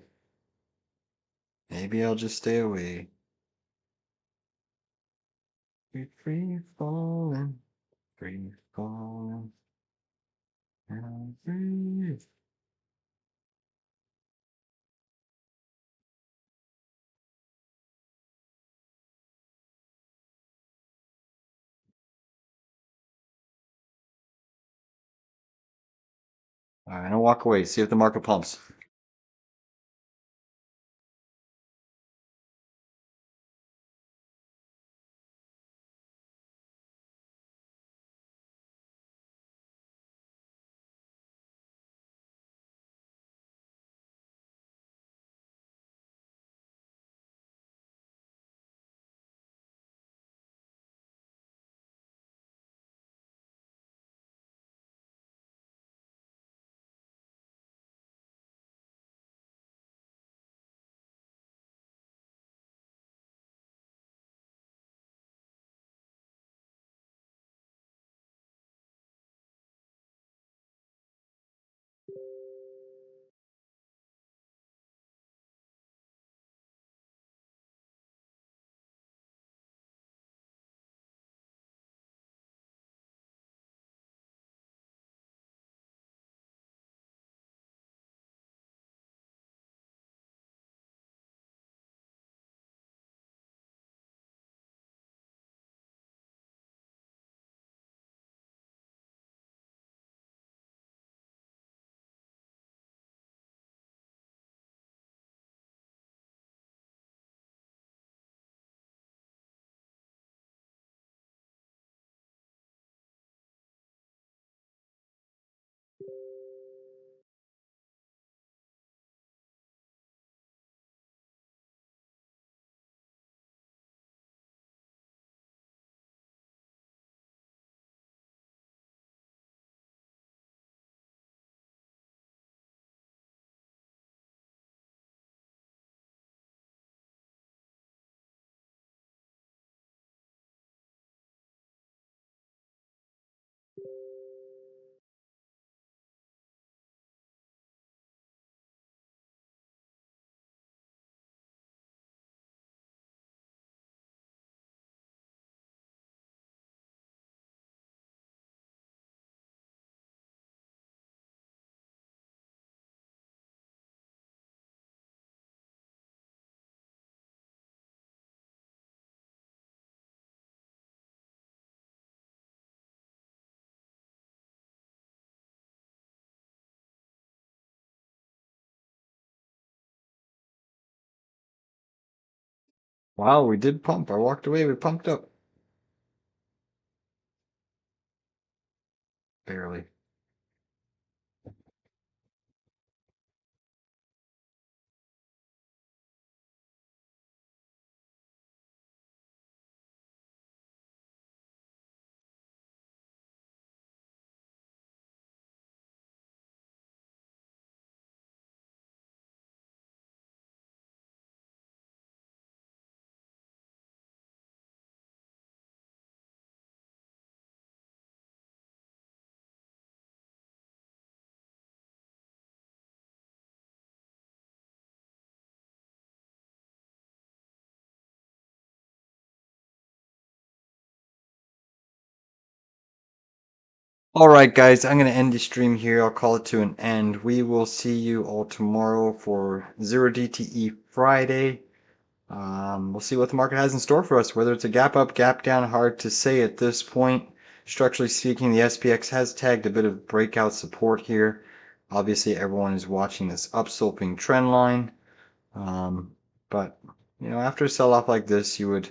Maybe I'll just stay away. Free falling, free falling, and I'm free. All right, I'll walk away. See if the market pumps. Wow, we did pump. I walked away, we pumped up. Barely. All right, guys, I'm going to end the stream here. I'll call it to an end. We will see you all tomorrow for 0DTE Friday. We'll see what the market has in store for us, whether it's a gap up, gap down, hard to say at this point. Structurally speaking, the SPX has tagged a bit of breakout support here. Obviously, everyone is watching this upsloping trend line. But, after a sell-off like this, you would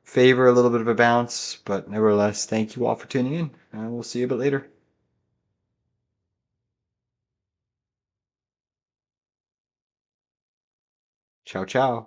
favor a little bit of a bounce. But nevertheless, thank you all for tuning in, and we'll see you a bit later. Ciao, ciao.